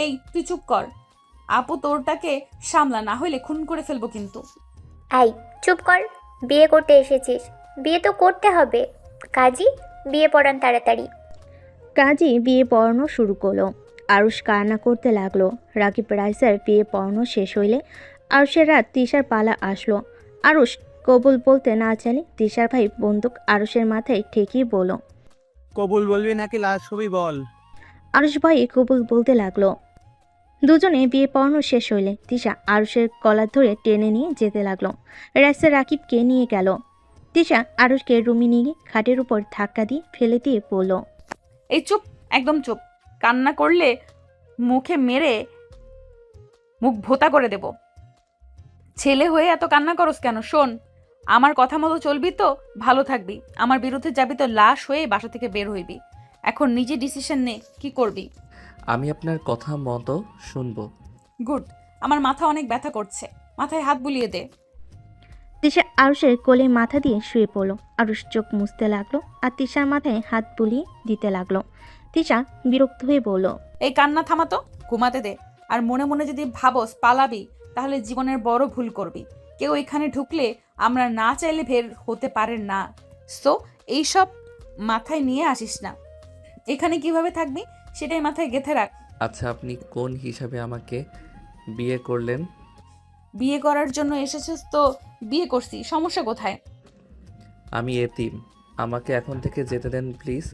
এই তুই চুপ কর। আপু তোরটাকে সামলা, না হইলে খুন করে ফেলবো কিন্তু। আই, চুপ কর। বিয়ে করতে এসেছিস, বিয়ে তো করতে হবে। কাজী, বিয়ে পড়ান তাড়াতাড়ি। কাজী বিয়ে পড়ানো শুরু করলো। আরুষ কান্না করতে লাগলো। রাকিব রাইসার বিয়ে পড়ানো শেষ হইলে আরুষের রাত তিশার পালা আসলো। আরুষ কবুল বলতে না চাইলে তিশার ভাই বন্দুক আরুষের মাথায় ঠেকিয়ে বলল। কবুল বলবি নাকি লাশ ছবি বল। আরুষ ভয়ে কবুল বলতে লাগলো। দুজনে বিয়ে পড়ানো শেষ হইলে তিশা আরুষের কলার ধরে টেনে নিয়ে যেতে লাগলো। রাইসা রাকিবকে নিয়ে গেল। তিশা আরুষকে রুমে নিয়ে গিয়ে খাটের উপর ধাক্কা দিয়ে ফেলে দিয়ে বলল। এই চুপ, একদম চুপ। কান্না করলে মুখে মেরে মুখ ভোতা করে দেব। ছেলে হয়ে এত কান্না করস কেন? শোন, আমার কথা মতো চলবি তো ভালো থাকবি, আমার বিরুদ্ধে যাবি তো লাশ হয়ে বাসা থেকে বের হইবি। এখন নিজে ডিসিশন নে, কি করবি। আমি আপনার কথা মতো শুনবো। গুড। আমার মাথা অনেক ব্যথা করছে, মাথায় হাত বুলিয়ে দে। তিশা আরুষের কোলে মাথা দিয়ে শুয়ে পড়ল। আরুষ চোখ মুছতে লাগলো আর তিশার মাথায় হাত বুলিয়ে দিতে লাগলো। তিশা বিরক্ত হয়ে বলল। এই কান্না থামাতো, ঘুমাতে দে। আর মনে মনে যদি ভাবস পালাবি, তাহলে জীবনের বড় ভুল করবি। কেউ এখানে ঢুকলে আমরা না চাইলে বের হতে পারে না। সো এইসব মাথায় নিয়ে আসিস না। এখানে কিভাবে থাকবি সেটাই মাথায় গেঁথে রাখ। আচ্ছা, আপনি কোন হিসাবে আমাকে বিয়ে করলেন? বিয়ে করার জন্য এসেছিস তো বিয়ে করছি, সমস্যা কোথায়? আমি এতিম, আমাকে এখন থেকে যেতে দেন প্লিজ।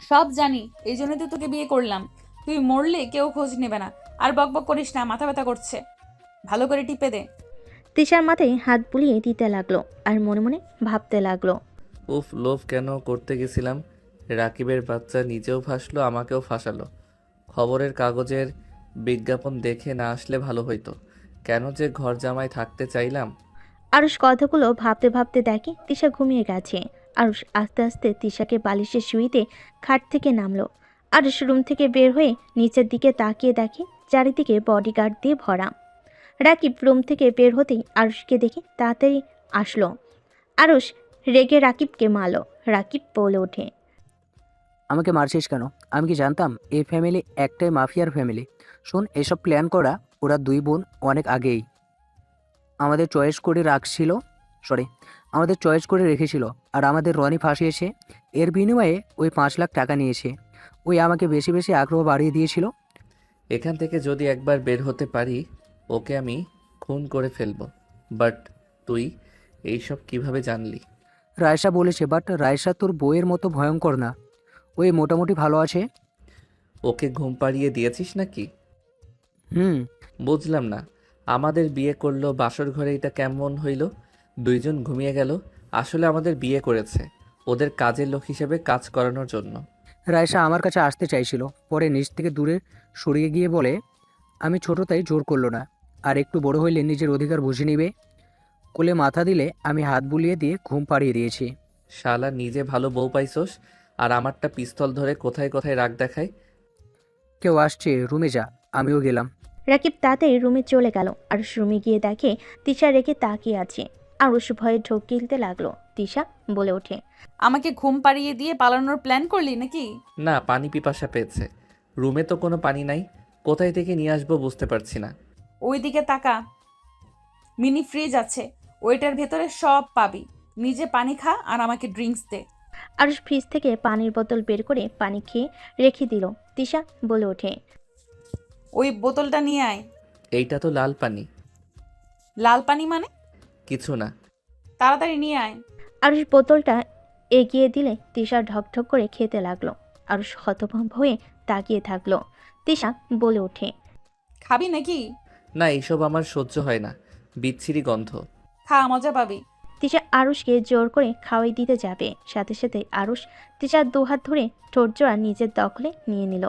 সব জানি, এই জন্য তো তোকে বিয়ে করলাম। তুই মরলে কেউ খোঁজ নেবে না। আর বকবক করিস না, মাথা ব্যথা করছে। ভালো করে টিপে দে। তিশার মাথায় হাত বুলিয়ে দিতে লাগলো আর মনে মনে ভাবতে লাগলো। উফ, লোভ কেন করতে গেছিলাম। রাকিবের বাচ্চা নিজেও ফাঁসলো, আমাকেও ফাঁসালো। খবরের কাগজের বিজ্ঞাপন দেখে না আসলে ভালো হইতো। কেন যে ঘর জামাই থাকতে চাইলাম। আরুষ কথাগুলো ভাবতে ভাবতে দেখে তিশা ঘুমিয়ে গেছে। আরুষ আস্তে আস্তে তিশাকে বালিশে শুইতে খাট থেকে নামলো। আরুষ রুম থেকে বের হয়ে নিচের দিকে তাকিয়ে দেখে চারিদিকে বডিগার্ড দিয়ে ভরা। রাকিব রুম থেকে বের হতেই আরুষকে দেখে তাড়াতাড়ি আসলো। আরুষ রেগে রাকিবকে মারল। রাকিব বলে ওঠে। আমাকে মারছিস কেন? আমি কি জানতাম এই ফ্যামিলি একটাই মাফিয়ার ফ্যামিলি? শোন, এসব প্ল্যান করা ওরা দুই বোন অনেক আগেই আমাদের চয়েস করে রাখছিল। সরি, আমাদের চয়েস করে রেখেছিল। আর আমাদের রনি ফাঁসিয়েছে। এর বিনিময়ে ওই 5 লাখ টাকা নিয়েছে। ওই আমাকে বেশি বেশি আগ্রহ বাড়িয়ে দিয়েছিল। এখান থেকে যদি একবার বের হতে পারি, ওকে আমি খুন করে ফেলবো। বাট তুই এইসব কিভাবে জানলি? রায়সা বলেছে, বাট রায়সা তোর বইয়ের মতো ভয়ঙ্কর না। ওই মোটামুটি ভালো আছে। ওকে ঘুম পাড়িয়ে দিয়েছিস নাকি? হুম। বুঝলাম না, আমাদের বিয়ে করলো বাসর ঘরে, এটা কেমন হইল? দুইজন ঘুমিয়ে গেল। আসলে আমাদের বিয়ে করেছে ওদের কাজের লোক হিসেবে কাজ করানোর জন্য। রায়সা আমার কাছে আসতে চাইছিল, পরে নিজ থেকে দূরে সরিয়ে গিয়ে বলে, আমি ছোট তাই জোর করলো না। আর একটু বড় হইলে নিজের অধিকার বুঝে নিবে। কোলে মাথা দিলে আমি হাত বুলিয়ে দিয়ে ঘুম পাড়িয়ে দিয়েছি। শালা নিজে ভালো বউ পাইছস, আর আমারটা পিস্তল ধরে কোথায় কোথায় রাগ দেখায়। কেউ আসছে, রুমে যা। আমিও গেলাম। রাকিব তাড়াতাড়ি রুমে চলে গেল। আরুষ রুমে গিয়ে দেখে তিশা রেখে তাকিয়ে আছে। আরুষ ভয়ে ঢোক গিলতে লাগলো। তিশা বলে ওঠে। আমাকে ঘুম পাড়িয়ে দিয়ে পালানোর প্ল্যান করলি নাকি? না, পানি পিপাসা পেয়েছে। রুমে তো কোনো পানি নাই, কোথায় থেকে নিয়ে আসবো বুঝতে পারছি না। ওইদিকে তাকা, মিনি ফ্রিজ আছে, ওইটার ভেতরে সব পাবি। নিজে পানি খা আর আমাকে ড্রিঙ্কস দে। আরুষ ফ্রিজ থেকে পানির বোতল বের করে পানি খেয়ে রেখে দিল। তিশা বলে ওঠে। ওই বোতলটা নিয়ে আয়। এইটা তো লাল পানি। লাল পানি মানে? কিছু না। তাড়াতাড়ি নিয়ে আয়। আরুষ বোতলটা এগিয়ে দিলে তিশা ঢকঢক করে খেতে লাগলো। আরুষ হতভম্ব হয়ে তাকিয়ে থাকলো। তিশা বলে ওঠে। খাবি নাকি? না, এইসব আমার সহ্য হয় না, বিচ্ছিরি গন্ধ। খা, মজা পাবি। তিশা আরুষকে জোর করে খাওয়াই দিতে যাবে, সাথে সাথে আরুষ তিশার দুহাত ধরে ঠোঁটজোড়া নিজের দখলে নিয়ে নিল।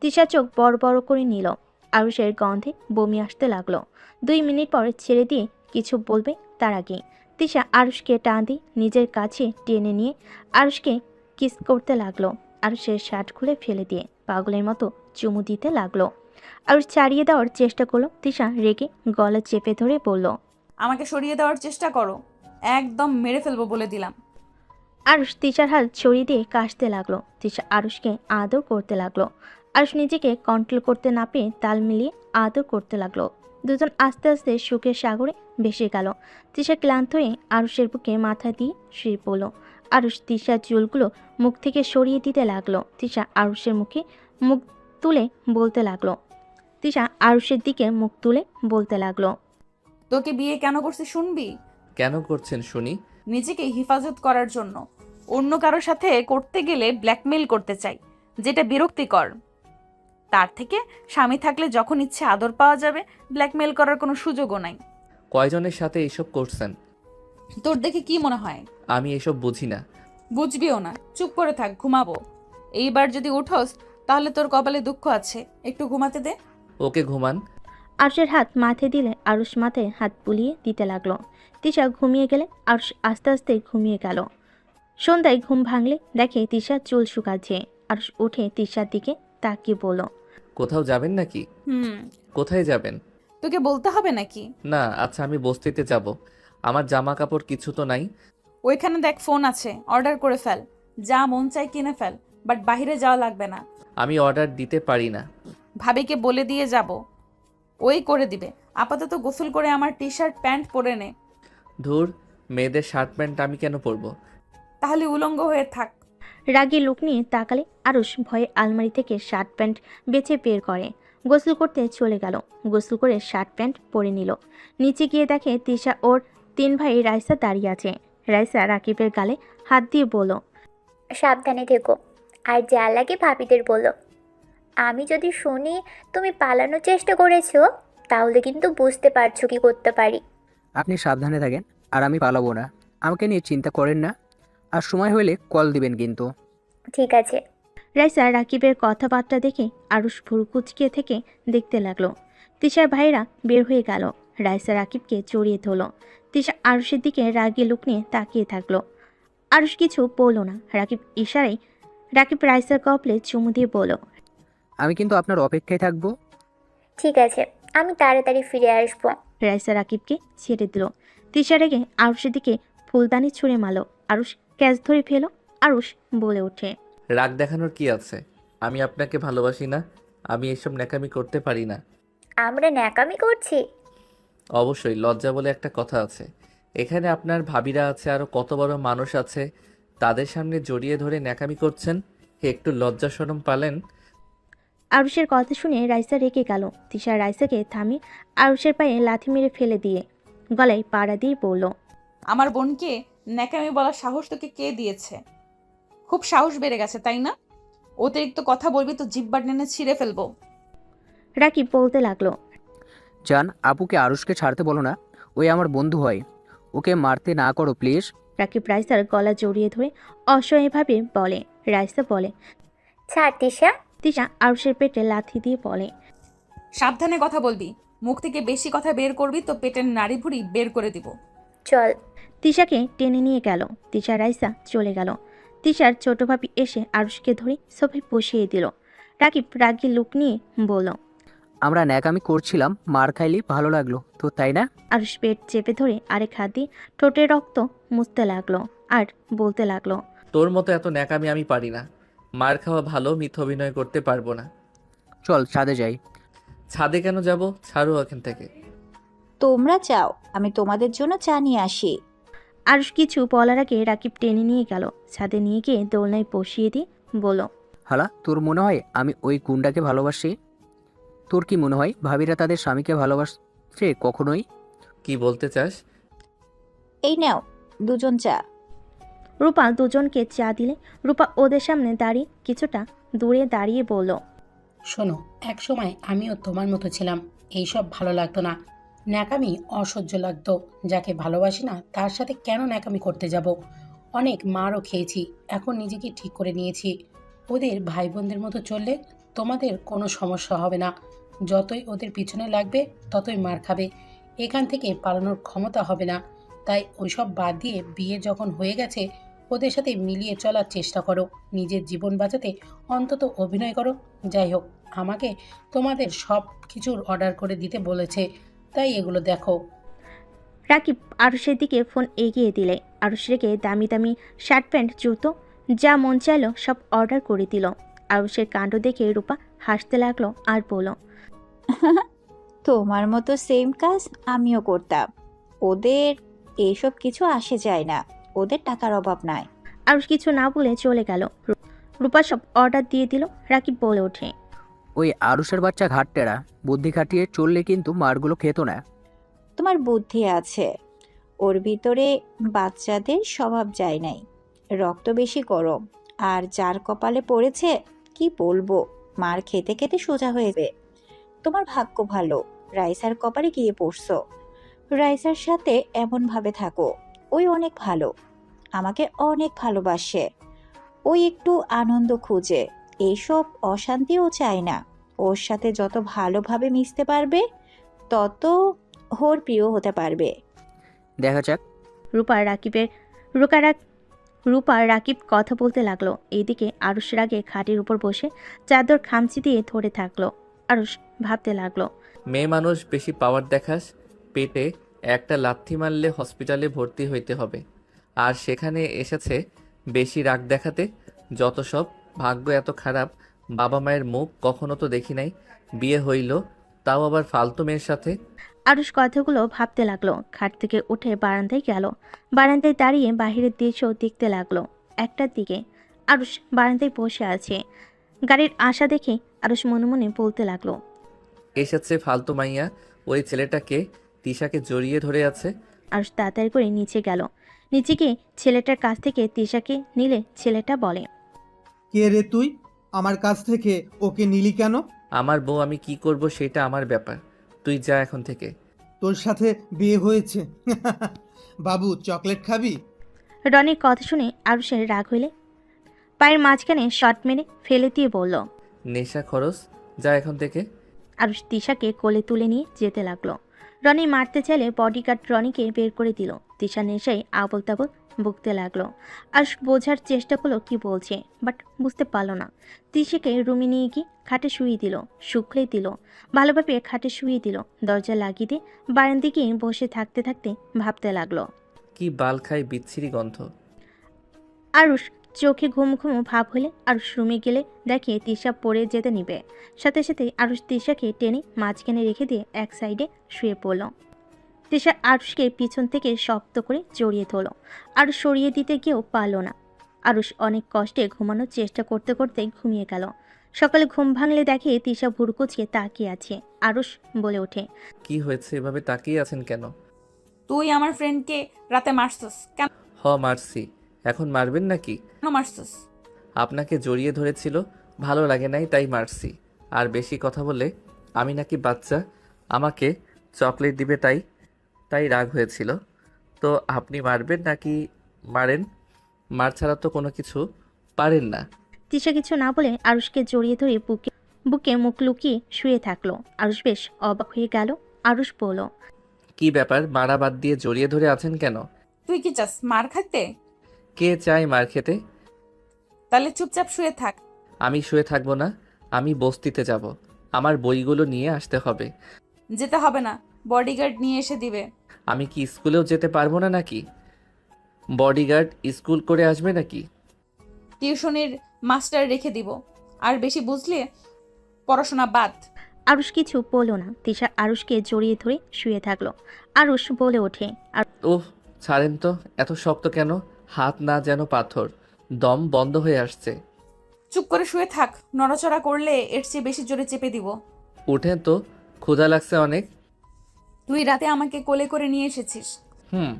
তিশা চোখ বড় বড় করে নিল। আরুষের গন্ধে বমি আসতে লাগলো। 2 মিনিট পর ছেড়ে দিয়ে কিছু বলবে তার আগে তিশা আরুষকে টান দিয়ে নিজের কাছে টেনে নিয়ে আরুষকে কিস করতে লাগলো। আরুষের শার্ট খুলে ফেলে দিয়ে পাগলের মতো চুমু দিতে লাগলো। আরুষ ছাড়িয়ে দেওয়ার চেষ্টা করলো। তিশা রেগে গলা চেপে ধরে বলল। আমাকে সরিয়ে দেওয়ার চেষ্টা করো, একদম মেরে ফেলবো বলে দিলাম। আরুষ তিশার হাত ছড়িয়ে দিয়ে কাশতে লাগলো। তিশা আরুষকে আদর করতে লাগলো। আরুষ নিজেকে কন্ট্রোল করতে না পেয়ে তাল মিলিয়ে আদর করতে লাগলো। দুজন আস্তে আস্তে সুখের সাগরে ভেসে গেল। তিশা ক্লান্ত হয়ে আরুষের বুকে মাথা দিয়ে শুয়ে পড়ল। আরুষ তিশার চুলগুলো মুখ থেকে সরিয়ে দিতে লাগলো। তিশা আরুষের মুখে মুখ তুলে বলতে লাগলো। তিশা আরুষের দিকে মুখ তুলে বলতে লাগলো। তোকে বিয়ে কেন করছি শুনবি? কেন করছেন শুনি? নিজেকে হেফাজত করার জন্য। অন্য কারোর সাথে করতে গেলে ব্ল্যাকমেইল করতে চাই, যেটা বিরক্তিকর। তার থেকে স্বামী থাকলে যখন ইচ্ছে আদর পাওয়া যাবে, ব্ল্যাকমেইল করার কোনো সুযোগও নাই। কয়জনের সাথে এইসব করছেন? তোর দেখে কি মনে হয়? আমি এসব বুঝি না। বুঝবিও না, চুপ করে থাক, ঘুমাবো। এইবার যদি উঠোস তাহলে তোর কপালে দুঃখ আছে, একটু ঘুমাতে দে। ওকে ঘুমান। আরুষের হাত মাথায় দিলে আরুষ মাথায় হাত বুলিয়ে দিতে লাগলো। তিশা ঘুমিয়ে গেলে আরুষ আস্তে আস্তে ঘুমিয়ে গেল। সন্ধ্যায় ঘুম ভাঙলে দেখে তিশা চুল শুকাচ্ছে। আরুষ উঠে তিশার দিকে তাকিয়ে বলল। কোথাও যাবেন নাকি? কোথায় যাবেন? তোকে বলতে হবে নাকি? না, আচ্ছা আমি বস্তিতে যাব। আমার জামা কাপড় কিছু তো নাই। ওইখানে দেখ ফোন আছে, অর্ডার করে ফেল। যা মন চাই কিনে ফেল, বাট বাইরে যাওয়া লাগবে না। আমি অর্ডার দিতে পারি না। ভাবিকে বলে দিয়ে যাব, ওই করে দিবে। আপাতত গোসল করে আমার টি শার্ট প্যান্ট পরে নে। ধুর, মেয়েদের শার্ট প্যান্ট আমি কেন পরবো? তাহলে উলঙ্গ হয়ে থাক। রাগী লোক নিয়ে তাকালে আরুষ ভয়ে আলমারি থেকে শার্ট প্যান্ট বেছে বের করে। গোসল করতে চলে গেল। গোসল করে শার্ট প্যান্ট পরে নিল। নিচে গিয়ে দেখে তিশা ওর 3 ভাই রাইসা দাঁড়িয়ে আছে। রাইসা রাকিবের গালে হাত দিয়ে বলল। সাবধানে থেকো, আর যা লাগে ভাবিদের বলো। আমি যদি শুনি তুমি পালানোর চেষ্টা করেছো, তাহলে কিন্তু বুঝতে পারছো কি করতে পারি। আপনি সাবধানে থাকেন, আর আমি পালাবো না। আমাকে নিয়ে চিন্তা করেন না, আর সময় হলে কল দিবেন কিন্তু। ঠিক আছে। রাইসা রাকিবের কথাবার্তা দেখে আরুষ ভুরু কুচকে থেকে দেখতে লাগলো। তিশার ভাইরা বের হয়ে গেল। রাইসা রাকিবকে জড়িয়ে ধরল। তিশা আরুষের দিকে রাগী লোক নিয়ে তাকিয়ে থাকলো। আরুষ কিছু বলল না। রাকিব রাইসার কপলে চুমু দিয়ে বলল। আমি কিন্তু আপনার অপেক্ষায় থাকবো। ঠিক আছে, আমি তাড়াতাড়ি ফিরে আসবো। রাইসা রাকিবকে ছেড়ে দিল। তিশা রেগে আরুষের দিকে ফুলদানি ছুঁড়ে মারল। আরুষ ক্যাচ ধরে ফেল। আরুষ বলে ওঠে। রাগ দেখানোর কি আছে? আমি আপনাকে ভালোবাসি না। আমি এসব ন্যাকামি করতে পারি না। আমরা ন্যাকামি করছি? অবশ্যই, লজ্জা বলে একটা কথা আছে। এখানে আপনার ভাবিরা আছে, আরো কত বড় মানুষ আছে, তাদের সামনে জড়িয়ে ধরে ন্যাকামি করছেন। একটু লজ্জা শরম পালেন? আরুষের কথা শুনে রাইসা রেগে গেল। তিশা রাইসাকে থামিয়ে আরুষের পায়ে লাথি মেরে ফেলে দিয়ে গলায় পাড়া দিয়ে বলল। আমার বোনকে ন্যাকামি বলার সাহস তোকে কে দিয়েছে? খুব সাহস বেড়ে গেছে, তাই না? অতিরিক্ত কথা বলবি তো জিব্বা টেনে ছিঁড়ে ফেলবো। রাকিব বলতে লাগলো। জান, আপুকে আরুষকে ছাড়তে বলো না, ওই আমার বন্ধু হয়। ওকে মারতে না করো প্লিজ। রাকিব রাইসার গলা জড়িয়ে ধরে অসহায়ভাবে বলে। রাইসা বলে। ছাড় তিশা। তিশা আরুষের পেটে লাথি দিয়ে বলে। সাবধানে কথা বলবি, মুখ থেকে বেশি কথা বের করবি তো পেটের নাড়ি ভুড়ি বের করে দিব। চল। তিশাকে টেনে নিয়ে গেল। তিশা রাইসা চলে গেল। তিশার ছোট ভাবি এসে আরুষকে ধরে সবাই বসিয়ে দিল। রাকিব রাগী লুক নিয়ে বলল। আমরা ন্যাকামি করছিলাম, মার খাইলি ভালো লাগলো তো, তাই না? আরুষ পেট চেপে ধরে আরেক হাত দিয়ে ঠোঁটের রক্ত মুছতে লাগলো আর বলতে লাগলো। তোর মতো এত ন্যাকামি আমি পারি না। মার খাওয়া ভালো, মিথ্যা অভিনয় করতে পারবো না। চল ছাদে যাই। ছাদে কেন যাব? ছাড়ো এখান থেকে। তোমরা চাও আমি তোমাদের জন্য চা নিয়ে আসি? আরুষ কিছু বলার আগে রাকিব টেনে নিয়ে গেল। ছাদে নিয়ে গিয়ে দোলনায় বসিয়ে দিয়ে বলল। হালা, তোর মনে হয় আমি ওই গুন্ডাকে ভালোবাসি? তোর কি মনে হয় ভাবিরা তাদের স্বামীকে ভালোবাসছে? কখনোই। কি বলতে চাস? এই নাও দুজন চা। রূপা দুজনকে চা দিলে। রূপা ওদের সামনে দাঁড়িয়ে কিছুটা দূরে দাঁড়িয়ে বলল। শোনো, এক সময় আমিও তোমার মতো ছিলাম। এইসব ভালো লাগতো না, ন্যাকামি অসহ্য লাগতো। যাকে ভালোবাসি না তার সাথে কেন ন্যাকামি করতে যাব? অনেক মারও খেয়েছি, এখন নিজেকে ঠিক করে নিয়েছি। ওদের ভাই বোনদের মতো চললে তোমাদের কোনো সমস্যা হবে না। যতই ওদের পিছনে লাগবে ততই মার খাবে। এখান থেকে পালানোর ক্ষমতা হবে না। তাই ওইসব বাদ দিয়ে বিয়ে যখন হয়ে গেছে, ওদের সাথে মিলিয়ে চলার চেষ্টা করো। নিজের জীবন বাঁচাতে অন্তত অভিনয় করো। যাই হোক, আমাকে তোমাদের সব কিছুর অর্ডার করে দিতে বলেছে, তাই এগুলো দেখো। রাকিব আরুষের দিকে ফোন এগিয়ে দিলে আরুষ রেগে দামি দামি শার্ট প্যান্ট জুতো যা মন চাইলো সব অর্ডার করে দিল। আরুষের কাণ্ড দেখে রূপা হাসতে লাগলো আর বলল, তোমার মতো সেম কাজ আমিও করতাম। ওদের এইসব কিছু আসে যায় না, ওদের টাকার অভাব নাই। আরুষ কিছু না বলে চলে গেল। রূপা সব অর্ডার দিয়ে দিল। রাকিব বলে ওঠে, ওই আরুষের বাচ্চা ঘাটটেরা, বুদ্ধি খাটিয়ে চললে কিন্তু মারগুলো খেত না। তোমার বুদ্ধি আছে, ওর ভিতরে বাচ্চাদের স্বভাব যায় নাই, রক্ত বেশি গরম। আর যার কপালে পড়েছে কি বলবো, মার খেতে খেতে সোজা হয়েছে। তোমার ভাগ্য ভালো, রাইসার কপালে গিয়ে পড়ছো। রাইসার সাথে এমনভাবে থাকো, ওই অনেক ভালো, আমাকে অনেক ভালোবাসে। ওই একটু আনন্দ খুঁজে, এইসব অশান্তিও চায় না। ওর সাথে যত ভালোভাবে মিশতে পারবে তত ওর প্রিয় হতে পারবে। দেখা যাক। রূপা রাকিবের রূপা রাকিব কথা বলতে লাগলো। এইদিকে আরুষ রাগে খাটের উপর বসে চাদর খামচি দিয়ে ধরে থাকলো। আরুষ ভাবতে লাগলো, মেয়ে মানুষ বেশি পাওয়ার দেখাস, পেটে একটা লাথি মারলে হসপিটালে ভর্তি হইতে হবে। আর সেখানে এসেছে বেশি রাগ দেখাতে। যত সব ভাগ্য এত খারাপ, বাবা মায়ের মুখ কখনো তো দেখি নাই, বিয়ে হইল তাও আবার ফালতু মেয়ের সাথে। আরুষ কথাগুলো ভাবতে লাগলো। খাট থেকে উঠে বারান্দায় গেল। বারান্দায় দাঁড়িয়ে বাহিরের দৃশ্য দেখতে লাগলো। একটার দিকে আরুষ বারান্দায় বসে আছে। গাড়ির আশা দেখে আরুষ মনে মনে বলতে লাগলো, এসেছে ফালতু মাইয়া, ওই ছেলেটাকে তিশাকে জড়িয়ে ধরে আছে। আরুষ তাড়াতাড়ি করে নিচে গেল। নিচে গিয়ে ছেলেটার কাছ থেকে তিশাকে নিলে ছেলেটা বলে, কে রে তুই? আমার কাছ থেকে ওকে নিলি কেন? আমার বউ, আমি কি করব সেটা আমার ব্যাপার, তুই যা এখন থেকে। তোর সাথে বিয়ে হয়েছে। বাবু চকলেট খাবি? রনির কথা শুনে আরুষের রাগ হইলে পায়ের মাঝখানে শট মেরে ফেলে দিয়ে বলল। নেশা খরচ, যা এখন থেকে। আরুষ তিশাকে কোলে তুলে নিয়ে যেতে লাগলো। রনি মারতে চাইলে বডিগার্ড রনিকে বের করে দিল। তিশা নেশায় আবল তাবল বকতে লাগলো। আরুষ বোঝার চেষ্টা করলো কি বলছে, বাট বুঝতে পারলো না। তিশাকে রুমে নিয়ে গিয়ে খাটে শুয়ে দিল, শুকলে দিল, ভালোভাবে খাটে শুয়ে দিল। দরজা লাগিয়ে দিয়ে বারান্দায় গিয়ে বসে থাকতে থাকতে ভাবতে লাগলো। কি বাল খাই বিচ্ছিরি গন্ধ। আরুষ চোখে ঘুম ঘুম ভাব হলে আরুষ রুমে গেলে দেখে তিশা পড়ে যেতে নিবে। সাথে সাথে আরুষ তিশাকে টেনে মাঝখানে রেখে দিয়ে এক সাইডে শুয়ে পড়ল। তিশা আরুষকে পিছন থেকে শক্ত করে জড়িয়ে ধরল। আরুষ সরিয়ে দিতে গিয়েও পারল না। আরুষ অনেক কষ্টে ঘুমানোর চেষ্টা করতে করতে ঘুমিয়ে গেল। সকালে ঘুম ভাঙলে দেখে তিশা ভুরকুচিয়ে তাকিয়ে আছে। আরুষ বলে ওঠে, কি হয়েছে, এভাবে তাকিয়ে আছেন কেন? তুই আমার ফ্রেন্ডকে রাতে মারছস কেন? মারছি, এখন মারবেন নাকি? মারছস? আপনাকে জড়িয়ে ধরেছিল, ভালো লাগে নাই তাই মারছি। আর বেশি কথা বলে আমি নাকি বাচ্চা, আমাকে চকলেট দিবে তাই তাই রাগ হয়েছিল। তো আপনি মারবেন নাকি? মারেন, মার ছাড়া তো কোনো কিছু পারেন না। তিশা কিছু না বলে আরুষকে জড়িয়ে ধরে বুকে বুকে মুখ লুকিয়ে শুয়ে থাকলো। আরুষ বেশ অবাক হয়ে গেল। আরুষ বলল, কি ব্যাপার, মারা বাদ দিয়ে জড়িয়ে ধরে আছেন কেন? তুই কি চাস মার খাইতে? কে চায় মার খেতে? তাহলে চুপচাপ শুয়ে থাক। আমি শুয়ে থাকবো না, আমি বস্তিতে যাব। আমার বইগুলো নিয়ে আসতে হবে। যেতে হবে না, বডিগার্ড নিয়ে এসে দিবে। আমি কি স্কুলেও যেতে পারবো না নাকি? বডিগার্ড স্কুল করে আসবে নাকি? টিউশনির মাস্টার রেখে দিব। আর বেশি বুঝলে পড়াশোনা বাদ। আরুষ কিছু বলল না। তিশা আরুষকে জড়িয়ে ধরে শুয়ে থাকলো। আরুষ বলে ওঠে, ওহ, ছাড়েন তো, এত শক্ত কেন? হাত না যেন পাথর, দম বন্ধ হয়ে আসছে। চুপ করে শুয়ে থাক, নড়াচড়া করলে এর চেয়ে বেশি জোরে চেপে দিব। উঠেন তো, ক্ষুধা লাগছে অনেক। তুই রাতে আমাকে কোলে করে নিয়ে এসেছিস। হুম।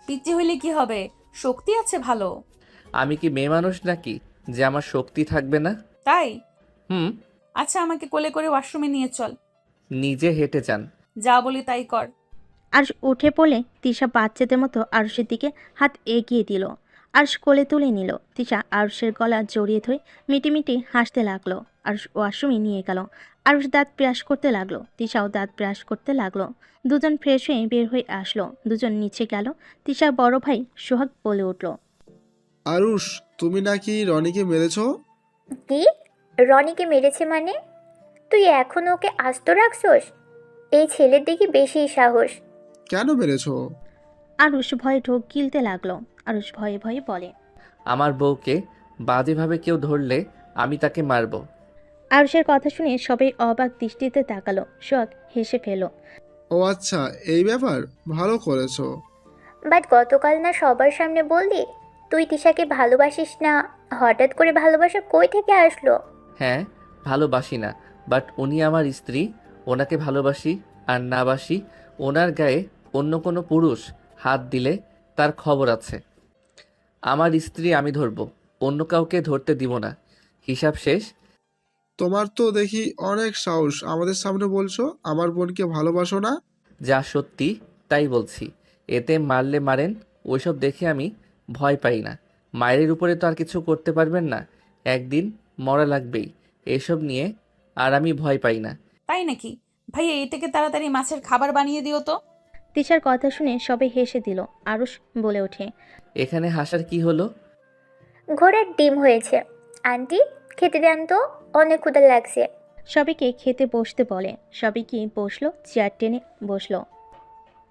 পিচ্চি হইলে কি হবে, শক্তি আছে ভালো। আমি কি মেয়ে মানুষ নাকি যে আমার শক্তি থাকবে না? তাই? হুম। আচ্ছা, আমাকে কোলে করে ওয়াশরুমে নিয়ে চল। নিজে হেঁটে যান। যা বলি তাই কর। আরুষ উঠে পড়লে তিশা বাচ্চাদের মতো আরুষের দিকে হাত এগিয়ে দিল। আরুষ কোলে তুলে নিল। তিশা আরুষের গলা জড়িয়ে ধরে মিটিমিটি হাসতে লাগলো। আরুষ ওয়াশরুমে নিয়ে গেল। আরুষ দাঁত ব্রাশ করতে লাগলো। তিশাও দাঁত ব্রাশ করতে লাগলো। দুজন ফ্রেশ হয়ে বের হয়ে আসলো। দুজন নিচে গেল। তিশার বড় ভাই সোহাগ বলে উঠল, আরুষ, তুমি নাকি রনিকে মেরেছো? কি? রনিকে মেরেছে মানে? তুই এখনো ওকে আস্ত রাখছস? এই ছেলের দেখি বেশি সাহস। কেন মেরেছো? আরুষ ভয়ে ঢোক গিলতে লাগলো। আরুষ ভয়ে ভয়ে বলে। আমার বউকে বাজেভাবে কেউ ধরলে আমি তাকে মারবো। আরুষের কথা শুনে সবাই অবাক দৃষ্টিতে তাকালো। সোহাগ হেসে ফেলো। ও আচ্ছা, এই ব্যাপার, ভালো করেছো। বাট গতকাল না সবার সামনে বললি তুই তিশাকে ভালোবাসিস না, হঠাৎ করে ভালোবাসা কই থেকে আসলো? হ্যাঁ, ভালোবাসি না, বাট উনি আমার স্ত্রী। ওনাকে ভালোবাসি আর না বাসি ওনার গায়ে অন্য কোনো পুরুষ হাত দিলে তার খবর আছে। আমার স্ত্রী আমি ধরবো, অন্য কাউকে ধরতে দিব না। হিসাব শেষ। তোমার তো দেখি অনেক সাহস, আমাদের সামনে বলছো আমার বোনকে ভালোবাসো না। যা সত্যি তাই বলছি। এতে মারলে মারেন, ওইসব দেখে আমি ভয় পাই না। মায়ের উপরে তো আর কিছু করতে পারবেন না, একদিন মরা লাগবেই। এসব নিয়ে আর আমি ভয় পাই না। তাই নাকি? ভাইয়া এটাকে তাড়াতাড়ি মাছের খাবার বানিয়ে দিও তো। তিশার কথা শুনে সবাই হেসে দিল। আরুষ বলে ওঠে। এখানে হাসার কি হলো? ঘোড়ার ডিম হয়েছে। আন্টি খেতে দেন তো, অনেক ক্ষুধা লাগছে। সবাইকে খেতে বসতে বলে। সবাই কি বসলো, চেয়ার টেনে বসলো।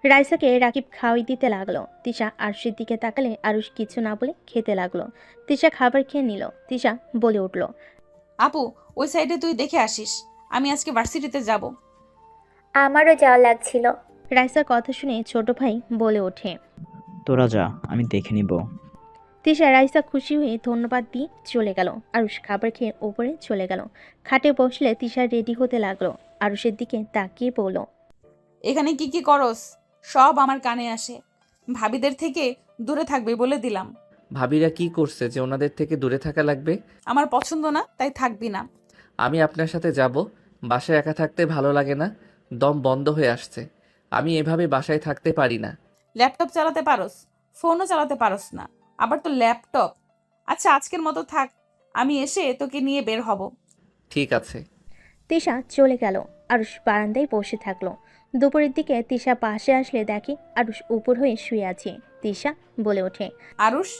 রাইসাকে রাকিব খাওয়াই দিতে লাগলো। তিশা আরুষের দিকে তাকালে আরুষ কিছু না বলে খেতে লাগলো। তিশা খাবার খেয়ে নিল। তিশা বলে উঠল। আপু, ওই সাইডে তুই দেখে আসিস, আমি আজকে ভার্সিটিতে যাব। আমারও যাওয়া লাগছিল। রাইসার কথা শুনে ছোট ভাই বলে ওঠে। তোরা যা, আমি দেখে নিব। তিশা রাইসা খুশি হয়ে ধন্যবাদ দিয়ে চলে গেল। আরুষ খাবার খেয়ে ওপরে চলে গেল। খাটে বসলে তিশা রেডি হতে লাগলো। আরুষের দিকে তাকিয়ে বলল। এখানে কি কি করস সব আমার কানে আসে। ভাবিদের থেকে দূরে থাকবে বলে দিলাম। ভাবিরা কি করছে যে ওনাদের থেকে দূরে থাকা লাগবে? আমার পছন্দ না, তাই থাকবি না। আমি আপনার সাথে যাব। বাসায় একা থাকতে ভালো লাগে না, দম বন্ধ হয়ে আসছে। আমি এভাবে বাসায় থাকতে পারি না। ল্যাপটপ চালাতে পারস, ফোনও চালাতে পারস না, আবার তো ল্যাপটপ। আচ্ছা আজকের মতো থাক, আমি এসে তোকে নিয়ে বের হব। ঠিক আছে। তিশা চলে গেল। আরুষ বারান্দায় বসে থাকলো। দুপুরের দিকে তিশা পাশে আসলে দেখে আরুষ উপর হয়ে শুয়ে আছে। তিশা বলে ওঠে। আরুষ,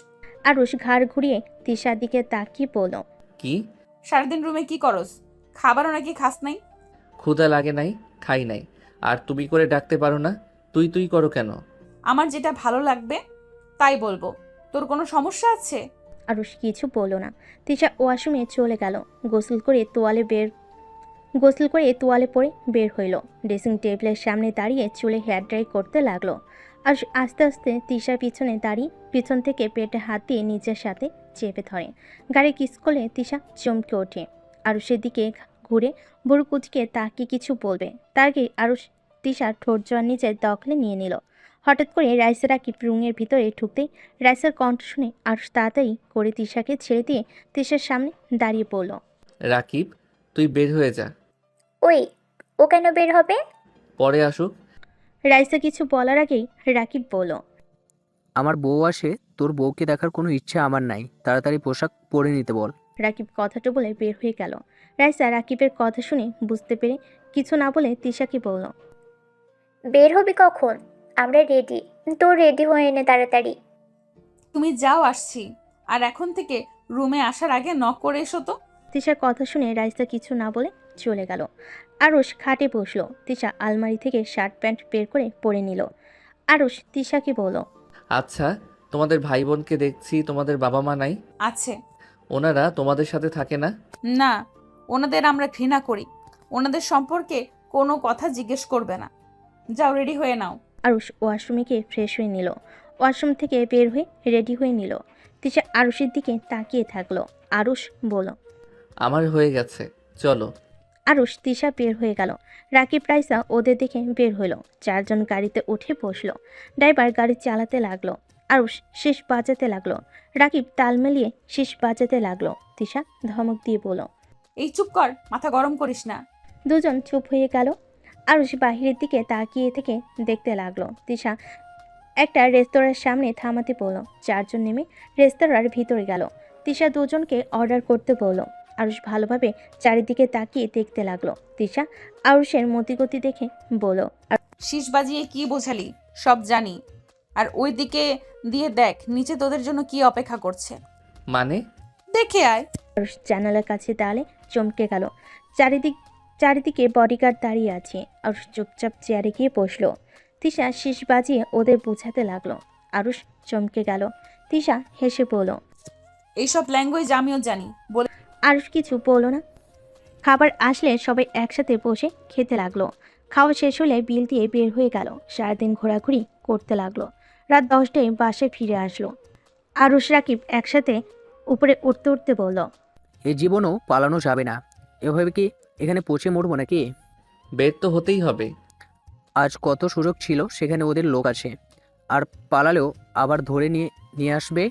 আরুষ ঘাড় ঘুরিয়ে তিশার দিকে তাকিয়ে বলল। কি? সারাদিন রুমে কি করস? খাবারও নাকি খাস নাই? ক্ষুধা লাগে নাই, খাই নাই। আর তুমি করে ডাকতে পারো না, তুই তুই করো কেন? আমার যেটা ভালো লাগবে তাই বলবো, তোর কোনো সমস্যা আছে? আরুষ কিছু বলল না। তিশা ওয়াশরুমে চলে গেল। গোসল করে তোয়ালে পরে বের হইল। ড্রেসিং টেবিলের সামনে দাঁড়িয়ে চুলে হেয়ার ড্রাই করতে লাগলো। আর আস্তে আস্তে তিশার পিছনে দাঁড়িয়ে পিছন থেকে পেটে হাত দিয়ে নিজের সাথে চেপে ধরে। গাড়ি কিস করলে তিশা চমকে ওঠে। আরুষের দিকে ঘুরে বুড়ো কুচকে তাকে কিছু বলবে, তার আগে আরুষ তিশার ঠোঁট জোয়ার নিজের দখলে নিয়ে নিল। হঠাৎ করে রাইসা রাকিব রুমের ভিতরে ঢুকতেই রাইসার কণ্ঠ শুনে আরুষ তাড়াতাড়ি করে তিশাকে ছেড়ে দিয়ে তিশার সামনে দাঁড়িয়ে পড়ল। রাকিব, তুই বের হয়ে যা। ওই, ও কেন বের হবে? পরে আসুক। রাইসা কিছু বলার আগেই রাকিব বলল। আমার বউ আসে, তোর বউকে দেখার কোনো ইচ্ছে আমার নাই, তাড়াতাড়ি পোশাক পরে নিতে বল। রাকিব কথাটা বলে বের হয়ে গেল। রাইসা রাকিবের কথা শুনে বুঝতে পেরে কিছু না বলে তিশাকে বলল। বের হবি কখন? আমরা রেডি, তো রেডি হয়ে নে তাড়াতাড়ি। তুমি যাও, আসছি। আর এখন থেকে রুমে আসার আগে নক করে এসো তো। তিশার কথা শুনে রাইসা কিছু না বলে চলে গেল। আরুষ খাটে বসলো। তিশা আলমারি থেকে শার্ট প্যান্ট বের করে পরে নিল। আরুষ তিশাকে বলল। আচ্ছা, তোমাদের ভাই বোনকে দেখছি, তোমাদের বাবা মা নাই? আছে। ওনারা তোমাদের সাথে থাকে না? না, ওনাদের আমরা ঘৃণা করি। ওনাদের সম্পর্কে কোনো কথা জিজ্ঞেস করবে না। যাও, রেডি হয়ে নাও। আরুষ ওয়াশরুমে গিয়ে ফ্রেশ হয়ে নিল। ওয়াশরুম থেকে বের হয়ে রেডি হয়ে নিল। তিশা আরুষের দিকে তাকিয়ে থাকলো। আরুষ বলল। আমার হয়ে গেছে, চলো। আরুষ তিশা বের হয়ে গেল। রাকিব রাইসা ওদের দেখে বের হইল। চারজন গাড়িতে উঠে বসলো। ড্রাইভার গাড়ি চালাতে লাগলো। আরুষ শীষ বাজাতে লাগলো। রাকিব তাল মিলিয়ে শীষ বাজাতে লাগলো। তিশা ধমক দিয়ে বলল। এই চুপ কর, মাথা গরম করিস না। দুজন চুপ হয়ে গেল। আরুষ বাহিরের দিকে তাকিয়ে থেকে দেখতে লাগলো। তিশা একটা রেস্তোরাঁর সামনে থামাতে বলল। চারজন নেমে রেস্তোরাঁর ভিতরে গেল। তিশা দুজনকে অর্ডার করতে বলল। আরুষ ভালোভাবে চারিদিকে তাকিয়ে দেখতে লাগলো। তিশা আরুষের মতিগতি দেখে বলল। শীষ বাজিয়ে কি বোঝালি সব জানি। আর ওই দিকে দিয়ে দেখ নিচে তোদের জন্য কি অপেক্ষা করছে। মানে? দেখে আয়। আরুষ জানালার কাছে দাঁড়ালে চমকে গেল। চারিদিকে বডিগার্ড দাঁড়িয়ে আছে। আরুষ চুপচাপ চেয়ারে গিয়ে বসলো। তিশা শীষ বাজিয়ে ওদের বোঝাতে লাগলো। আরুষ চমকে গেল। তিশা হেসে বলল। এইসব ল্যাঙ্গুয়েজ আমিও জানি বলে আরুষ কিছু বলল না। খাবার আসলে সবাই একসাথে বসে খেতে লাগলো। খাওয়া শেষ হলে বিল দিয়ে বের হয়ে গেল। সারাদিন ঘোরাঘুরি করতে লাগলো। রাত 10টায় বাসায় ফিরে আসলো। আরুষ রাকিব একসাথে উপরে উঠতে উঠতে বলল। এই জীবনও পালানো যাবে না। এভাবে কি এখানে পচে মরবো নাকি? বের তো হতেই হবে। আজ কত সুযোগ ছিল, সেখানে ওদের লোক আছে, আর পালালেও আবার ধরে নিয়ে নিয়ে আসবে।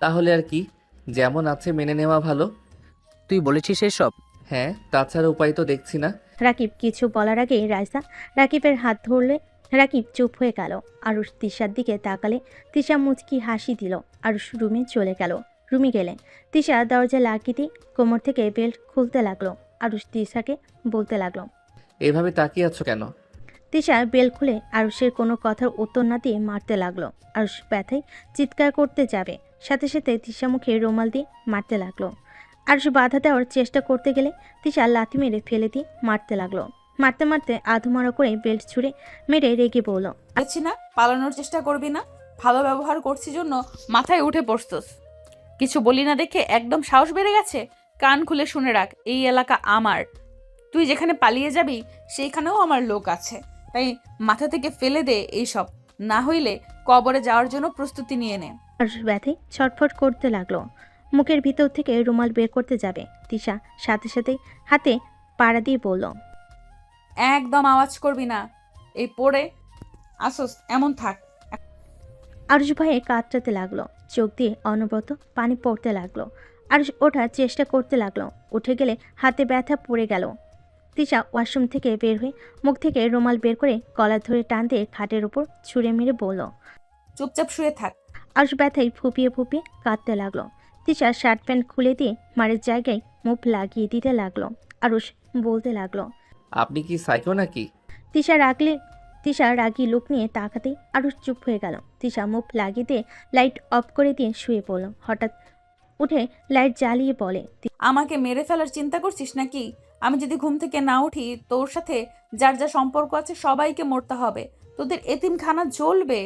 তাহলে আর কি, যেমন আছে মেনে নেওয়া ভালো। তুই বলেছিস এসব? হ্যাঁ, তাছাড়া উপায় তো দেখছি না। রাকিব কিছু বলার আগেই রাইসা রাকিবের হাত ধরলে রাকিব চুপ হয়ে গেল। আরুষ তিশার দিকে তাকালে তিশা মুচকি হাসি দিল। আরুষ রুমে চলে গেল। রুমে গেলে তিশা দরজা লাগিয়ে দিয়ে কোমর থেকে বেল্ট খুলতে লাগলো। আরুষ তিশাকে বলতে লাগলো। এভাবে তাকিয়ে আছো কেন? তিশা বেল্ট খুলে আরুষের কোনো কথার উত্তর না দিয়ে মারতে লাগলো। আরুষ ব্যথায় চিৎকার করতে যাবে, সাথে সাথে তিশা মুখে রুমাল দিয়ে মারতে লাগলো। আরুষ বাধা দেওয়ার চেষ্টা করতে গেলে তিশা লাথি মেরে ফেলে দিয়ে মারতে লাগলো। মারতে মারতে আধমরা করে বেল্ট ছুঁড়ে মেরে রেগে বলল। বলেছি না পালানোর চেষ্টা করবি না, ভালো ব্যবহার করছি জন্য মাথায় উঠে পড়ছস। কিছু বলি না দেখে একদম সাহস বেড়ে গেছে। কান খুলে শুনে রাখ, এই এলাকা আমার। তুই যেখানে পালিয়ে যাবি সেইখানেও আমার লোক আছে, তাই মাথা থেকে ফেলে দে এইসব, না হইলে কবরে যাওয়ার জন্য প্রস্তুতি নিয়ে নে। আরুষ ব্যথায় ছটফট করতে লাগলো। মুখের ভিতর থেকে রুমাল বের করতে যাবে, তিশা সাথে সাথে হাতে পাড়া দিয়ে বলল। একদম আওয়াজ করবি না, এই পড়ে আসস এমন থাক। আরুষ ভয়ে কাতরাতে লাগলো। চোখ দিয়ে অনবরত পানি পড়তে লাগলো। আরুষ ওঠার চেষ্টা করতে লাগলো। উঠে গেলে হাতে ব্যথা পড়ে গেল। তিশা ওয়াশরুম থেকে বের হয়ে মুখ থেকে রুমাল বের করে কলার ধরে টান দিয়ে খাটের উপর ছুঁড়ে মেরে বলল। চুপচাপ শুয়ে থাক। আরুষ ব্যথায় ফুপিয়ে ফুপিয়ে কাঁদতে লাগলো। তিশা শার্ট প্যান্ট খুলে দিয়ে মারের জায়গায় মুখ লাগিয়ে দিতে লাগলো। আরুষ বলতে লাগলো। আপনি কি সাইকো নাকি? তিশা রাগী লোক নিয়ে তাকাতেই আরুষ চুপ হয়ে গেল। তিশা মুখ লাগিয়ে দিয়ে লাইট অফ করে দিয়ে শুয়ে পড়ল। হঠাৎ উঠে লাইট জ্বালিয়ে বলে। আমাকে মেরে ফেলার চিন্তা করছিস নাকি? আমি যদি ঘুম থেকে না উঠি তোর সাথে যার যা সম্পর্ক আছে সবাইকে মরতে হবে। তোদের এতিমখানা জ্বলবে,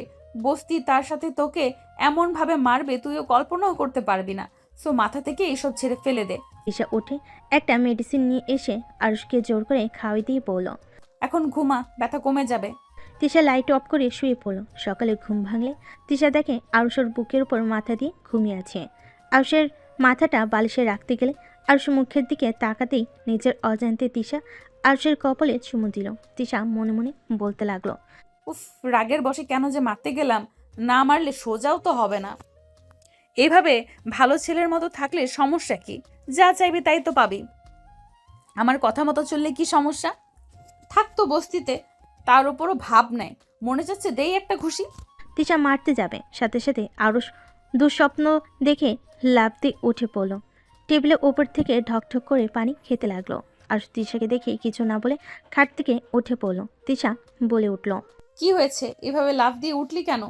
বস্তি তার সাথে তোকে এমনভাবে মারবে তুইও কল্পনাও করতে পারবি না। সো মাথা থেকে এসব ছেড়ে ফেলে দে। তিশা উঠে একটা মেডিসিন নিয়ে এসে আরুষকে জোর করে খাওয়াই দিয়ে বলল। এখন ঘুমা, ব্যথা কমে যাবে। তিশা লাইট অফ করে শুয়ে পড়ল। সকালে ঘুম ভাঙলে তিশা দেখে আরুষের বুকের উপর মাথা দিয়ে ঘুমিয়ে আছে। আরুষের মাথাটা বালিশে রাখতে গেলে আরুষ মুখের দিকে তাকাতেই নিজের অজান্তে তিশা আরুষের কপালে চুমু দিল। তিশা মনে মনে বলতে লাগলো। উফ, রাগের বশে কেন যে মারতে গেলাম, না মারলে সোজাও তো হবে না। এভাবে ভালো ছেলের মতো থাকলে সমস্যা কি? যা চাইবি তাই তো পাবি। আমার কথা মতো চললে কি সমস্যা? থাকতো বস্তিতে, তার উপরও ভাব নেয়, মনে যাচ্ছে দেই একটা ঘুষি। তিশা মারতে যাবে, সাথে সাথে আরুষ দুঃস্বপ্ন দেখে লাফ দিয়ে উঠে পড়ল। টেবিলের উপর থেকে ঢকঢক করে পানি খেতে লাগলো। আরুষ তিশাকে দেখে কিছু না বলে খাট থেকে উঠে পড়ল। তিশা বলে উঠল। কি হয়েছে, এভাবে লাফ দিয়ে উঠলি কেন?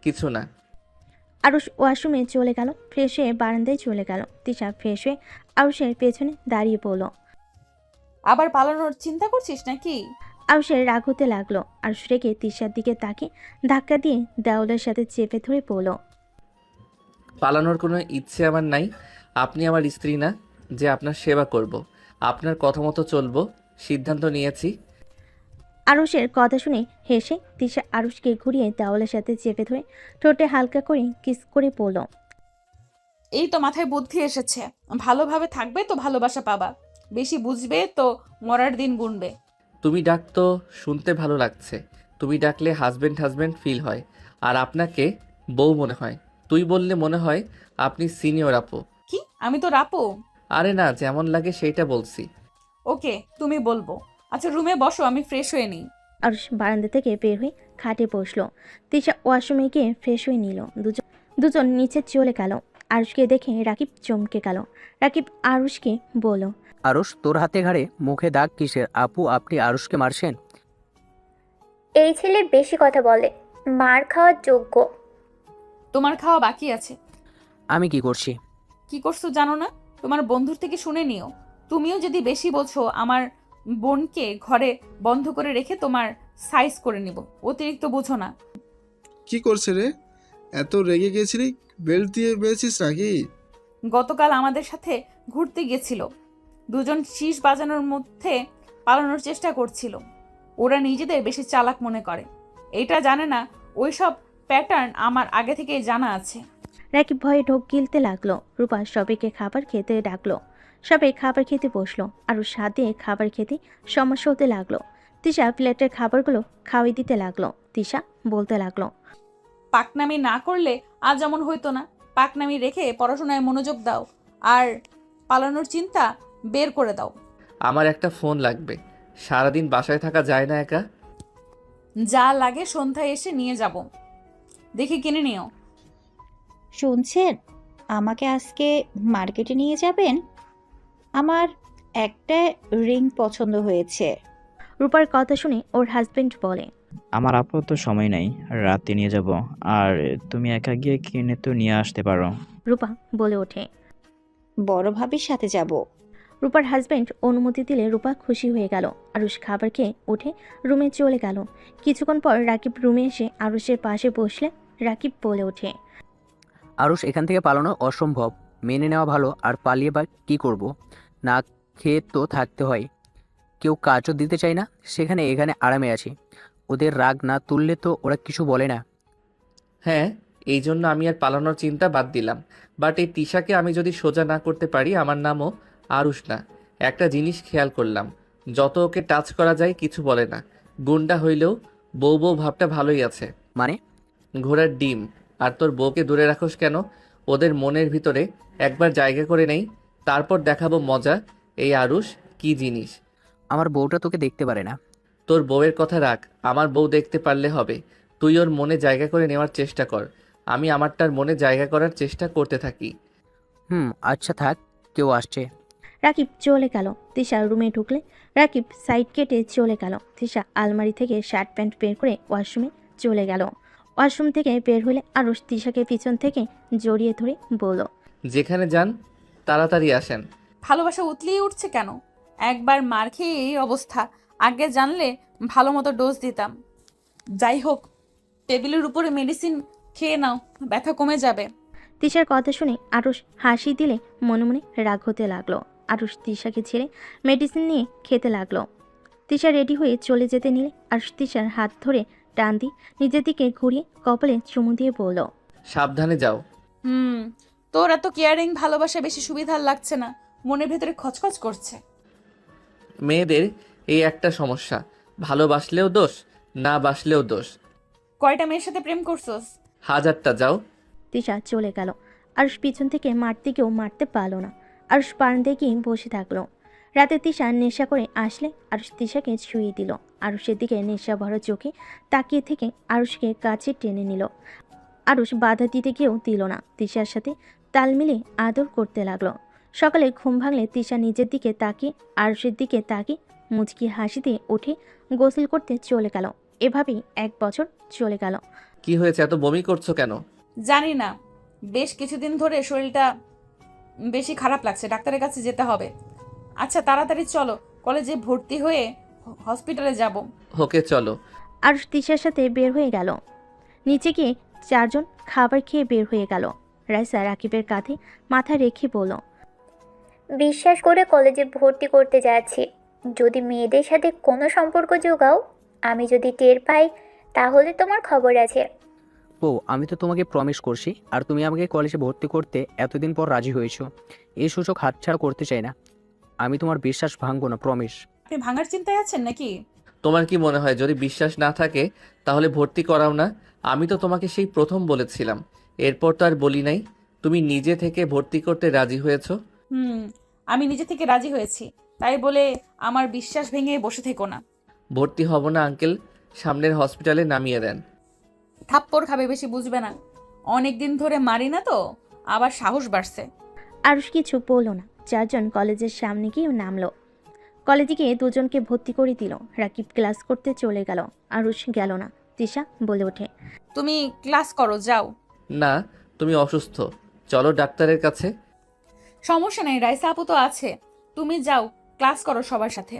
কিছু না। আরুষ ওয়াশরুমে চলে গেল। ফ্রেশ হয়ে বারান্দায় চলে গেল। তিশা ফ্রেশ হয়ে আরুষের পেছনে দাঁড়িয়ে পড়ল। আবার পালানোর চিন্তা করছিস নাকি? আরুষের রাগ হতে লাগলো। আরুষ রেগে তিশার দিকে তাকিয়ে ধাক্কা দিয়ে দেওয়ালের সাথে চেপে ধরে পড়ল। পালানোর কোনো ইচ্ছে আমার নাই। আপনি আমার স্ত্রী না যে আপনার সেবা করব। আপনার কথা মতো চলবো, সিদ্ধান্ত নিয়েছি। আরুষের কথা শুনে হেসে তিশা আরুষকে ঘুরিয়ে দেওয়ালের সাথে চেপে ধরে ঠোঁটে হালকা করে কিস করে পড়ল। এই তো মাথায় বুদ্ধি এসেছে, ভালোভাবে থাকবে তো ভালোবাসা পাবা, বেশি বুঝবে তো মরার দিন গুনবে। তুমি ডাক তো শুনতে ভালো লাগছে। তুমি ডাকলে হাজব্যান্ড হাজব্যান্ড ফিল হয়, আর আপনাকে বউ মনে হয়। তুই বললে মনে হয় আপনি সিনিয়র আপু। কি আমি তো রাপো? আরে না, যেমন লাগে সেইটা বলছি। ওকে, তুমি বলবো। আচ্ছা রুমে বসো, আমি ফ্রেশ হয়ে নিই। আরুষ বারান্দা থেকে বের হয়ে খাটে বসলো। তিশা ওয়াশরুমে গিয়ে ফ্রেশ হয়ে নিল। দুজন নিচে চলে গেল। আরুষকে দেখে রাকিব চমকে গেল। রাকিব আরুষকে বলল। আরুষ, তোর হাতে ঘাড়ে মুখে দাগ কিসের? আপু, আপনি আরুষকে মারছেন? এই ছেলে বেশি কথা বলে, মার খাওয়ার যোগ্য। তোমার খাওয়া বাকি আছে। আমি কি করছি? কি করছো জানো না? তোমার বন্ধুর থেকে শুনে নিও। তুমিও যদি বেশি বলছো, আমার বোনকে ঘরে বন্ধ করে রেখে তোমার সাইজ করে নিব, অতিরিক্ত বুঝো না। কি করছে রে? এত রেগে গেছিলি? বেল্ট দিয়ে বেঁচেছিস নাকি? গতকাল আমাদের সাথে ঘুরতে গেছিল, দুজন শীষ বাজানোর মধ্যে পালানোর চেষ্টা করছিল। ওরা নিজেদের বেশি চালাক মনে করে, এটা জানে না ওইসব প্যাটার্ন আমার আগে থেকেই জানা আছে। রাকিব ভয়ে ঢোক গিলতে লাগলো। রূপা সবাইকে খাবার খেতে ডাকলো। সবাই খাবার খেতে বসলো। আরও স্বাদ দিয়ে খাবার খেতে সমস্যা হতে লাগলো। তিশা প্লেটের খাবারগুলো খাওয়াই দিতে লাগলো। তিশা বলতে লাগলো, পাকনামি না করলে আজ যেমন হইতো না। পাকনামি রেখে পড়াশোনায় মনোযোগ দাও, আর পালানোর চিন্তা বের করে দাও। আমার একটা ফোন লাগবে, সারাদিন বাসায় থাকা যায় না একা। যা লাগে সন্ধ্যায় এসে নিয়ে যাব, দেখে কিনে নিও। শুনছেন, আমাকে আজকে মার্কেটে নিয়ে যাবেন? আমার একটা রিং পছন্দ হয়েছে। রূপার কথা শুনে ওর হাজবেন্ড বলে, আমার আপাতত সময় নাই, রাতে নিয়ে যাব। আর তুমি একা গিয়ে কিনে তো নিয়ে আসতে পারো। রূপা বলে ওঠে। বড় ভাবির সাথে যাব। রূপার হাজবেন্ড অনুমতি দিলে রূপা খুশি হয়ে গেল। আরুষ খাবার খেয়ে উঠে রুমে চলে গেল। কিছুক্ষণ পর রাকিব রুমে এসে আরুষের পাশে বসলে রাকিব বলে ওঠে, আরুষ, এখান থেকে পালানো অসম্ভব। মেনে নেওয়া ভালো, আর পালিয়ে বা কী করব? না খেয়ে তো থাকতে হয়। কেউ কাজও দিতে চায় না, সেখানে এখানে আরামে আছি। ওদের রাগ না তুললে তো ওরা কিছু বলে না। হ্যাঁ, এই জন্য আমি আর পালানোর চিন্তা বাদ দিলাম। বাট এই তিশাকে আমি যদি সোজা না করতে পারি, আমার নামও আরুষ না। একটা জিনিস খেয়াল করলাম, যত ওকে টাচ করা যায় কিছু বলে না। গুন্ডা হইলেও বউ বউ ভাবটা ভালোই আছে। মানে? ঘোড়ার ডিম। আর তোর বউকে দূরে রাখোস কেন? ওদের মনের ভিতরে একবার জায়গা করে নেই, তারপর দেখাবো মজা। এই আরুষ কি জিনিস। আমার বউটা তোকে দেখতে পারে না। তোর বউয়ের কথা রাখ, আমার বউ দেখতে পারলে হবে। তুই ওর মনে জায়গা করে নেওয়ার চেষ্টা কর, আমি আমারটার মনে জায়গা করার চেষ্টা করতে থাকি। আচ্ছা থাক, কেউ আসছে। রাকিব চলে গেল। তিশা রুমে ঢুকলে রাকিব সাইড কেটে চলে গেল। তিশা আলমারি থেকে শার্ট প্যান্ট বের করে ওয়াশরুমে চলে গেল। ওয়াশরুম থেকে বের হলে আরুষ তিশাকে পিছন থেকে জড়িয়ে ধরে বলল, যেখানে যান তাড়াতাড়ি আসেন। ভালোবাসা উতলিয়ে উঠছে কেন? একবার মার খেয়ে এই অবস্থা, আগে জানলে ভালো মতো ডোজ দিতাম। যাই হোক, টেবিলের উপরে মেডিসিন খেয়ে নাও, ব্যথা কমে যাবে। তিশার কথা শুনে আরুষ হাসি দিলে মনে মনে রাগ হতে লাগলো। আরুষ তিশাকে ছেড়ে মেডিসিন নিয়ে খেতে লাগলো। তিশা রেডি হয়ে চলে যেতে নিলে আরুষ তিশার হাত ধরে টান দিয়ে নিজের দিকে ঘুরিয়ে কপালে চুমু দিয়ে বলল, সাবধানে যাও। তোর এত কেয়ারিং ভালোবাসা বেশি সুবিধার লাগছে না, মনের ভেতরে খচখচ করছে। মেয়েদের এই একটা সমস্যা, ভালোবাসলেও দোষ, না বাসলেও দোষ। কয়টা মেয়ের সাথে প্রেম করছোস? হাজারটা। যাও। তিশা চলে গেল। আরুষ পিছন থেকে মারতে গিয়েও মারতে পারলো না। আরুষ বারান্দায় গিয়ে বসে থাকলো। রাতে তিশা নেশা করে আসলে আরুষ তিশাকে শুইয়ে দিল। আরুষের দিকে নেশা ভরা চোখে তাকিয়ে থেকে আরুষকে কাছে টেনে নিল। আরুষ বাধা দিতে গিয়েও দিল না। তিশার সাথে তাল মিলে আদর করতে লাগলো। সকালে ঘুম ভাঙলে তিশা নিজের দিকে তাকিয়ে আরুষের দিকে তাকিয়ে মুচকি হাসি দিয়ে উঠে গোসল করতে চলে গেল। এভাবেই 1 বছর চলে গেল। কি হয়েছে, এত বমি করছো কেন? জানি না, বেশ কিছুদিন ধরে শরীরটা বেশি খারাপ লাগছে, ডাক্তারের কাছে যেতে হবে। আচ্ছা তাড়াতাড়ি চলো, কলেজে ভর্তি হয়ে হসপিটালে যাব। ওকে চলো। আরুষ তিশার সাথে বের হয়ে গেল। নিচে গিয়ে 4 জন খাবার খেয়ে বের হয়ে গেল। রাইসা রাকিবের কাঁধে মাথা রেখে বলল, বিশ্বাস করে কলেজে ভর্তি করতে যাচ্ছি। যদি মেয়েদের সাথে কোনো সম্পর্ক যোগাও, আমি যদি টের পাই, তাহলে তোমার খবর আছে। ও, আমি তো তোমাকে প্রমিস করছি, আর তুমি আমাকে কলেজে ভর্তি করতে এতদিন পর রাজি হয়েছো। এই সুযোগ হাতছাড়া করতে চাই না। আমি তোমার বিশ্বাস ভাঙবো না, প্রমিস। আপনি ভাঙার চিন্তায় আছেন নাকি? তোমার কি মনে হয় যদি বিশ্বাস না থাকে তাহলে ভর্তি করাও না? আমি তো তোমাকে সেই প্রথম বলেছিলাম, এরপর তো আর বলি নাই। তুমি নিজে থেকে ভর্তি করতে রাজি হয়েছো। আমি নিজে থেকে রাজি হয়েছি, তাই বলে আমার বিশ্বাস ভেঙে বসে থেকো না। ভর্তি হব না আঙ্কেল, সামনের হসপিটালে নামিয়ে দেন। থাপ্পড় খাবে, বেশি বুঝবে না। অনেক দিন ধরে মারি না তো, আবার সাহস বাড়ছে। আরুষ কিছু বলল না। 4 জন কলেজের সামনে গিয়ে নামলো। কলেজে গিয়ে 2 জনকে ভর্তি করে দিল। রাকিব ক্লাস করতে চলে গেল। আরুষ গেল না। তিশা বলে ওঠে, তুমি ক্লাস করো, যাও। না, তুমি অসুস্থ, চলো ডাক্তারের কাছে। সমস্যা নেই, রাইসা আপু তো আছে। তুমি যাও, ক্লাস করো সবার সাথে।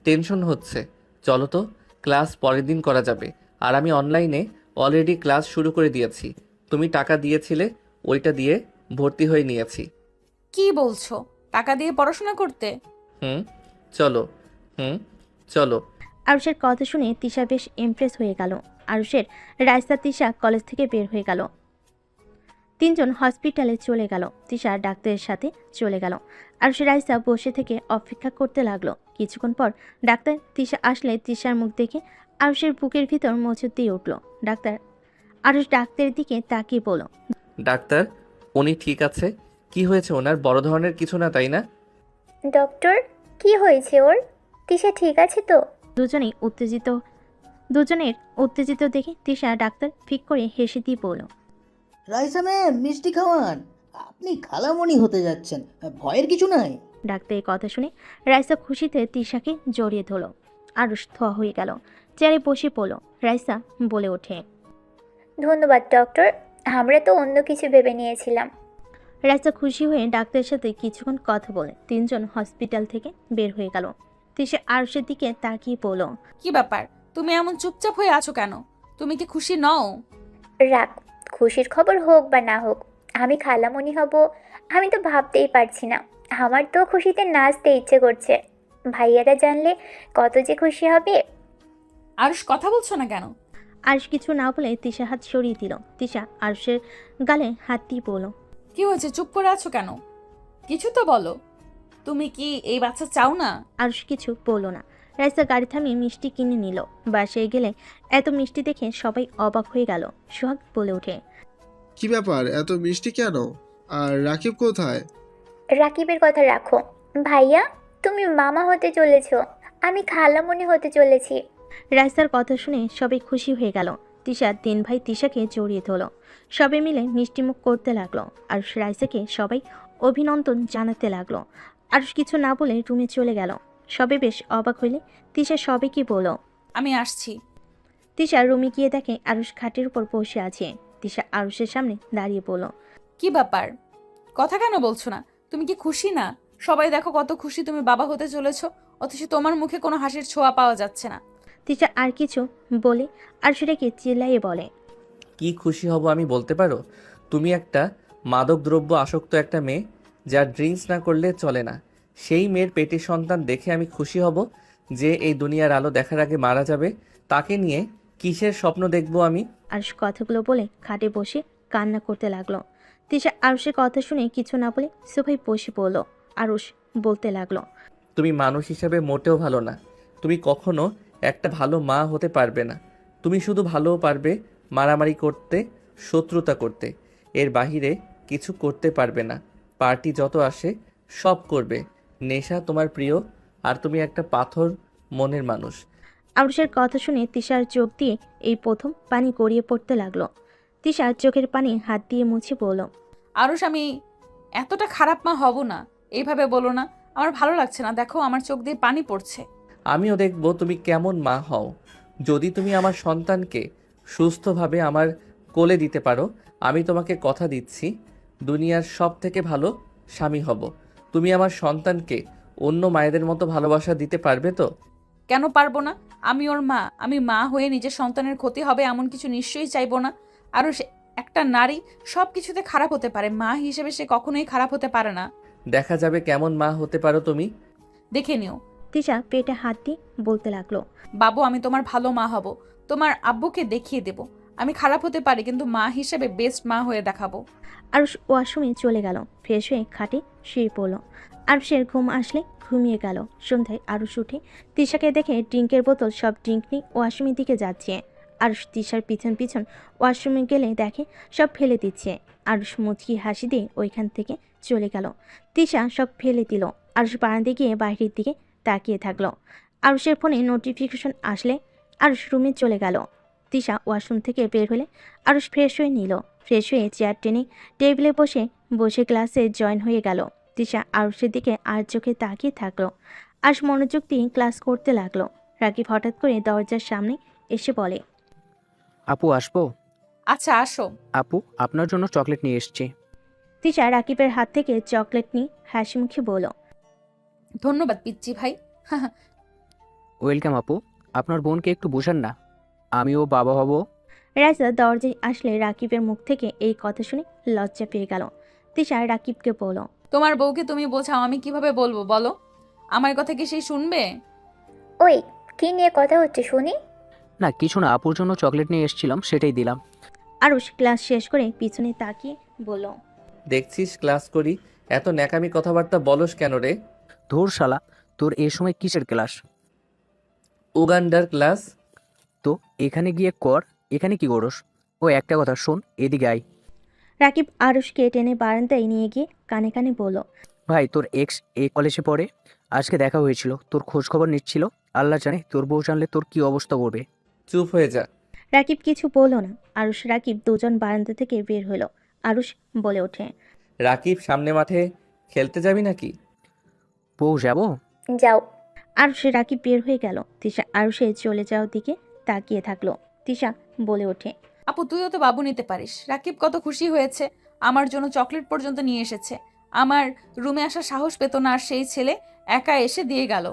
টেনশন হচ্ছে, চলো তো। ক্লাস পরের দিন করা যাবে। আর আমি অনলাইনে অলরেডি ক্লাস শুরু করে দিয়েছি। তুমি টাকা দিয়েছিলে, ওইটা দিয়ে ভর্তি হয়ে নিয়েছি। কি বলছো? টাকা দিয়ে পড়াশোনা করতে? হুম চলো। হুম চলো। আরুষের কথা শুনে তিশা বেশ ইমপ্রেস হয়ে গেল। আরুষের রাইসা তিশা কলেজ থেকে বের হয়ে গেল। তিনজন হসপিটালে চলে গেল। তিশা ডাক্তারের সাথে চলে গেল। আরুষের রাইসা বসে থেকে অপেক্ষা করতে লাগলো। কিছুক্ষণ পর ডাক্তার তিশা আসলে তিশার মুখ দেখে আরুষের বুকের ভিতর মোচড় দিয়ে উঠল। আরুষ ডাক্তারের দিকে তাকিয়ে বলল, ডাক্তার, উনি ঠিক আছে? কি হয়েছে ওনার? বড় ধরনের কিছু না, তাই না? ডক্টর, কি হয়েছে ওর? তিশা ঠিক আছে তো? দুজনের উত্তেজিত দেখে তিশা ডাক্তার ফিক করে হেসে দিয়ে বলল, রাইসা ম্যাম, মিষ্টি খাওয়ান। আপনি খালামণি হতে যাচ্ছেন, ভয়ের কিছু নাই। ডাক্তারের কথা শুনে রাইসা খুশিতে তিশাকে জড়িয়ে ধরল। আরুষ থ হয়ে গেল, চেয়ারে বসে পড়ল। রাইসা বলে ওঠে, ধন্যবাদ ডক্টর, আমরা তো অন্য কিছু ভেবে নিয়েছিলাম। রাইসা খুশি হয়ে ডাক্তারের সাথে কিছুক্ষণ কথা বলে তিনজন হসপিটাল থেকে বের হয়ে গেল। তিশা আরুষের দিকে তাকিয়ে বলল, কি ব্যাপার, তুমি এমন চুপচাপ হয়ে আছো কেন? তুমি কি খুশি নও? রাখ, খুশির খবর হোক বা না হোক, আমি খালামণি হব আমি তো ভাবতেই পারছি না। আমার তো খুশিতে নাচতে ইচ্ছে করছে। ভাইয়ারা জানলে কত যে খুশি হবে। আরুষ, কথা বলছো না কেন? আরুষ কিছু না বলে তিশা হাত সরিয়ে দিল। তিশা আরুষের গালে হাত দিয়ে বলল, কি হয়েছে, চুপ করে আছো কেন? কিছু তো বলো। তুমি কি এই বাচ্চা চাও না? আরুষ কিছু বলল না। রাইসা গাড়ি থামিয়ে মিষ্টি কিনে নিল। বাসায় গেলে এত মিষ্টি দেখে সবাই অবাক হয়ে গেল। সোহাগ বলে ওঠে, কি ব্যাপার, এত মিষ্টি কেন? আর রাকিব কোথায়? রাকিবের কথা রাখো। ভাইয়া, তুমি মামা হতে চলেছো, আমি খালামণি হতে চলেছি। রাইসার কথা শুনে সবাই খুশি হয়ে গেল। তিশার তিন ভাই তিশাকে জড়িয়ে ধরল। সবাই মিলে মিষ্টিমুখ করতে লাগলো। আর রাইসাকে সবাই অভিনন্দন জানাতে লাগলো। আরুষ কিছু না বলে রুমে চলে গেল। সবে বেশ অবাক হইলে তিশা সবাইকে বলল, আমি আসছি। তিশা রুমে গিয়ে দেখে আরুষ খাটের উপর বসে আছে। তিশা আরুষের সামনে দাঁড়িয়ে বলল, কি ব্যাপার, কথা কেন বলছো না? তুমি কি খুশি না? সবাই দেখো কত খুশি তুমি বাবা হতে চলেছো, অথচ তোমার মুখে কোনো হাসির ছোঁয়া পাওয়া যাচ্ছে না। তিশা আর কিছু বলে আরুষটাকে চিল্লাইয়ে বলে, কি খুশি হব আমি বলতে পারো? তুমি একটা মাদক দ্রব্য আসক্ত একটা মেয়ে, যার ড্রিঙ্কস না করলে চলে না। সেই মেয়ের পেটের সন্তান দেখে আমি খুশি হব? যে এই দুনিয়ার আলো দেখার আগে মারা যাবে, তাকে নিয়ে কিসের স্বপ্ন দেখবো আমি? আরুষ কথাগুলো বলে খাটে বসে কান্না করতে লাগলো। তিশা আরুষের কথা শুনে কিছু না বলে সোফায় বসে পড়ল। আরুষ বলতে লাগলো, তুমি মানুষ হিসাবে মোটেও ভালো না। তুমি কখনো একটা ভালো মা হতে পারবে না। তুমি শুধু ভালো পারবে মারামারি করতে, শত্রুতা করতে। এর বাহিরে কিছু করতে পারবে না। পার্টি যত আসে সব করবে। নেশা তোমার প্রিয়, আর তুমি একটা পাথর মনের মানুষ। আরুষের কথা শুনে তিশার চোখ দিয়ে এই প্রথম পানি গড়িয়ে পড়তে লাগলো। তিশা চোখের পানি হাত দিয়ে মুছে বলল, আরুষ, আমি এতটা খারাপ মা হব না, এইভাবে বলো না। আমার ভালো লাগছে না, দেখো আমার চোখ দিয়ে পানি পড়ছে। আমিও দেখব তুমি কেমন মা হও। যদি তুমি আমার সন্তানকে সুস্থভাবে আমার কোলে দিতে পারো, আমি তোমাকে কথা দিচ্ছি দুনিয়ার সব থেকে ভালো স্বামী হব। তুমি আমার সন্তানকে অন্য মায়েদের মতো ভালোবাসা দিতে পারবে তো? কেন পারবো না? আমি ওর মা। আমি মা হয়ে নিজের সন্তানের ক্ষতি হবে এমন কিছু নিশ্চয়ই চাইবো না। আরও একটা নারী সব কিছুতে খারাপ হতে পারে, মা হিসেবে সে কখনোই খারাপ হতে পারে না। দেখা যাবে কেমন মা হতে পারো তুমি। দেখে নিও। তিশা পেটে হাত দিয়ে বলতে লাগলো, বাবু, আমি তোমার ভালো মা হব। তোমার আব্বুকে দেখিয়ে দেব আমি খারাপ হতে পারি, কিন্তু মা হিসেবে বেস্ট মা হয়ে দেখাবো। আরুষ ওয়াশরুমে চলে গেল। ফ্রেশ হয়ে খাটে শুয়ে পড়ল। আরুষের ঘুম আসলে ঘুমিয়ে গেল। সন্ধ্যায় আরুষ উঠে তিশাকে দেখে ড্রিঙ্কের বোতল সব ড্রিঙ্ক নিয়ে ওয়াশরুমের দিকে যাচ্ছে। আরুষ তিশার পিছন পিছন ওয়াশরুমে গেলে দেখে সব ফেলে দিচ্ছে। আরুষ মুচকি হাসি দিয়ে ওইখান থেকে চলে গেল। তিশা সব ফেলে দিল। আরুষ বারান্দায় গিয়ে বাইরের দিকে তাকিয়ে থাকলো। আরুষের ফোনে নোটিফিকেশন আসলে আরুষ রুমে চলে গেল। তিশা ওয়াশরুম থেকে বের হলে আরুষ ফ্রেশ হয়ে নিল। ফ্রেশ হয়ে চেয়ার টেনে টেবিলে বসে বসে ক্লাসে জয়েন হয়ে গেল। তিশা আরুষের দিকে আর চোখে তাকিয়ে থাকলো। আরুষ মনোযোগ দিয়ে ক্লাস করতে লাগলো। রাকিব হঠাৎ করে দরজার সামনে এসে বলে, আপু আসবো? আচ্ছা, আসো। আপু, আপনার জন্য চকলেট নিয়ে এসেছি। তিশা রাকিবের হাত থেকে চকলেট নিয়ে হাসি মুখে বলল, ধন্যবাদ পিচ্চি ভাই। ওয়েলকাম আপু। আপনার বোনকে একটু বোঝান না, আমিও বাবা হব। রাইসা দরজায় আসলে রাকিবের মুখ থেকে এই কথা শুনে লজ্জা পেয়ে গেল। তিশা রাকিবকে বলল, তোমার বউকে তুমি বোঝাও, আমি কিভাবে বলবো বলো? আমার কথা কি সেই শুনবে? ওই, কি নিয়ে কথা হচ্ছে শুনি? না কিছু না, আপুর জন্য চকলেট নিয়ে এসেছিলাম, সেটাই দিলাম। আরুষ ক্লাস শেষ করে পিছনে তাকিয়ে বলল, দেখছিস ক্লাস করি, এত ন্যাকামি কথাবার্তা বলস কেন রে? ধুর শালা, তোর এই সময় কিসের ক্লাস? উগান্ডার ক্লাস। তো এখানে গিয়ে কর, এখানে কি করস? ও একটা কথা শোন, এদিকে আয়। রাকিব আরুষকে টেনে বারান্দায় নিয়ে গিয়ে কানে কানে বলল, ভাই তোর এক্স এই কলেজে পড়ে, আজকে দেখা হয়েছিল, তোর খোঁজ খবর নিচ্ছিল। আল্লাহ জানে তোর বউ জানলে তোর কি অবস্থা করবে। চুপ হয়ে যা। রাকিব কিছু বলল না। আরুষ রাকিব দুজন বারান্দা থেকে বের হলো। আরুষ বলে ওঠে, রাকিব, সামনে মাঠে খেলতে যাবি নাকি? বউ যাবো? যাও। আরুষে রাকিব বের হয়ে গেল। তিশা আরুষে চলে যাওয়ার দিকে তাকিয়ে থাকলো। তিশা বলে ওঠে, আপু, তুইও তো বাবু নিতে পারিস। রাকিব কত খুশি হয়েছে, আমার জন্য চকলেট পর্যন্ত নিয়ে এসেছে। আমার রুমে আসার সাহস পেত না, আর সেই ছেলে একা এসে দিয়ে গেল।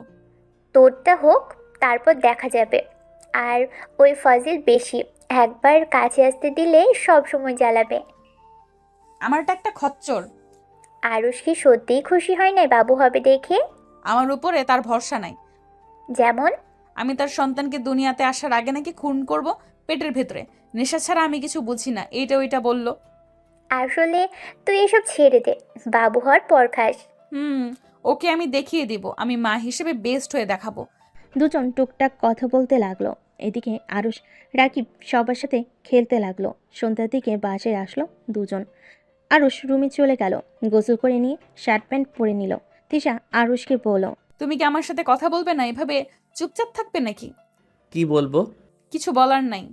তোরটা হোক, তারপর দেখা যাবে। আর ওই ফজিল বেশি, একবার কাছে আসতে দিলে সব সময় জ্বালাবে। আমারটা একটা খচ্চর। আরুষ কি সত্যিই খুশি হয় নাই বাবু হবে দেখে? আমার উপরে তার ভরসা নাই। যেমন? আমি তার সন্তানকে দুনিয়াতে আসার আগে নাকি খুন করব পেটের ভেতরে। নেশা ছাড়া আমি কিছু বুঝি না, এইটা ওইটা বলল। আসলে তুই এসব ছেড়ে দে, বাবু হওয়ার পর খাস। ওকে আমি দেখিয়ে দিব, আমি মা হিসেবে বেস্ট হয়ে দেখাবো। দুজন টুকটাক কথা বলতে লাগলো। এদিকে আরুষ রাকিব সবার সাথে খেলতে লাগলো। সন্ধ্যার দিকে বাসায় আসলো দুজন। আরুষ রুমে চলে গেল, গোসল করে নিয়ে শার্ট প্যান্ট পরে নিল। তিশা আরুষকে বলল, তুমি কি আমার সাথে কথা বলবে না? এভাবে চুপচাপ থাকবে নাকি? কি বলবো? কিছু বলার নাই।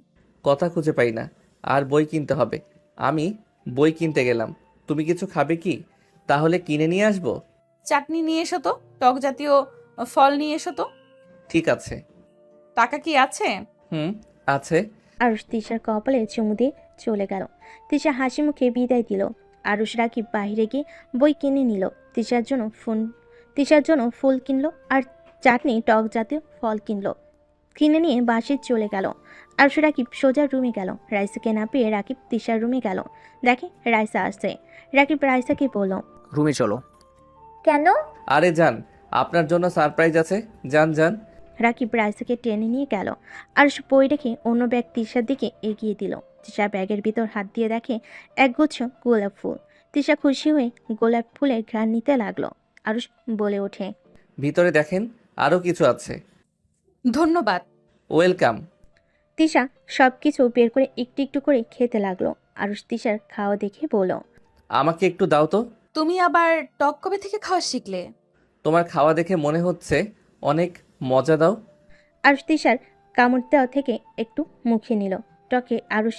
কথা খুঁজে পাই না, আর বই কিনতে হবে। আমি বই কিনতে গেলাম, তুমি কিছু খাবে কি? তাহলে কিনে নিয়ে আসবো। চাটনি নিয়ে এসো তো, টক জাতীয় ফল নিয়ে এসো তো। ঠিক আছে। টাকা কি আছে? আছে। আরুষ তিশার কপালে চুমু দিয়ে চলে গেল। তিশা হাসি মুখে বিদায় দিল। আরুষ রাকিব বাইরে গিয়ে বই কিনে নিল। তিশার জন্য ফুল কিনলো আর চাটনি টক জাতীয় ফল কিনলো। কিনে নিয়ে বাসে চলে গেল। আরুষ রাকিব সোজা রুমে গেল। রাইসাকে না পেয়ে রাকিব তিশার রুমে গেল। দেখে রাইসা আসছে। রাকিব রাইসাকে বলল, রুমে চলো। কেন? আরে যান, আপনার জন্য সারপ্রাইজ আছে, যান যান। রাকিব রাইসাকে টেনে নিয়ে গেল। আরুষ বই রেখে অন্য ব্যাগ তিশার দিকে এগিয়ে দিল। তিশা ব্যাগের ভিতর হাত দিয়ে দেখে একগুচ্ছ গোলাপ ফুল। তিশা খুশি হয়ে গোলাপ ফুলের ঘ্রাণ নিতে লাগলো। আরুষ বলে ওঠে, ভিতরে দেখেন, আরও কিছু আছে। ধন্যবাদ। ওয়েলকাম। তিশা সব কিছু বের করে একটু একটু করে খেতে লাগলো। আরুষ তিশার খাওয়া দেখে বলল, আমাকে একটু দাও তো। তুমি আবার টক কবে থেকে খাওয়া শিখলে? তোমার খাওয়া দেখে মনে হচ্ছে অনেক মজা। দাও। আরুষ তিশার কামড় দেওয়া থেকে একটু মুখে নিল। টকে আরুষ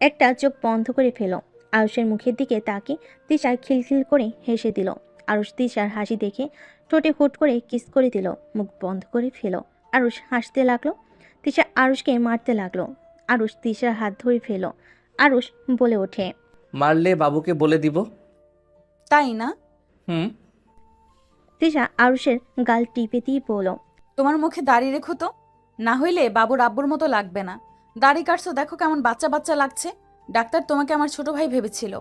একটা চোখ বন্ধ করে ফেল। আরুষের মুখের দিকে তাকিয়ে তিশা খিলখিল করে হেসে দিল। আরুষ তিশার হাসি দেখে ঠোঁটে হুট করে কিস করে দিল। মুখ বন্ধ করে ফেল। আরুষ হাসতে লাগলো। তিশা আরুষকে মারতে লাগলো। আরুষ তিশার হাত ধরে ফেল। আরুষ বলে ওঠে, মারলে বাবুকে বলে দিব। তাই না? হুম। তিশা আরুষের গাল টিপে দিয়ে বলল, তোমার মুখে দাড়ি রেখো তো, না হইলে বাবুর আব্বুর মতো লাগবে না। দাড়ি কাটছো, দেখো কেমন বাচ্চা বাচ্চা লাগছে। ডাক্তার তোমাকে আমার ছোট ভাই ভেবেছিল।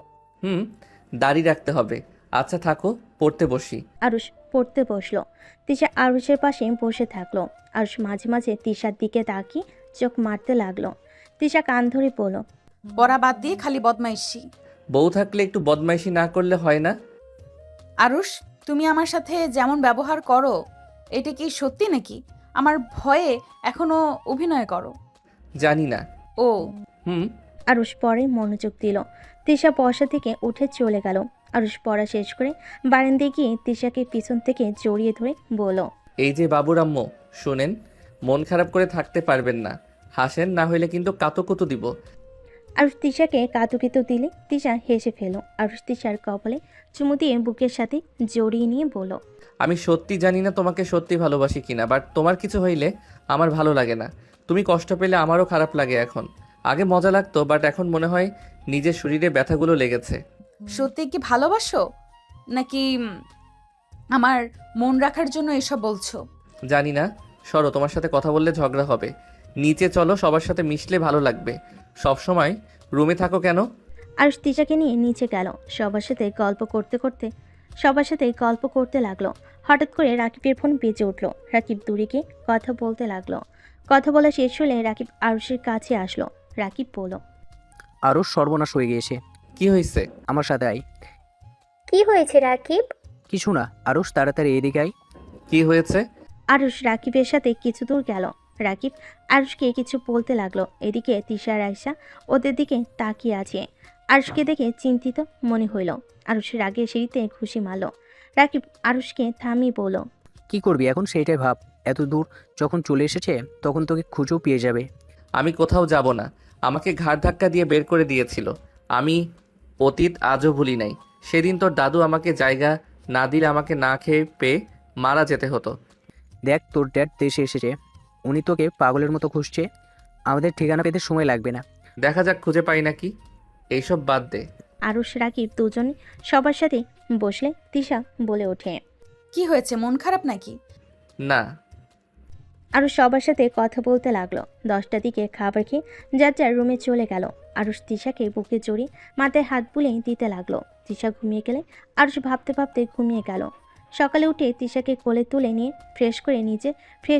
দাড়ি রাখতে হবে। আচ্ছা থাকো, পড়তে বসি। আরুষ পড়তে বসলো। তিশা আরুষের পাশে বসে থাকলো। আরুষ মাঝে মাঝে তিশার দিকে তাকিয়ে চোখ মারতে লাগলো। তিশা কান ধরে বলল, পড়া বাদ দিয়ে খালি বদমাইশি। বউ থাকলে একটু বদমাইশি না করলে হয় না? আরুষ, তুমি আমার সাথে যেমন ব্যবহার করো, এটা কি সত্যি নাকি? আমার ভয়ে এখনো অভিনয় করো। জানি না। ও। আরুষ পরে মনোযোগ দিল। তিশা বসা থেকে উঠে চলে গেল। আরুষ পড়া শেষ করে বারান্দায় গিয়ে তিশাকে পিছন থেকে জড়িয়ে ধরে বলল, এই যে বাবুর আম্মু, শোনেন, মন খারাপ করে থাকতে পারবেন না। হাসেন, না হইলে কিন্তু কাতুকুতু দিব। আরুষ তিশাকে কাতুকিতু দিলে তিশা হেসে ফেল। আরুষ তিশার কপালে চুমু দিয়ে বুকের সাথে জড়িয়ে নিয়ে বলল, আমি সত্যি জানি না তোমাকে সত্যি ভালোবাসি কিনা, বাট তোমার কিছু হইলে আমার ভালো লাগে না। তুমি কষ্ট পেলে আমারও খারাপ লাগে এখন। আগে মজা লাগতো, বাট এখন মনে হয় নিজের শরীরে ব্যথাগুলো লেগেছে। সত্যি কি ভালোবাসো, নাকি আমার মন রাখার জন্য এসব বলছো? জানি না, সরো, তোমার সাথে কথা বললে ঝগড়া হবে। নিচে চলো, সবার সাথে মিশলে ভালো লাগবে। সব সময় রুমে থাকো কেন? আরুষ তিশাকে নিয়ে নিচে গেল। সবার সাথে গল্প করতে লাগলো। হঠাৎ করে রাকিবের ফোন বেজে উঠলো। রাকিব দূরে গিয়ে কথা বলতে লাগলো। কথা বলা শেষ হলে রাকিব আরুষের কাছে আসলো। রাকিব বলল, আরও সর্বনাশ হয়ে গিয়েছে। কি হয়েছে? আমার সাথে আয়। কি হয়েছে রাকিব? কিছু না, আরুষ তাড়াতাড়ি এদিকে আয়। কি হয়েছে? আরুষ রাকিবের সাথে কিছু দূর গেল। রাকিব আরুষকে কিছু বলতে লাগলো। এদিকে তিশা রাইসা ওদের দিকে তাকিয়ে আছে। আরুষকে দেখে চিন্তিত মনে হইল। আরুষ রাগে সিঁড়িতে ঘুষি মারল। রাকিব আরুষকে থামিয়ে বলল, কি করবি এখন সেইটাই ভাব। এত দূর যখন চলে এসেছে তখন তোকে খুঁজেও পেয়ে যাবে। আমি কোথাও যাব না। আমাকে ঘাড় ধাক্কা দিয়ে বের করে দিয়েছিল। আমি অতীত আজও ভুলি নাই। সেদিন তোর দাদু আমাকে জায়গা না দিলে আমাকে না খেয়ে পেয়ে মারা যেতে হতো। দেখ, তোর ড্যাড দেশে এসেছে, উনি তোকে পাগলের মতো খুঁজছে। আমাদের ঠিকানা পেতে সময় লাগবে না। দেখা যাক খুঁজে পাই নাকি। এইসব বাদ দে। আরুষ রাকিব দুজন সবার সাথে বসলে তিশা বলে ওঠে, কি হয়েছে, মন খারাপ নাকি? না। আরুষ সবার সাথে কথা বলতে লাগলো। 10টার দিকে খাবার খেয়ে যার যার রুমে চলে গেল। আরুষ তিশাকে বুকে জড়িয়ে মাথায় হাত বুলিয়ে দিতে লাগলো। তিশা ঘুমিয়ে গেলে আরুষ ভাবতে ভাবতে ঘুমিয়ে গেল। সকালে উঠে তিশাকে কোলে তুলে নিয়ে ফ্রেশ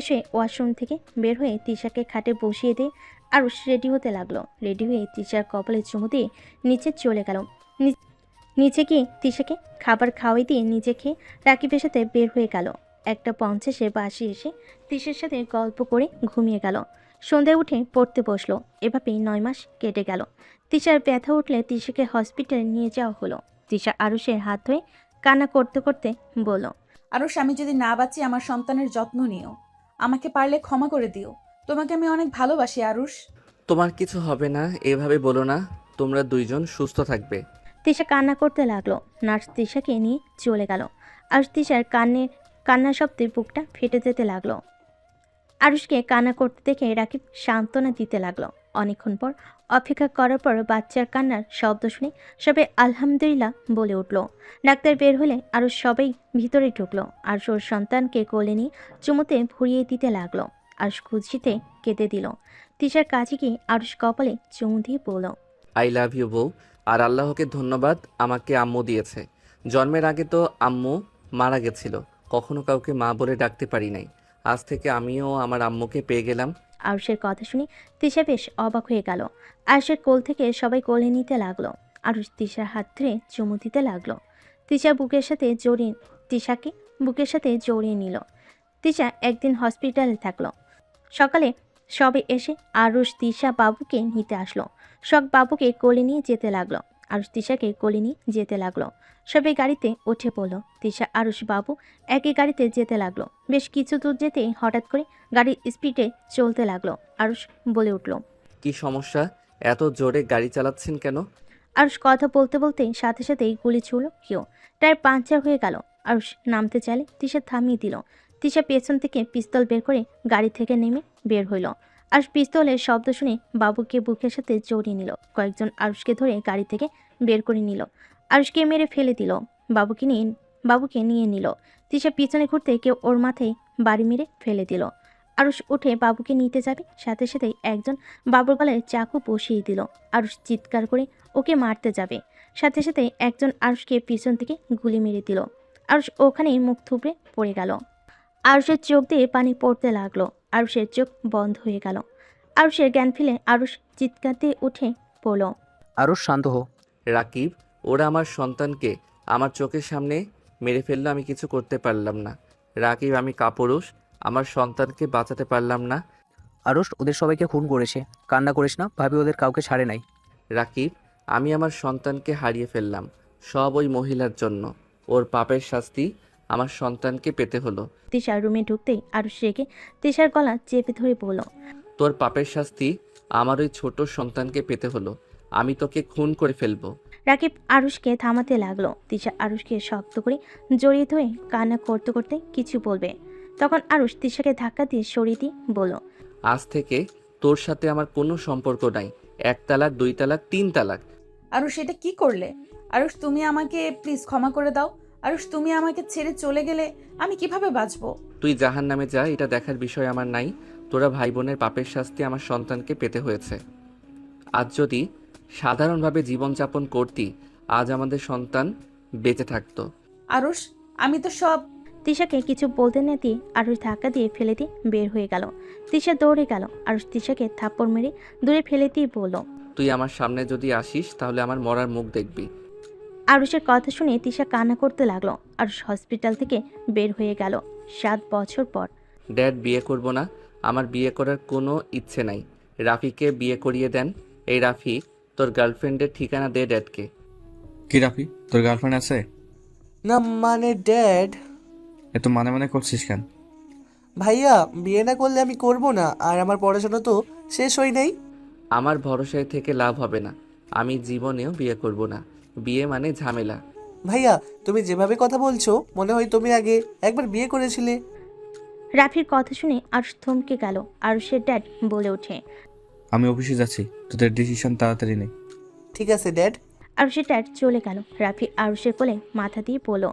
হয়ে ওয়াশরুম থেকে বের হয়ে তিশাকে খাটে বসিয়ে দিয়ে আরুষ রেডি হতে লাগলো। রেডি হয়ে তিশার কপালে চুমু দিয়ে নিচে চলে গেল। নিচে গিয়ে তিশাকে খাবার খাওয়াই দিয়ে নিজে খেয়ে রাকিবের সাথে বের হয়ে গেল। 1:50 বাসে এসে তিশার সাথে গল্প করে ঘুমিয়ে গেল। সন্ধ্যায় উঠে পড়তে বসলো। এভাবেই 9 মাস কেটে গেল। তিশার ব্যথা উঠলে তিশাকে হসপিটালে নিয়ে যাওয়া হলো। তিশা আরুষের হাত ধরে কান্না করতে করতে বলল, আরুষ, আমি যদি না বাঁচি আমার সন্তানের যত্ন নিও। আমাকে পারলে ক্ষমা করে দিও। তোমাকে আমি অনেক ভালোবাসি আরুষ। তোমার কিছু হবে না, এভাবে বলো না। তোমরা দুইজন সুস্থ থাকবে। তিশা কান্না করতে লাগলো। নার্স তিশাকে নিয়ে চলে গেল। আরুষ তিশার কান্নার শব্দে বুকটা ফেটে যেতে লাগলো। আরুষকে কান্না করতে দেখে রাকিব সান্ত্বনা দিতে লাগলো। অনেকক্ষণ পর অপেক্ষা করার পর বাচ্চার কান্নার শব্দ শুনে সবাই আলহামদুলিল্লাহ বলে উঠল। ডাক্তার বের হলে আরুষ সবাই ভিতরে ঢুকলো। আরুষ ওর সন্তানকে কোলে নিয়ে চুমুতে ভরিয়ে দিতে লাগলো। আরুষ খুশিতে কেঁদে দিল। তিশার কাছে গিয়ে আরুষ কপালে চুমু দিয়ে বলল, আই লাভ ইউ বউ। আর আল্লাহকে ধন্যবাদ, আমাকে আম্মু দিয়েছে। জন্মের আগে তো আম্মু মারা গেছিল, কখনো কাউকে মা বলে ডাকতে পারি নাই। আজ থেকে আমিও আমার আম্মুকে পেয়ে গেলাম। আরুষের কথা শুনে তিশা বেশ অবাক হয়ে গেল। আরুষের কোল থেকে সবাই কোলে নিতে লাগলো। আরুষ তিশার হাত ধরে চুমু দিতে লাগলো। তিশাকে বুকের সাথে জড়িয়ে নিল। তিশা একদিন হসপিটালে থাকলো। সকালে সবাই এসে আরুষ তিশা বাবুকে নিতে আসলো। শখ বাবুকে কোলে নিয়ে যেতে লাগলো। আরুষ তিশাকে কোলে নিয়ে যেতে লাগলো। সবাই গাড়িতে উঠে পড়লো। তিশা আরুষ বাবু একই গাড়িতে যেতে লাগলো। বেশ কিছু দূর যেতেই হঠাৎ করে গাড়ির স্পিডে চলতে লাগলো। আরুষ বলে উঠল, কি সমস্যা? এত জোরে গাড়ি চালাচ্ছেন কেন? আরুষ কথা বলতে বলতে সাথে সাথেই গুলি ছুড়ল কেউ। টায়ার পাঞ্চার হয়ে গেল। আরুষ নামতে চাইলে তিশা থামিয়ে দিল। তিশা পেছন থেকে পিস্তল বের করে গাড়ি থেকে নেমে বের হইল। আরুষ পিস্তলের শব্দ শুনে বাবুকে বুকের সাথে জড়িয়ে নিল। কয়েকজন আরুষকে ধরে গাড়ি থেকে বের করে নিল। আরুষকে মেরে ফেলে দিল। বাবুকে নিয়ে নিল। তিশা পিছনে ঘুরতে কেউ ওর মাথায় বাড়ি মেরে ফেলে দিল। আরুষ উঠে বাবুকে নিতে যাবে, সাথে সাথেই একজন বাবুর গলায় চাকু বসিয়ে দিল। আরুষ চিৎকার করে ওকে মারতে যাবে, সাথে সাথে একজন আরুষকে পিছন থেকে গুলি মেরে দিল। আরুষ ওখানেই মুখ থুবড়ে পড়ে গেল। আরুষের চোখ দিয়ে পানি পড়তে লাগলো। আরুষের চোখ বন্ধ হয়ে গেল। আরুষের জ্ঞান ফেলে আরুষ চিৎকার দিয়ে উঠে পড়ল। আরুষ, শান্ত হো। রাকিব, ওরা আমার সন্তানকে আমার চোখের সামনে মেরে ফেললো, আমি কিছু করতে পারলাম না। রাকিব, আমি কাপুরুষ, আমার সন্তানকে বাঁচাতে পারলাম না। আরুষ, ওদের সবাইকে খুন করেছে। কান্না করিস না, ভাবি ওদের কাউকে ছাড়ে নাই। রাকিব, আমি আমার সন্তানকে হারিয়ে ফেললাম, সব ওই মহিলার জন্য। ওর পাপের শাস্তি আমার সন্তানকে পেতে হলো। তিশার রুমে ঢুকতেই আরুষ রেগে তিশার গলা চেপে ধরে বলল, তোর পাপের শাস্তি আমার ওই ছোট সন্তানকে পেতে হলো। আমি তোকে খুন করে ফেলবো। রাকিব আরুষকে থামাতে লাগলো। তিশা আরুষকে শক্ত করে জড়িয়ে ধরে কান্না করতে করতে কিছু বলবে, তখন আরুষ তিশাকে ধাক্কা দিয়ে সরিয়ে দিয়ে বলল, আজ থেকে তোর সাথে আমার কোনো সম্পর্ক নাই। 1 তালাক, 2 তালাক, 3 তালাক। আরুষ, এটা কি করলে? আরুষ, তুমি আমাকে প্লিজ ক্ষমা করে দাও। আরুষ, তুমি আমাকে ছেড়ে চলে গেলে আমি কিভাবে বাঁচবো? তুই জাহান্নামে যা, এটা দেখার বিষয় আমার নাই। তোরা ভাই বোনের পাপের শাস্তি আমার সন্তানকে পেতে হয়েছে। আজ যদি সাধারণভাবে জীবনযাপন করতি, আজ আমাদের সন্তান বেঁচে থাকতো। আরুষ, আমি তো সব... তিশাকে কিছু বলতে না দিয়ে আরুষ ধাক্কা দিয়ে ফেলে দিয়ে বের হয়ে গেল। তিশা দৌড়ে গেল। আরুষ তিশাকে থাপ্পড় মেরে দূরে ফেলে দিয়ে বলল। তুই আমার সামনে যদি আসিস তাহলে আমার মরার মুখ দেখবি। আরুষের কথা শুনে তিশা কান্না করতে লাগলো। আরুষ হসপিটাল থেকে বের হয়ে গেল 7 বছর পর। ড্যাড, বিয়ে করব না। আমার বিয়ে করার কোনো ইচ্ছে নাই। রাফিকে বিয়ে করিয়ে দেন। এই রাফি, তোর গার্লফ্রেন্ডের ঠিকানা দে ড্যাডকে। কি রাফি, তোর গার্লফ্রেন্ড আছে? না মানে ড্যাড, এত মানে করছিস কেন? ভাইয়া বিয়ে না করলে আমি করব না, আর আমার পড়াশোনা তো শেষ হয় নাই। আমার ভরসায় থেকে লাভ হবে না। আমি জীবনেও বিয়ে করব না। বিয়ে মানে ঝামেলা। ভাইয়া তুমি যেভাবে কথা বলছো মনে হয় তুমি আগে একবার বিয়ে করেছিলে। রাফির কথা শুনে আরুষ থমকে গেল। আরুষের ড্যাড বলে ওঠে। আমি অফিসে যাচ্ছি, তোদের ডিসিশন তাড়াতাড়ি নে। ঠিক আছে ড্যাড। আরুষের ড্যাড চলে গেল। রাফি আরুষের কোলে মাথা দিয়ে বলল।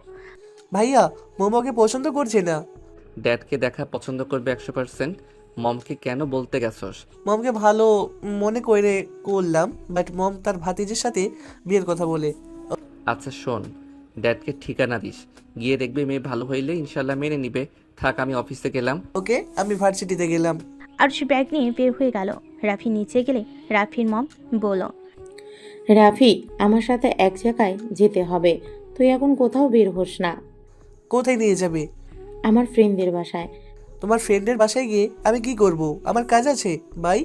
ভাইয়া মোমোকে পছন্দ করছে না। ড্যাডকে দেখা পছন্দ করবে 100%। মমকে কেন বলতে গেছস? মমকে ভালো মনে করে করলাম, বাট মম তার ভাতিজের সাথে বিয়ের কথা বলে। আচ্ছা শোন, ড্যাডকে ঠিকানা দিস। গিয়ে দেখবে মেয়ে ভালো হইলে ইনশাল্লাহ মেনে নিবে। থাক, আমি অফিসে গেলাম। ওকে, আমি ভার্সিটিতে গেলাম। আরুষ ব্যাগ নিয়ে বের হয়ে গেল। রাফি নিচে গেলে রাফির মম বলল। রাফি, আমার সাথে এক জায়গায় যেতে হবে। তুই এখন কোথাও বের হোস না। কোথায় নিয়ে যাবে? আমার ফ্রেন্ডদের বাসায়। তোমার ফ্রেন্ডের বাসায় গিয়ে আমি কি করব? আমার কাজ আছে। বাই।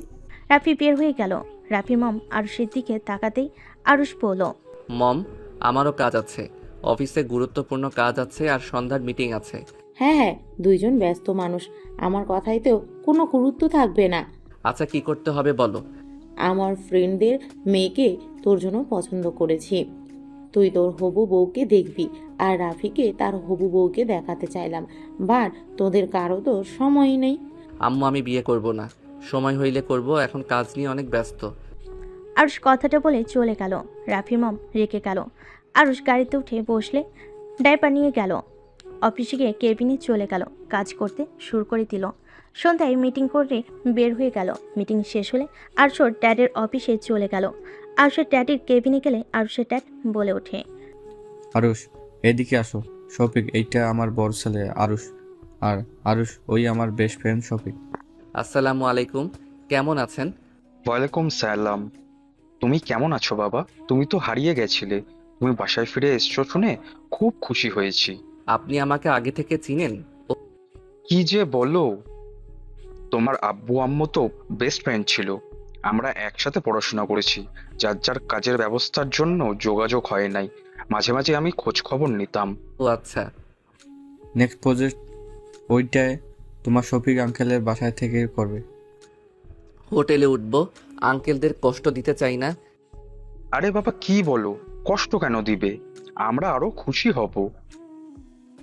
রাফি বের হয়ে গেল। রাফির মম আরুষের দিকে তাকাতেই আরুষ বলল। মম, আমারও কাজ আছে। অফিসে গুরুত্বপূর্ণ কাজ আছে আর সন্ধ্যার মিটিং আছে। হ্যাঁ, দুইজন ব্যস্ত মানুষ, আমার কথাই তো কোনো গুরুত্ব থাকবে না। আচ্ছা, কি করতে হবে বলো। আমার ফ্রেন্ডদের মেয়েকে তোর জন্য পছন্দ করেছি। তুই তোর হবু বউকে দেখবি, আর রাফিকে তার হবু বউকে দেখাতে চাইলাম, বাট তোদের কারো তো সময় নেই। আম্মু, আমি বিয়ে করব না। সময় হইলে করব, এখন কাজ নিয়ে অনেক ব্যস্ত। আরুষ কথাটা বলে চলে গেল। রাফির মম রেখে গেল। আরুষ গাড়িতে উঠে বসলে ডাইপার নিয়ে গেল। অফিসে গিয়ে কেবিনে চলে গেল। কাজ করতে শুরু করে দিল। সন্ধ্যায় মিটিং করে বের হয়ে গেল। মিটিং শেষ হলে আরুষের ড্যাডের অফিসে চলে গেল। আরুষের ড্যাডির কেবিনে গেলে আরুষের ড্যাড বলে ওঠে। আরুষ, এদিকে আসো। শফিক, এইটা আমার বড় ছেলে আরুষ, আর আরুষ ওই আমার বেস্ট ফ্রেন্ড শফিক। আসসালামু আলাইকুম, কেমন আছেন? ওয়ালাইকুম সালাম। তুমি কেমন আছো বাবা? তুমি তো হারিয়ে গেছিলে। তুমি বাসায় ফিরে এসছো শুনে খুব খুশি হয়েছি। আপনি আমাকে আগে থেকে চিনেন? কি যে বলো, তোমার আব্বু আম্মু তো বেস্ট ফ্রেন্ড ছিল। আমরা একসাথে পড়াশোনা করেছি। যার যার কাজের ব্যবস্থার জন্য যোগাযোগ হয় নাই। মাঝে মাঝে আমি খোঁজ খবর নিতাম। ও আচ্ছা। নেক্সট প্রজেক্ট ওইটায় তোমার শফিক আঙ্কেলের বাসায় থেকে করবে। হোটেলে উঠবো, আঙ্কেলদের কষ্ট দিতে চাই না। আরে বাবা, কি বলো? কষ্ট কেন দিবে? আমরা আরো খুশি হব।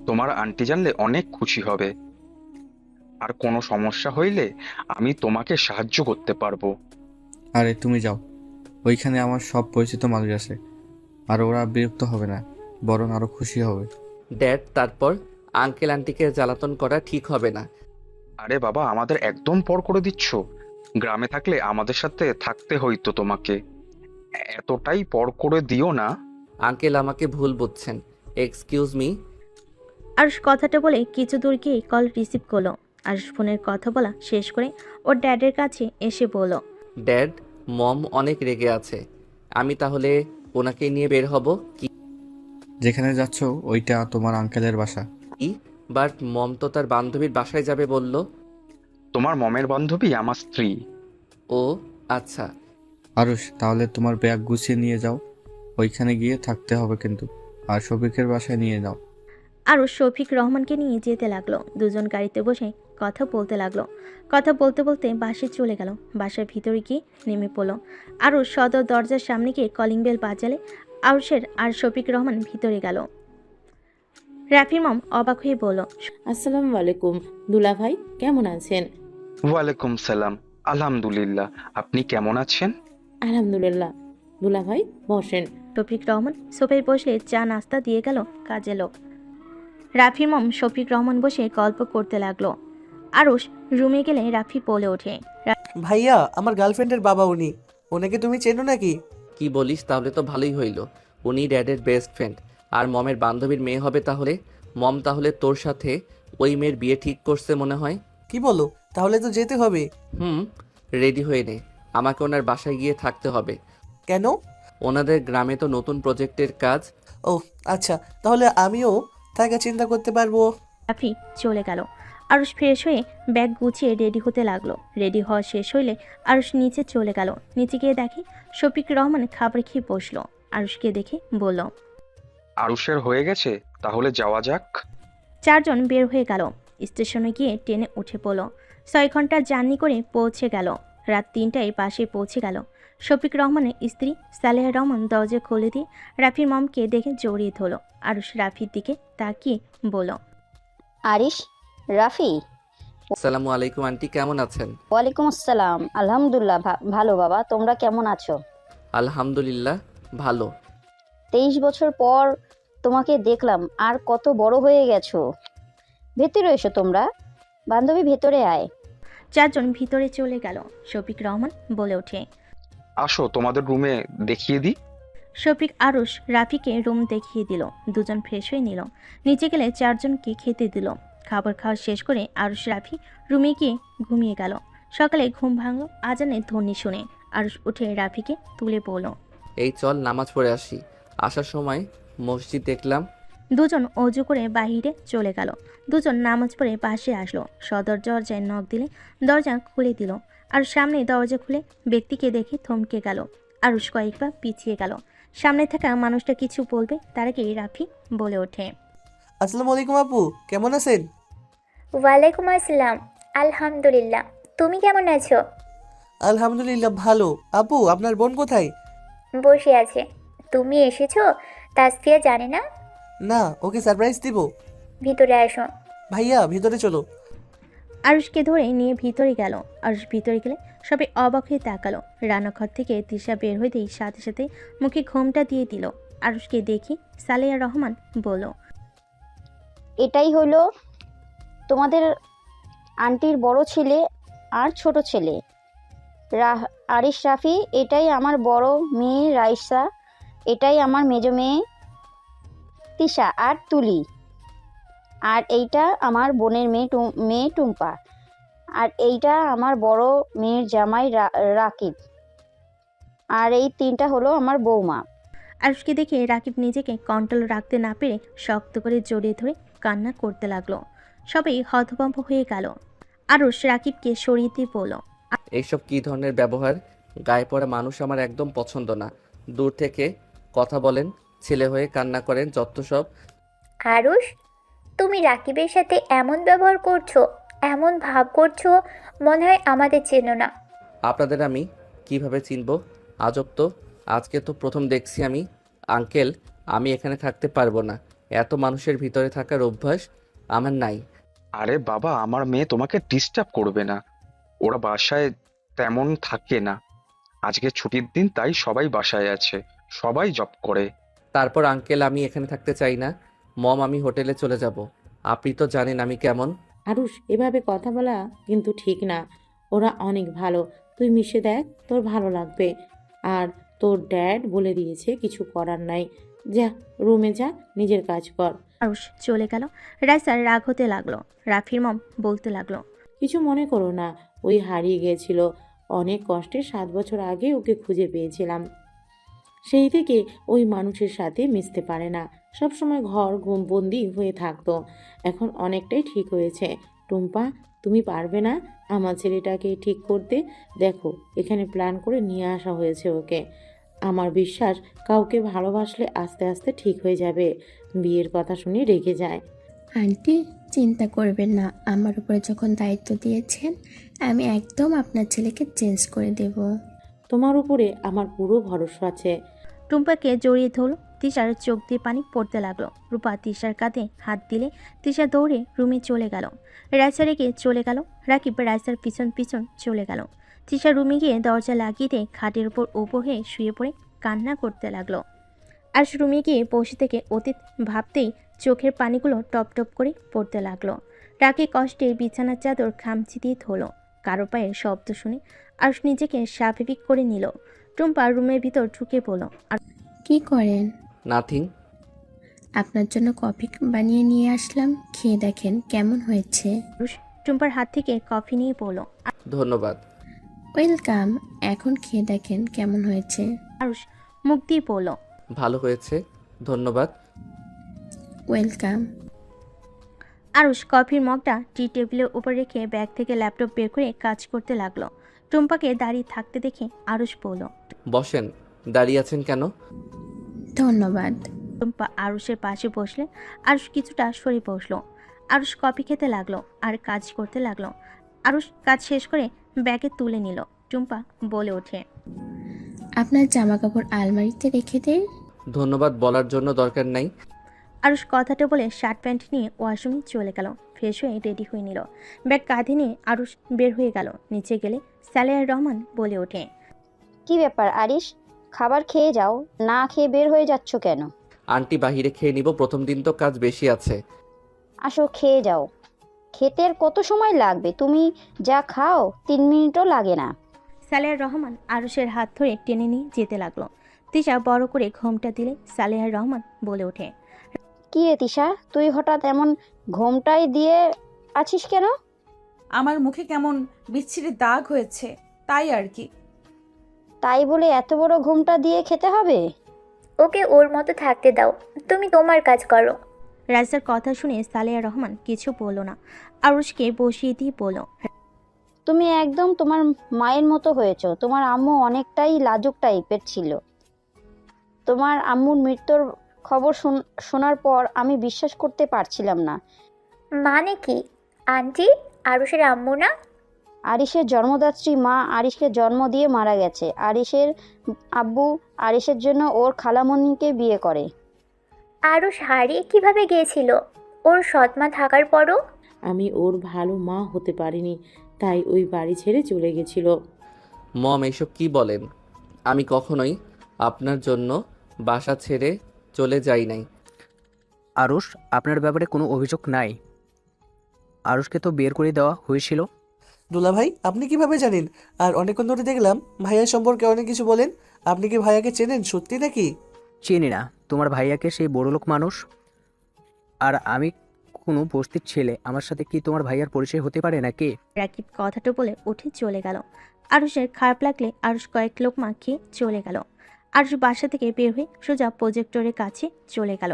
তোমার আন্টি জানলে অনেক খুশি হবে। আর কোনো সমস্যা হইলে আমি তোমাকে সাহায্য করতে পারবো। আরে তুমি যাও, ওইখানে আমার সব পরিচিত মানুষ আছে, আর ওরা বিরক্ত হবে না, বরং আরো খুশি হবে। ড্যাড, তারপর আঙ্কেল আন্টিকে জ্বালাতন করা ঠিক হবে না। আরে বাবা, আমাদের একদম পর করে দিচ্ছ? গ্রামে থাকলে আমাদের সাথে থাকতে হইতো তোমাকে। এতটাই পর করে দিও না। আঙ্কেল আমাকে ভুল বুঝছেন, এক্সকিউজ মি। আরুষ কথাটা বলে কিছু দূর গিয়ে কল রিসিভ করলো। আরুষ ফোনের কথা বলা শেষ করে ওর ড্যাডের কাছে এসে বলল। ড্যাড, মম অনেক রেগে আছে। আমি তাহলে ওনাকে নিয়ে বের হব কি? যেখানে যাচ্ছ ওইটা তোমার আঙ্কেলের বাসা। বাট মম তো তার বান্ধবীর বাসায় যাবে বলল। তোমার মমের বান্ধবী আমার স্ত্রী। ও আচ্ছা। আরুষ, তাহলে তোমার ব্যাগ গুছিয়ে নিয়ে যাও, ওইখানে গিয়ে থাকতে হবে কিন্তু, আর শফিকের বাসায় নিয়ে যাও। আরুষ শফিক রহমানকে নিয়ে যেতে লাগলো। দুজন গাড়িতে বসে কথা বলতে লাগলো। কথা বলতে বলতে বাসে চলে গেল। বাসার ভিতরে গিয়ে নেমে পড়লো। আরুষ সদর দরজার সামনে গিয়ে কলিং বেল বাজালে আরুষের আর শফিক রহমান ভিতরে গেল। রাফির মম অবাক হয়ে বলল। আসসালামু আলাইকুম দুলা ভাই, কেমন আছেন? ওয়ালাইকুম সালাম। আলহামদুলিল্লাহ, আপনি কেমন আছেন? আলহামদুলিল্লাহ। দুলা ভাই বসেন। শফিক রহমান সোফায় বসে চা নাস্তা দিয়ে গেল কাজে লোক। রাফির মম শফিক রহমান বসে গল্প করতে লাগলো। আরুষ রুমে গেলে রাফি বলে ওঠে, ভাইয়া, আমার গার্লফ্রেন্ডের বাবা উনি। ওনাকে তুমি চেনো নাকি? কি বলিস? তাহলে তো ভালোই হইল। উনি ড্যাডের বেস্ট ফ্রেন্ড আর মমের বান্ধবীর মেয়ে হবে তাহলে। মম তাহলে তোর সাথে ওই মেয়ের বিয়ে ঠিক করছে মনে হয়। কি বলো? তাহলে তো যেতে হবে। রেডি হয়ে নে, আমাকে ওনার বাসায় গিয়ে থাকতে হবে। কেন? ওনাদের গ্রামে তো নতুন প্রজেক্টের কাজ। ও আচ্ছা, তাহলে আমিও থাকা চিন্তা করতে পারবো। রাফি চলে গেল। আরুষ ফ্রেশ হয়ে ব্যাগ গুছিয়ে রেডি হতে লাগলো। রেডি হওয়া শেষ হইলে আরুষ নিচে চলে গেল। নিচে গিয়ে দেখে শফিক রহমান খাবার খেয়ে বসলো। আরুষকে দেখে বলল, আরুষের হয়ে গেছে, তাহলে যাওয়া যাক। চারজন বের হয়ে গেল। স্টেশনে গিয়ে ট্রেনে উঠে পড়ল। 6 ঘন্টা জার্নি করে পৌঁছে গেল। রাত 3টায় বাসে পৌঁছে গেল। শফিক রহমানের স্ত্রী সালেহা রহমান দরজা খুলে দিয়ে রাফির মমকে দেখে জড়িয়ে ধরল। আরুষ রাফির দিকে তাকিয়ে বলল, আরিশ, রাফি। আসসালামু আলাইকুম আন্টি, কেমন আছেন? ওয়ালাইকুম আসসালাম। আলহামদুলিল্লাহ ভালো বাবা, তোমরা কেমন আছো? আলহামদুলিল্লাহ ভালো। 23 বছর পর তোমাকে দেখলাম, আর কত বড় হয়ে গেছো। ভেতরে এসো তোমরা, বান্ধবী ভেতরে আয়। চারজন ভিতরে চলে গেল। শফিক রহমান বলে ওঠে, আসো তোমাদের রুমে দেখিয়ে দিই। শফিক আরুষ রাফিকে রুম দেখিয়ে দিল। দুজন ফ্রেশ হয়ে নিল। নিচে গেলে চারজনকে খেতে দিল। খাবার খাওয়া শেষ করে আরুষ রাফি রুমে গিয়ে ঘুমিয়ে গেল। সকালে ঘুম ভাঙল আজানের ধ্বনি শুনে। আরুষ উঠে রাফিকে তুলে বলল, এই চল নামাজ পড়ে আসি। আসার সময় মসজিদ দেখলাম। দুজন অজু করে বাহিরে চলে গেল। দুজন নামাজ পড়ে পাশে আসলো। সদর দরজায় নখ দিলে দরজা খুলে দিল। আর সামনে দরজা খুলে ব্যক্তিকে দেখে থমকে গেল। আরুষ কয়েকবার পিছিয়ে গেল। সামনে থাকা মানুষটা কিছু বলবে তার আগে রাফি বলে ওঠে, আসসালামু আলাইকুম আপু, কেমন আছেন? ওয়ালাইকুম আসসালাম। আলহামদুলিল্লাহ, তুমি কেমন আছো? আলহামদুলিল্লাহ ভালো। আপু, আপনার বোন কোথায়? বসে আছে। তুমি এসেছো? তাসফিয়া জানে না? না, ওকে সারপ্রাইজ দিব। ভিতরে আসো। ভাইয়া, ভিতরে চলো। আরুষকে ধরে নিয়ে ভিতরে গেল। আরুষ ভিতরে গেলে সবাই অবাক হয়ে তাকালো। রান্নাঘর থেকে তিশা বের হইতেই সাথে সাথে মুখে ঘোমটা দিয়ে দিল। আরুষকে দেখি সালেহা রহমান বলল, এটাই হলো তোমাদের আন্টির বড় ছেলে আর ছোট ছেলে আরিশ রাফি। এটাই আমার বড় মেয়ে রাইসা। এটাই আমার মেজ মেয়ে তিশা আর তুলি। আর এইটা আমার বোনের মেয়ে টুম্পা। আর এইটা আমার বড় মেয়ের জামাই রাকিব। আর এই 3টা হলো আমার বৌমা। আরুষকে দেখে রাকিব নিজেকে কন্ট্রোল রাখতে না পেরে শক্ত করে জড়িয়ে ধরে কান্না করতে লাগলো। সবাই হতভম্ব হয়ে গেল। আরুষ রাকিবকে সরিয়ে দিয়ে বলল, এইসব কি ধরনের ব্যবহার? গায়ে পড়া মানুষ আমার একদম পছন্দ না। দূর থেকে কথা বলেন, ছেলে হয়ে কান্না করেন, যত সব। আরুষ, তুমি রাকিবের সাথে এমন ব্যবহার করছো, এমন ভাব করছো, মনে হয় আমাদের চেনো না। আপনাদের আমি কিভাবে চিনব? আজব তো, আজকে তো প্রথম দেখছি আমি। আঙ্কেল, আমি এখানে থাকতে পারবো না। এত মানুষের ভিতরে থাকার অভ্যাস আমার নাই। আরে বাবা, আমার মেয়ে তোমাকে ডিস্টার্ব করবে না। ওরা বাসায় তেমন থাকে না। আজকে ছুটির দিন, তাই সবাই বাসায় আছে, সবাই জব করে। তারপর আঙ্কেল, আমি এখানে থাকতে চাই না। মম, আমি হোটেলে চলে যাব। আপনি তো জানেন আমি কেমন। আরুষ, এভাবে কথা বলা কিন্তু ঠিক না। ওরা অনেক ভালো, তুই মিশে দেখ, তোর ভালো লাগবে। আর তোর ড্যাড বলে দিয়েছে, কিছু করার নাই। যা রুমে যা, নিজের কাজ কর। আরুষ চলে গেল। রাইসার রাগ হতে লাগলো। রাফির মম বলতে লাগলো, কিছু মনে করো না, ওই হারিয়ে গিয়েছিল। অনেক কষ্টে 7 বছর আগে ওকে খুঁজে পেয়েছিলাম। সেই থেকে ওই মানুষের সাথে মিশতে পারে না, সবসময় ঘর বন্দি হয়ে থাকতো। এখন অনেকটাই ঠিক হয়েছে। টুম্পা, তুমি পারবে না আমার ছেলেটাকে ঠিক করতে? দেখো, এখানে প্ল্যান করে নিয়ে আসা হয়েছে ওকে। আমার বিশ্বাস, কাউকে ভালোবাসলে আস্তে আস্তে ঠিক হয়ে যাবে। বিয়ের কথা শুনে রেগে যায়। আন্টি, চিন্তা করবেন না, আমার উপরে যখন দায়িত্ব দিয়েছেন, আমি একদম আপনার ছেলেকে চেঞ্জ করে দেব। তোমার উপরে আমার পুরো ভরসা আছে। টুম্পাকে জড়িয়ে ধরল। তিশার চোখ দিয়ে পানি পড়তে লাগলো। রূপা তিশার কাঁধে হাত দিলে তিশা দৌড়ে রুমে চলে গেল। রাইসা রেখে চলে গেল। রাকিব রাইসার পিছন পিছন চলে গেল। তিশা রুমে গিয়ে দরজা লাগিয়ে দিয়ে খাটের উপর হয়ে শুয়ে পড়ে কান্না করতে লাগলো। আর রুমে গিয়ে বসে থেকে অতীত ভাবতেই চোখের পানিগুলো টপ টপ করে পড়তে লাগলো। রাগে কষ্টে বিছানার চাদর খামচি দিয়ে ধরল। কারো পায়ের শব্দ শুনে আরুষ নিজেকে স্বাভাবিক করে নিল। টুম্পা রুমের ভিতর ঢুকে পড়ল। আর কি করেন? নাথিং। আপনার জন্য কফি বানিয়ে নিয়ে আসলাম, খেয়ে দেখেন কেমন হয়েছে। আরুষ টুম্পার হাত থেকে কফি নিয়ে পড়ল। ধন্যবাদ। ওয়েলকাম, এখন খেয়ে দেখেন কেমন হয়েছে। আরুষ মুখ দিয়ে পড়ল। ভালো হয়েছে, ধন্যবাদ। ওয়েলকাম। আরুষ কফির মগটা টি টেবিলের উপর রেখে ব্যাগ থেকে ল্যাপটপ বের করে কাজ করতে লাগলো। টুম্পাকে দাঁড়িয়ে থাকতে দেখে আরুষ বলল, বসেন। দাঁড়িয়ে আছেন কেন? ধন্যবাদ। টুম্পা আরুষের পাশে বসলে আরুষ কিছুটা সরে বসলো। আরুষ কফি খেতে লাগলো আর কাজ করতে লাগলো। আরুষ কাজ শেষ করে ব্যাগে তুলে নিল। টুম্পা বলে ওঠে, আপনার জামা কাপড় আলমারিতে রেখে দেন। ধন্যবাদ বলার জন্য দরকার নাই। আরুষ কথাটা বলে শার্ট প্যান্ট নিয়ে ওয়াশরুমে চলে গেল। ফ্রেশ হয়ে রেডি হয়ে নিল। ব্যাগ কাঁধে নিয়ে আরুষ বের হয়ে গেল। নিচে গেলে সালেহার রহমান বলে ওঠে, কি ব্যাপার আরিশ, খাবার খেয়ে যাও, না খেয়ে বের হয়ে যাচ্ছ কেন? আন্টি বাহিরে খেয়ে নিব, প্রথম দিন তো কাজ বেশি আছে। আসো খেয়ে যাও। খেতে আর কত সময় লাগবে? তুমি যা খাও 3 মিনিটও লাগে না। সালেহার রহমান আরুষের হাত ধরে টেনে নিয়ে যেতে লাগলো। তিশা বড় করে ঘোমটা দিলে সালেহার রহমান বলে ওঠে, কি রে তিশা, তুই হঠাৎ এমন ঘোমটাই দিয়ে আছিস কেন? আমার মুখে কেমন বিচ্ছিরি দাগ হয়েছে, তাই আর কি। তাই বলে এত বড় ঘোমটা দিয়ে খেতে হবে? ওকে ওর মতো থাকতে দাও, তুমি তোমার কাজ করো। রাইসার কথা শুনে সালেহার রহমান কিছু বলল না। আরুষকে বসিয়ে দিয়ে বলল, তুমি একদম তোমার মায়ের মতো হয়েছো। তোমার আম্মু অনেকটাই লাজুক টাইপের ছিল। তোমার আম্মুর মৃত্যুর খবর শোনার পর আমি বিশ্বাস করতে পারছিলাম না। মানে কি? আন্টি আরুষের আম্মু না? আরিশের জন্মদাত্রী মা আরিশকে জন্ম দিয়ে মারা গেছে। আরিশের আব্বু আরিশের জন্য ওর খালামণিকে বিয়ে করে। আরুষ হারিয়ে কিভাবে গিয়েছিল ওর সৎমা থাকার পরও? আমি ওর ভালো মা হতে পারিনি, তাই ওই বাড়ি ছেড়ে চলে গেছিল। মম এসব কি বলেন? আমি কখনোই আপনার জন্য বাসা ছেড়ে চলে যাই নাই। আরুষ, আপনার ব্যাপারে কোনো অভিযোগ নাই। আরুষকে তো বের করে দেওয়া হয়েছিল। দুলা ভাই, আপনি কিভাবে জানেন? আর অনেকক্ষণ ধরে দেখলাম ভাইয়া সম্পর্কে অনেক কিছু বলেন। আপনি কি ভাইয়াকে চেনেন সত্যি নাকি? চিনি না তোমার ভাইয়াকে, সেই বড়লোক মানুষ। আর আমি কোনো বস্তির ছেলে, আমার সাথে কি তোমার ভাইয়ার পরিচয় হতে পারে নাকি? রাকিব কথাটা বলে উঠে চলে গেল। আরুষের খারাপ লাগলে আরুষ কয়েক লোকমা খেয়ে চলে গেল। আরুষ বাসা থেকে বের হয়ে সোজা প্রজেক্টরের কাছে চলে গেল।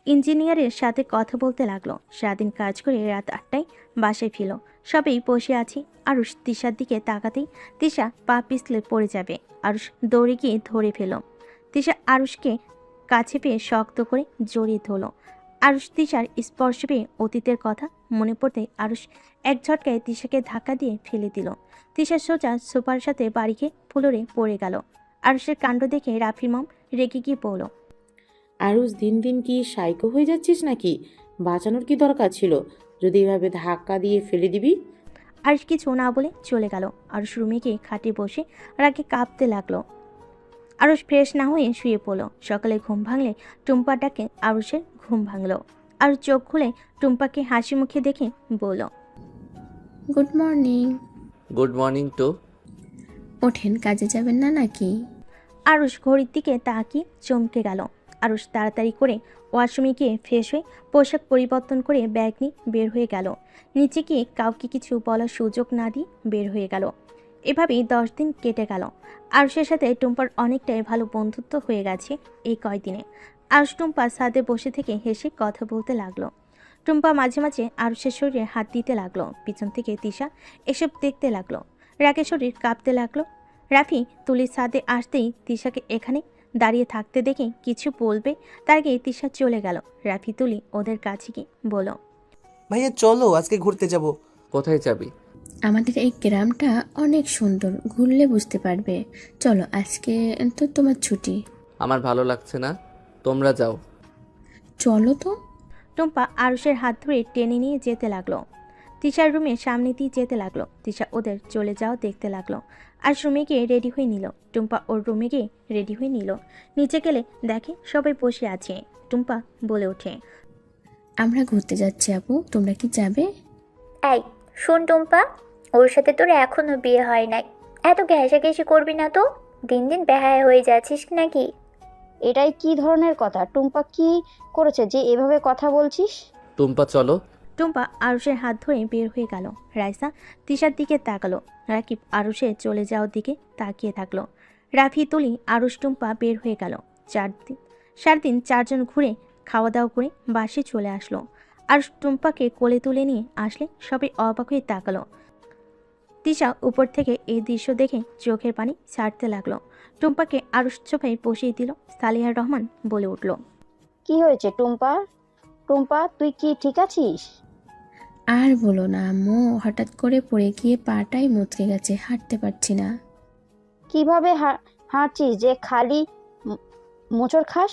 ইঞ্জিনিয়ারের সাথে কথা বলতে লাগলো। সারাদিন কাজ করে রাত 8টায় বাসায় ফিরল। সবেই বসে আছি। আরুষ তিশার দিকে তাকাতেই তিশা পা পিছলে পড়ে যাবে। আরুষ দৌড়ে গিয়ে ধরে ফেল। তিশা আরুষকে কাছে পেয়ে শক্ত করে জড়িয়ে ধরল। আরুষ তিশার স্পর্শ পেয়ে অতীতের কথা মনে পড়তে আরুষ এক ঝটকায় তিশাকে ধাক্কা দিয়ে ফেলে দিল। তিশা সোজা সোফার সাথে বাড়ি খেয়ে ফ্লোরে পড়ে গেল। আরুষের কাণ্ড দেখে রাফির মম রেগে গিয়ে পড়ল, আরুষ দিন দিন কি সাইকো হয়ে যাচ্ছিস নাকি? বাঁচানোর কি দরকার ছিল? যদি এভাবে ধাক্কা দিয়ে ফেলে দিবি। আরুষ কিছু না বলে চলে গেল। আরুষ রুমে গিয়ে খাটে বসে রাগে কাঁপতে লাগলো। আরুষ ফ্রেশ না হয়ে শুয়ে পড়ল। সকালে ঘুম ভাঙলে টুম্পা ডাকে আরুষের ঘুম ভাঙল। আরুষ চোখ খুলে টুম্পাকে হাসি মুখে দেখে বলল, good morning. Good morning to. ওঠেন, কাজে যাবেন না নাকি? আরুষ ঘড়ির দিকে তাকিয়ে চমকে গেল। আরুষ তাড়াতাড়ি করে ওয়াশরুমে গিয়ে ফ্রেশ হয়ে পোশাক পরিবর্তন করে ব্যাগ নিয়ে বের হয়ে গেল। নিচে গিয়ে কাউকে কিছু বলার সুযোগ না দিয়ে বের হয়ে গেল। এভাবেই 10 দিন কেটে গেল। আরুষের সাথে টুম্পার অনেকটাই ভালো বন্ধুত্ব হয়ে গেছে এই কয়দিনে। আরুষ টুম্পা ছাদে বসে থেকে হেসে কথা বলতে লাগলো। টুম্পা মাঝে মাঝে আরুষের শরীরে হাত দিতে লাগলো। পিছন থেকে তিশা এসব দেখতে লাগলো। রাগে শরীর কাঁপতে লাগলো। রাফি তুলির ছাদে আসতেই তিশাকে এখানে দাঁড়িয়ে থাকতে দেখে কিছু বলবে তার আগে তিশা চলে গেল। রাফি তুলি ওদের কাছে গিয়ে বলল, ভাইয়া চলো আজকে ঘুরতে যাব। কোথায় যাবি? আমাদের এই গ্রামটা অনেক সুন্দর, ঘুরলে বুঝতে পারবে। চলো, আজকে তো তোমার ছুটি। আমার ভালো লাগছে না, তোমরা যাও। চলো তো। টুম্পা আরুষের হাত ধরে টেনে নিয়ে যেতে লাগলো। তিশার রুমের সামনে দিয়ে যেতে লাগলো। তিশা ওদের চলে যাও দেখতে লাগলো। আর রুমে গিয়ে রেডি হয়ে নিল। টুম্পা ওর রুমে গিয়ে রেডি হয়ে নিল। নিচে গেলে দেখে সবাই বসে আছে। টুম্পা বলে ওঠে, আমরা ঘুরতে যাচ্ছি আপু, তোমরা কি যাবে? এই শোন টুম্পা, ওর সাথে তোর এখনো বিয়ে হয় নাই, এত ঘেঁষাঘেঁষি করবি না তো। দিন দিন বেহায়া হয়ে যাচ্ছিস নাকি? এটাই কি ধরনের কথা? টুম্পা কি করেছে যে এভাবে কথা বলছিস? টুম্পা চলো। টুম্পা আরুষের হাত ধরে বের হয়ে গেল। রাইসা তিশার দিকে তাকালো। রাকিব আরুষের চলে যাওয়ার দিকে তাকিয়ে থাকলো। রাফি, তুলি, আরুষ, টুম্পা বের হয়ে গেল। সারাদিন চারজন ঘুরে খাওয়া দাওয়া করে বাসে চলে আসলো। আরুষ টুম্পাকে কোলে তুলে নিয়ে আসলে সবাই অবাক হয়ে তাকালো। তিশা উপর থেকে এই দৃশ্য দেখে চোখের পানি ছাড়তে লাগলো। টুম্পাকে আরুষ সোফায় বসিয়ে দিল। সালিহা রহমান বলে উঠল, কি হয়েছে টুম্পা? টুম্পা তুই কি ঠিক আছিস? আর বলো না আম্মু, হঠাৎ করে পড়ে গিয়ে পাটাই মুচকে গেছে, হাঁটতে পারছি না। কিভাবে হাঁটছিস যে খালি মোচড় খাস?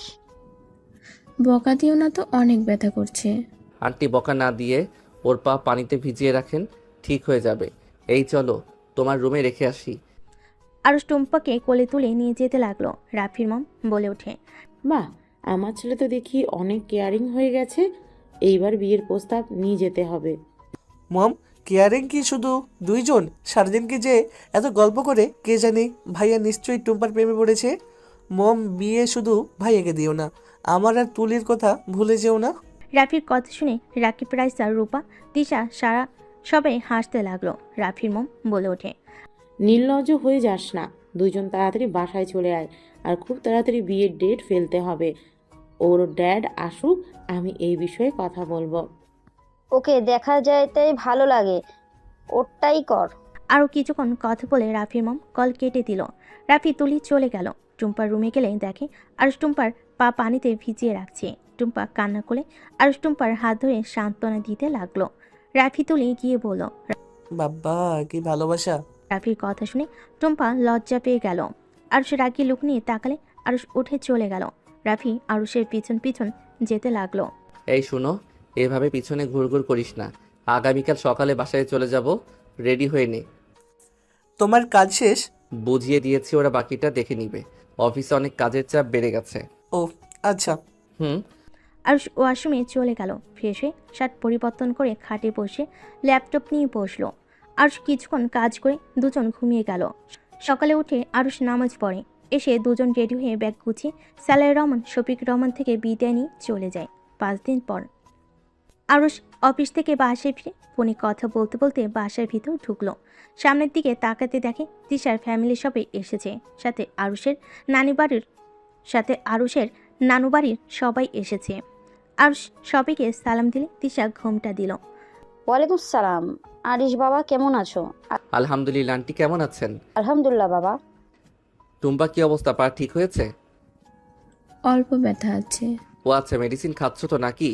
বকা দিও না তো, অনেক ব্যথা করছে। আন্টি বকা না দিয়ে ওর পা পানিতে ভিজিয়ে রাখেন, ঠিক হয়ে যাবে। এই চলো তোমার রুমে রেখে আসি। আরুষ টুম্পাকে কোলে তুলে নিয়ে যেতে লাগলো। রাফির মম বলে ওঠে, বাহ, আমার ছেলে তো দেখি অনেক কেয়ারিং হয়ে গেছে। এইবার বিয়ের প্রস্তাব নিয়ে যেতে হবে। মম, কেয়ারিং কি শুধু দুইজন? সারাদিন কি যে এত গল্প করে কে জানে। ভাইয়া নিশ্চয়ই টুম্পার প্রেমে পড়েছে। মম, বিয়ে শুধু ভাইয়াকে দিও না, আমার আর তুলির কথা ভুলে যেও না। রাফির কথা শুনে রাকিব, রাইসা, রূপা, তিশা, সারা সবাই হাসতে লাগলো। রাফির মম বলে ওঠে, নির্লজ্জ হয়ে যাস না, দুইজন তাড়াতাড়ি বাসায় চলে আয়। আর খুব তাড়াতাড়ি বিয়ের ডেট ফেলতে হবে। ওর ড্যাড আসুক, আমি এই বিষয়ে কথা বলবো। ওকে দেখা যায় তাই ভালো লাগে, ওটাই কর। আরও কিছুক্ষণ কথা বলে রাফির মম কল কেটে দিল। রাফি, তুলি চলে গেল। টুম্পার রুমে গেলে দেখে আরুষ টুম্পার পা পানিতে ভিজিয়ে রাখছে। টুম্পা কান্না করে আরুষ টুম্পার হাত ধরে সান্ত্বনা দিতে লাগলো। রাফি, তুলি গিয়ে বলল, বাবা কি ভালোবাসা। রাফির কথা শুনে টুম্পা লজ্জা পেয়ে গেল। আরুষ রাগি লুক নিয়ে তাকালে আরুষ উঠে চলে গেল। রাফি আরুষের পিছন পিছন যেতে লাগলো। এই শুনো, এভাবে পিছনে ঘুরঘুর করিস না। আগামীকাল সকালে বাসায় চলে যাব, রেডি হয়ে নে। তোমার কাজ শেষ? বুঝিয়ে দিয়েছি, ওরা বাকিটা দেখে নিবে। অফিসে অনেক কাজের চাপ বেড়ে গেছে। ও আচ্ছা। আরুষ ওয়াশরুমে চলে গেল। ফ্রেশ হয়ে শার্ট পরিবর্তন করে খাটে বসে ল্যাপটপ নিয়ে বসলো। আরুষ কিছুক্ষণ কাজ করে দুজন ঘুমিয়ে গেল। সকালে উঠে আরুষ নামাজ পড়ে। এসে দুজন রেডি হয়ে ব্যাগ গুছিয়ে সালাহ রহমান, শফিক রহমান থেকে বিদায় নিয়ে চলে যায়। 5 দিন পর আরুষ অফিস থেকে বাসায় ফিরে ফোনে কথা বলতে বলতে বাসার ভিতর ঢুকলো। সামনের দিকে তাকাতে দেখে তিশার ফ্যামিলি সবাই এসেছে। সাথে আরুষের নানু বাড়ির সবাই এসেছে। আরুষ সবাইকে সালাম দিলে তিশা ঘোমটা দিল। ওয়ালাইকুম সালাম। আরিশ বাবা কেমন আছো? আলহামদুলিল্লাহ। আন্টি কেমন আছেন? আলহামদুলিল্লাহ বাবা। টুম্পা কি অবস্থা? পা ঠিক হয়েছে? অল্প ব্যথা আছে। ও আচ্ছা, মেডিসিন খাচ্ছ তো নাকি?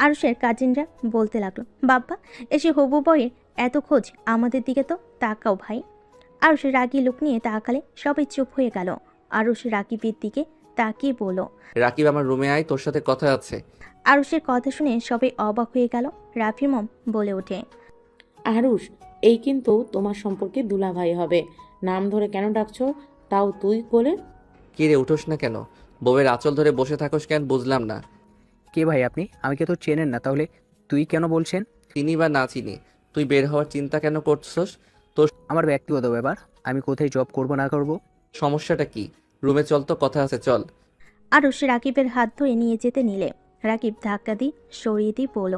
আরুষের কাজিনরা বলতে লাগলো, বাবা এসে হবু বউয়ের এত খোঁজ, আমাদের দিকে তো তাকাও ভাই। আরুষ রাগি লুক নিয়ে তাকালে সবাই চুপ হয়ে গেল। আরুষ রাকিবের দিকে তাকিয়ে বলল, রাকিব আমার রুমে আয়, তোর সাথে কথা আছে। আরুষের কথা শুনে সবাই অবাক হয়ে গেল। রাফি মম বলে ওঠে, আরুষ, এই কিন্তু তোমার সম্পর্কে দুলাভাই হবে। নাম ধরে কেন ডাকছো? তাও তুই কোলে। কি রে, উঠোস না কেন? বউয়ের আঁচল ধরে বসে থাকোস কেন, বুঝলাম না। কে ভাই আপনি? আমাকে তো চেনেন না, তাহলে তুই কেন বলছেন? চিনি বা না চিনি, তুই বের হওয়ার চিন্তা কেন করছস? তোর আমার ব্যক্তিগত ব্যাপার, আমি কোথায় জব করব না করব। সমস্যাটা কি? রুমে চল, তো কথা আছে, চল। আরুষ রাকিবের হাত ধরে নিয়ে যেতে নিলে রাকিব ধাক্কা দিয়ে সরিয়ে দিয়ে বলল,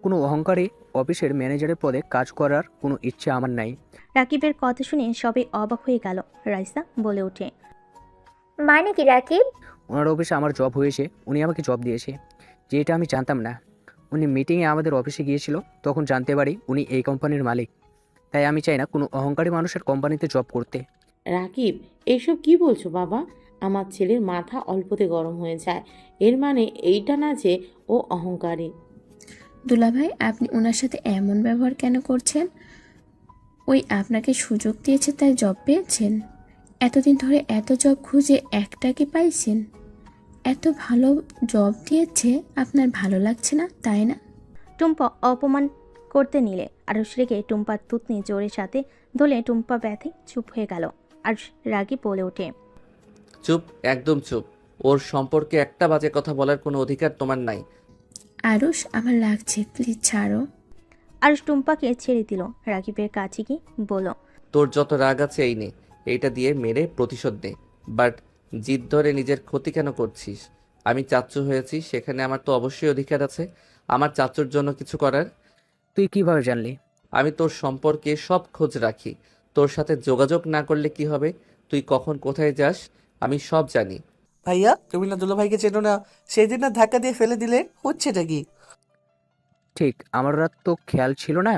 কোনো অহংকারে অফিসের ম্যানেজারের পদে কাজ করার কোনো ইচ্ছে আমার নাই। রাকিবের কথা শুনে সবাই অবাক হয়ে গেল। রাইসা বলে ওঠে, মানে কি রাকিব? ওনার অফিসে আমার জব হয়েছে, উনি আমাকে জব দিয়েছে, যেটা আমি জানতাম না। উনি মিটিংয়ে আমাদের অফিসে গিয়েছিল, তখন জানতে পারি উনি এই কোম্পানির মালিক। তাই আমি চাই না কোনো অহংকারী মানুষের কোম্পানিতে জব করতে। রাকিব, এইসব কি বলছো বাবা? আমার ছেলের মাথা অল্পতে গরম হয়ে যায়। এর মানে এইটা না যে ও অহংকারী। দুলাভাই, আপনি ওনার সাথে এমন ব্যবহার কেন করছেন? ওই আপনাকে সুযোগ দিয়েছে তাই জব পেয়েছেন? এতদিন ধরে এত জব খুঁজে একটা কি পাইছেন? এত ভালো জব দিয়েছে, আপনার ভালো লাগছে না তাই না? টুম্পা অপমান করতে নিলে আরুষ রেগে টুম্পার তুতনি জোরের সাথে ধরে টুম্পা ব্যথে চুপ হয়ে গেল। আর রাগী বলে ওঠে, চুপ, একদম চুপ। ওর সম্পর্কে একটা বাজে কথা বলার কোনো অধিকার তোমার নাই। আরুষ আমার লাগছে, প্লিজ ছাড়ো। আরুষ টুম্পাকে ছেড়ে দিল। রাকিবের কাছে গিয়ে বলল, তোর যত রাগ আছে এই নে, এইটা দিয়ে মেরে প্রতিশোধ নে। বাট জিদ ধরে নিজের ক্ষতি কেন করছিস? আমি চাচ্চু হয়েছি, সেখানে আমার তো অবশ্যই অধিকার আছে আমার চাচ্চুর জন্য কিছু করার। তুই কিভাবে জানলি? আমি তোর সম্পর্কে সব খোঁজ রাখি। তোর সাথে যোগাযোগ না করলে কি হবে? তুই কখন কোথায় যাস আমি সব জানি। ভাইয়া তুমি না দুলাভাইকে চেনো না? সেই দিন না ধাক্কা দিয়ে ফেলে দিলে, হচ্ছেটা কি? ঠিক, আমার রাত তো খেয়াল ছিল না।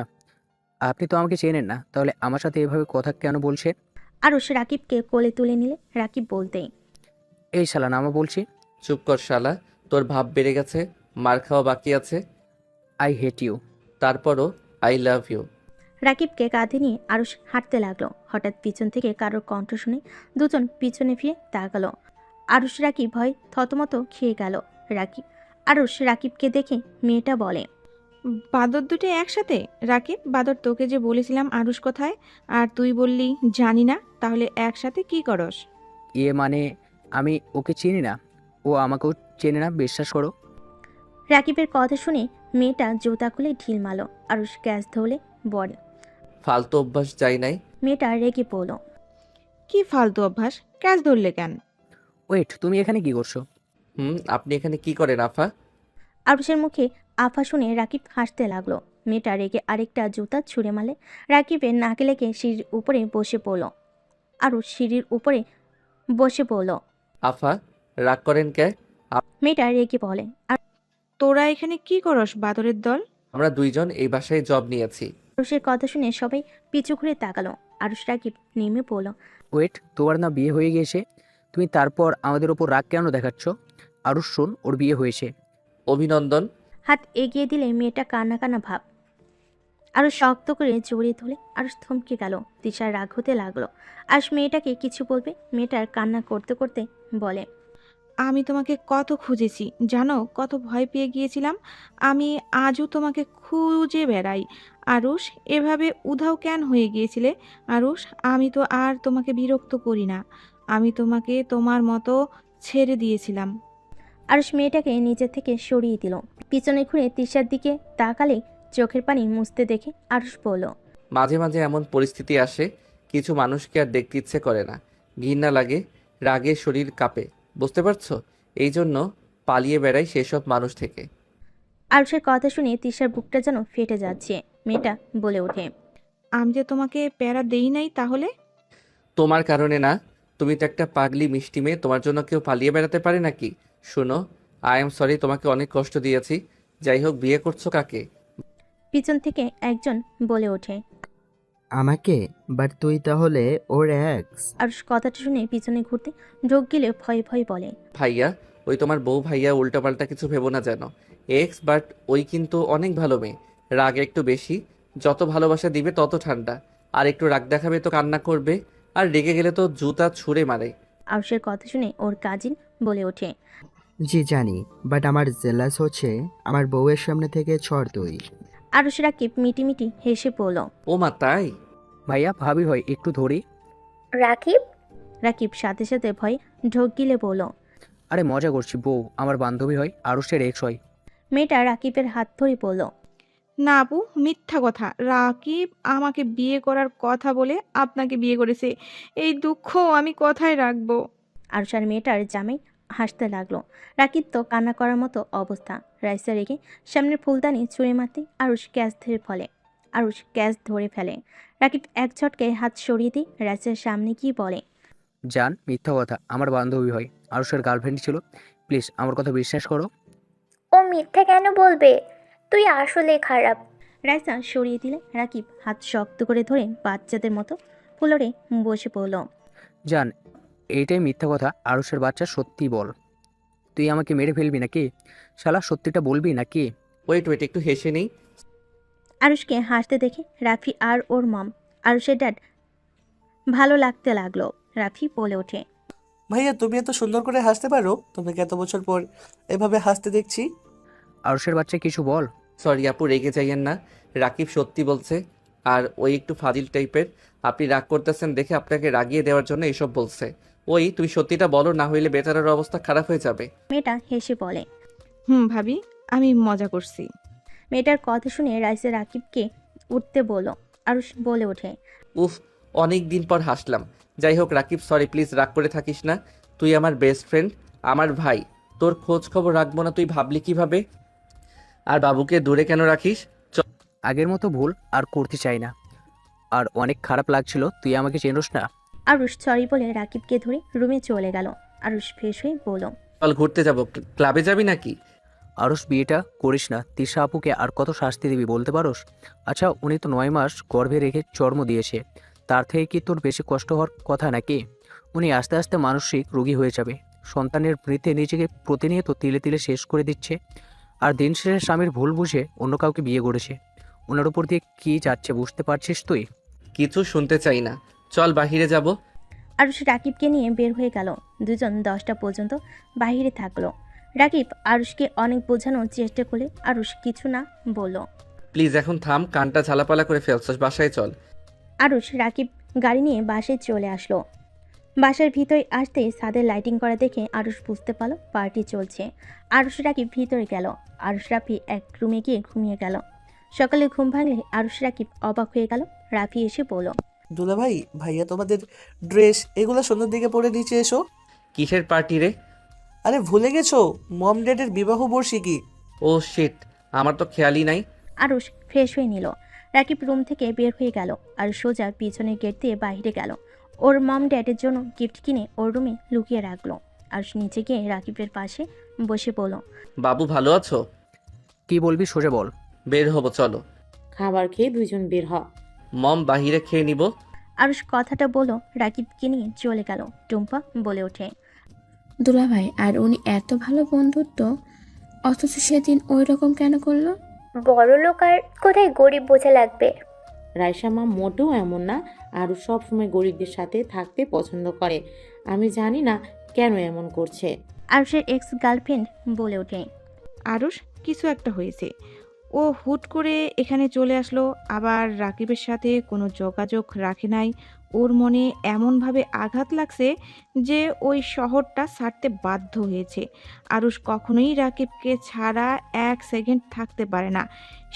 আপনি তো আমাকে চেনেন না, তাহলে আমার সাথে এভাবে কথা কেন বলছেন? আরুষ রাকিবকে কোলে তুলে নিলে। রাকিব বলতেই, এই শালা নামা বলছি। চুপ কর শালা, তোর ভাব বেড়ে গেছে, মার খাওয়া বাকি আছে। I hate you. তারপরও আই লাভ ইউ। রাকিবকে কাঁধে নিয়ে আরুষ হাঁটতে লাগলো। হঠাৎ পিছন থেকে কারোর কণ্ঠ শুনে দুজন পিছনে ফিরে তাকালো। আরুষ রাকিব ভয় থতমত খেয়ে গেল। আরুষ রাকিবকে দেখে মেয়েটা বলে, বাদর দুটো একসাথে? রাকিব, বাদর তোকে যে বলেছিলাম আরুষ কোথায়, আর তুই বললি জানি না, তাহলে একসাথে কি করস? ইয়ে মানে আমি ওকে চিনি না, ও আমাকেও চেনে না, বিশ্বাস করো। রাকিবের কথা শুনে মেয়েটা জুতা খুলে ঢিল মারল। আরুষ গ্যাস ধরলে বলে, ফালতু অভ্যাস যাই নাই। মেয়েটা রেগে পড়ল। কি ফালতু অভ্যাস? ক্যাচ ধরলে কেন? ওয়েট, তুমি এখানে কি করছো? আপনি এখানে কি করেন আফা? আরুষের মুখে আফা শুনে রাকিব হাসতে লাগলো। মেয়েটা রেগে আরেকটা জুতা ছুঁড়ে মারলে রাকিবের নাকে লেগে সিঁড়ির উপরে বসে পড়ল। আরুষ সিঁড়ির উপরে বসে পড়ল। আফা রাগ করেন কে? মেয়েটা রেগে বলে, আর তোরা এখানে কি করস বাদরের দল? আমরা দুইজন এই বাসায় জব নিয়েছি। আরুষের কথা শুনে সবাই পিছু ঘুরে তাকালো। আরুষ রাকিব নেমে পড়ল। ওয়েট, তোমার না বিয়ে হয়ে গিয়েছে, তুমি তারপর আমাদের ওপর রাগ কেন দেখাচ্ছ? আরুষ শোন, ওর বিয়ে হয়েছে। অভিনন্দন। হাত এগিয়ে দিলে মেয়েটা কান্না কান্না ভাব। আরো শক্ত করে জড়িয়ে ধরে আরুষ থমকে গেল। তিশার রাগ হতে লাগলো। আরুষ মেয়েটাকে কিছু বলবে, মেয়েটার কান্না করতে করতে বলে, আমি তোমাকে কত খুঁজেছি জানো, কত ভয় পেয়ে গিয়েছিলাম। আমি আজও তোমাকে খুঁজে বেড়াই। আরুষ, এভাবে উধাও কেন হয়ে গিয়েছিলে? আরুষ, আমি তো আর তোমাকে বিরক্ত করি না, আমি তোমাকে তোমার মতো ছেড়ে দিয়েছিলাম। আরুষ মেয়েটাকে নিজে থেকে সরিয়ে দিল। পিছনে ঘুরে তিশার দিকে তাকালে চোখের পানি মুছতে দেখে আরুষ বলল, মাঝে মাঝে এমন পরিস্থিতি আসে, কিছু মানুষকে আর দেখতে ইচ্ছে করে না, ঘৃণা লাগে, রাগে শরীর কাঁপে, বুঝতে পারছো? এই জন্য পালিয়ে বেড়াই সেসব মানুষ থেকে। আরুষের কথা শুনে তিশার বুকটা যেন ফেটে যাচ্ছে। মেয়েটা বলে ওঠে, আমি যে তোমাকে প্যারা দেই নাই তাহলে? তোমার কারণে না, তুমি তো একটা পাগলি মিষ্টি মেয়ে, তোমার জন্য কেউ পালিয়ে বেড়াতে পারে নাকি? শোনো, আই এম সরি, তোমাকে অনেক কষ্ট দিয়েছি। যাই হোক, বিয়ে করছো কাকে? পিছন থেকে একজন বলে ওঠে, আমাকে? বাট তুই তাহলে ওর এক্স? আরুষ কথাটা শুনে পিছনে ঘুরতে ঢোক গেলে ভয়ে ভয়ে বলে, ভাইয়া, ওই তোমার বউ ভাইয়া, উল্টাপাল্টা কিছু ভেবো না যেন। এক্স, বাট ওই কিন্তু অনেক ভালো মেয়ে, রাগ একটু বেশি, যত ভালোবাসা দিবে তত ঠান্ডা, আর একটু রাগ দেখাবে তো কান্না করবে, আর রেগে গেলে তো জুতা ছুঁড়ে মারে। আরুষের কথা শুনে ওর কাজিন বলে ওঠে, জি জানি, বাট আমার জেলাস হচ্ছে আমার বউয়ের সামনে থেকে ছড় তুই। আরুষ রাকিব মিটিমিটি হেসে পড়ল। ও মা, তাই? ভাইয়া ভাবি হয়, একটু ধরি। রাকিব? রাকিব সাথে সাথে ভয় ঢোক গিলে বলল, আরে মজা করছি, বউ আমার বান্ধবী হয়, আরুষের এক্স হয়। মেয়েটা রাকিবের হাত ধরে পড়ল, না আপু, মিথ্যা কথা। রাকিব আমাকে বিয়ে করার কথা বলে আপনাকে বিয়ে করেছে, এই দুঃখ আমি কোথায় রাখবো? আরুষ আর মেয়েটার জামাই হাসতে লাগলো। রাকিব তো কান্না করার মতো অবস্থা। রাইসা রেখে সামনের ফুলদানি ছুঁড়ে মারতে আরুষ গ্যাস ধরে ফেলে। রাকিব এক ঝটকে হাত সরিয়ে দিয়ে রাইসার সামনে গিয়ে বলে, জান, মিথ্যা কথা, আমার বান্ধবী হয়, আরুষের গার্লফ্রেন্ড ছিল, প্লিজ আমার কথা বিশ্বাস করো। ও মিথ্যা কেন বলবে? তুই আসলে খারাপ। রাইসা সরিয়ে দিলে রাকিব হাত শক্ত করে ধরে বাচ্চাদের মতো ফ্লোরে বসে পড়ল। জান, এইটাই মিথ্যা কথা, আরুষের বাচ্চা, সত্যি বল, তুই আমাকে মেরে ফেলবি নাকি? শালা সত্যিটা বলবি নাকি? ওয়েট, একটু হেসে নেই। আরুষকে হাসতে দেখে রাফি আর ওর মম আরুষের ড্যাড ভালো লাগতে লাগলো। রাফি বলে ওঠে, ভাইয়া তুমি এত সুন্দর করে হাসতে পারো? তোমাকে এত বছর পর এভাবে হাসতে দেখছি। আরুষের বাচ্চা কিছু বল। সরি আপু, রেগে যাইয়েন না, রাকিব সত্যি বলছে, আর ওই একটু ফাজিল টাইপের, আপনি রাগ করতেছেন দেখে আপনাকে রাগিয়ে দেওয়ার জন্য এসব বলছে। ওই তুমি সত্যিটা বলো, না হইলে বেচারার অবস্থা খারাপ হয়ে যাবে। মেয়েটা হেসে বলে। ভাবি, আমি মজা করছি। মেয়েটার কথা শুনে রাইসা রাকিবকে উঠতে বলল। আরুষ বলে ওঠে। উফ, অনেক দিন পর হাসলাম। যাই হোক রাকিব, সরি, প্লিজ রাগ করে থাকিস না। তুই আমার বেস্ট ফ্রেন্ড, আমার ভাই। তোর খোঁজ খবর রাখবো না তুই ভাবলি কিভাবে? আর বাবুকে দূরে কেন রাখিস? আগের মতো ভুল আর করতে চাই না। আর অনেক খারাপ লাগছিল, তুই আমাকে চেনোস না। আরুষ সরি বলে রাকিবকে ধরে রুমে চলে গেল। আরুষ ফ্রেশ হয়ে বলল। চল ঘুরতে যাবো, ক্লাবে যাবি নাকি? আরুষ, বিয়েটা করিস না। তিশা আপুকে আর কত শাস্তি দিবি বলতে পারোস? আচ্ছা, উনি তো 9 মাস গর্ভে রেখে জন্ম দিয়েছে, তার থেকে কি তোর বেশি কষ্ট হওয়ার কথা নাকি? উনি আস্তে আস্তে মানসিক রোগী হয়ে যাবে। সন্তানের মৃত্যে নিজেকে প্রতিনিয়ত তিলে তিলে শেষ করে দিচ্ছে, আর দিন শেষে স্বামীর ভুল বুঝে অন্য কাউকে বিয়ে করেছে। ওনার উপর দিয়ে কি যাচ্ছে বুঝতে পারছিস তুই? কিছু শুনতে চাই না, চল বাহিরে যাব। আরুষ রাকিবকে নিয়ে বের হয়ে গেল। দুজন 10টা পর্যন্ত বাইরে থাকলো। রাকিব আরুষকে অনেক বোঝানোর চেষ্টা করলে আরুষ কিছু না বলল। প্লিজ এখন থাম, কানটা ঝালাপালা করে ফেলছস, বাসায় চল। আরুষ রাকিব গাড়ি নিয়ে বাসায় চলে আসলো। বাসার ভিতরে আসতেই ছাদের লাইটিং করা দেখে আরুষ বুঝতে পারলো পার্টি চলছে। আরুষ রাকিব ভিতরে গেল। আরুষ রাফি এক রুমে গিয়ে ঘুমিয়ে গেল। সকালে ঘুম ভাঙলে আরুষ রাকিব অবাক হয়ে গেল। রাফি এসে বলল। দুলাভাই, ভাইয়া তোমাদের ড্রেস এগুলো সন্ধ্যার দিকে পরে নিচে এসো। কিসের পার্টি রে? আরে ভুলে গেছো, মম ড্যাডের বিবাহ বার্ষিকী। ও শিট, আমার তো খেয়ালই নাই। আরুষ ফ্রেশ হয়ে নিল। রাকিব রুম থেকে বের হয়ে গেল আর সোজা পিছনের গেট দিয়ে বাইরে গেল। ওর মম ড্যাডের জন্য গিফট কিনে ওর রুমে লুকিয়ে রাখলো। আরুষ নিচে গিয়ে রাকিবের পাশে বসে বলল। বাবু ভালো আছো? কি বলবি সোজা বল। বের হবো চলো। খাবার খেয়ে দুইজন বের হ। মম বাহিরে খেয়ে নিব। আরুষ কথাটা বলো রাকিবকে নিয়ে চলে গেল। টুম্পা বলে ওঠে। দুলাভাই, আর উনি এত ভালো বন্ধুত্ব, অথচ সেদিন ওই রকম কেন করলো? বড় লোক আর কোথায় গরিব বোঝা লাগবে। রাইসা মা মোটেও এমন না, আরও সবসময় গরিবদের সাথে থাকতে পছন্দ করে। আমি জানি না কেন এমন করছে। আরুষের এক্স গার্লফ্রেন্ড বলে ওঠে। আরুষ, কিছু একটা হয়েছে। ও হুট করে এখানে চলে আসলো, আবার রাকিবের সাথে কোনো যোগাযোগ রাখে নাই। ওর মনে এমনভাবে আঘাত লাগছে যে ওই শহরটা ছাড়তে বাধ্য হয়েছে। আরুষ কখনোই রাকিবকে ছাড়া 1 সেকেন্ড থাকতে পারে না।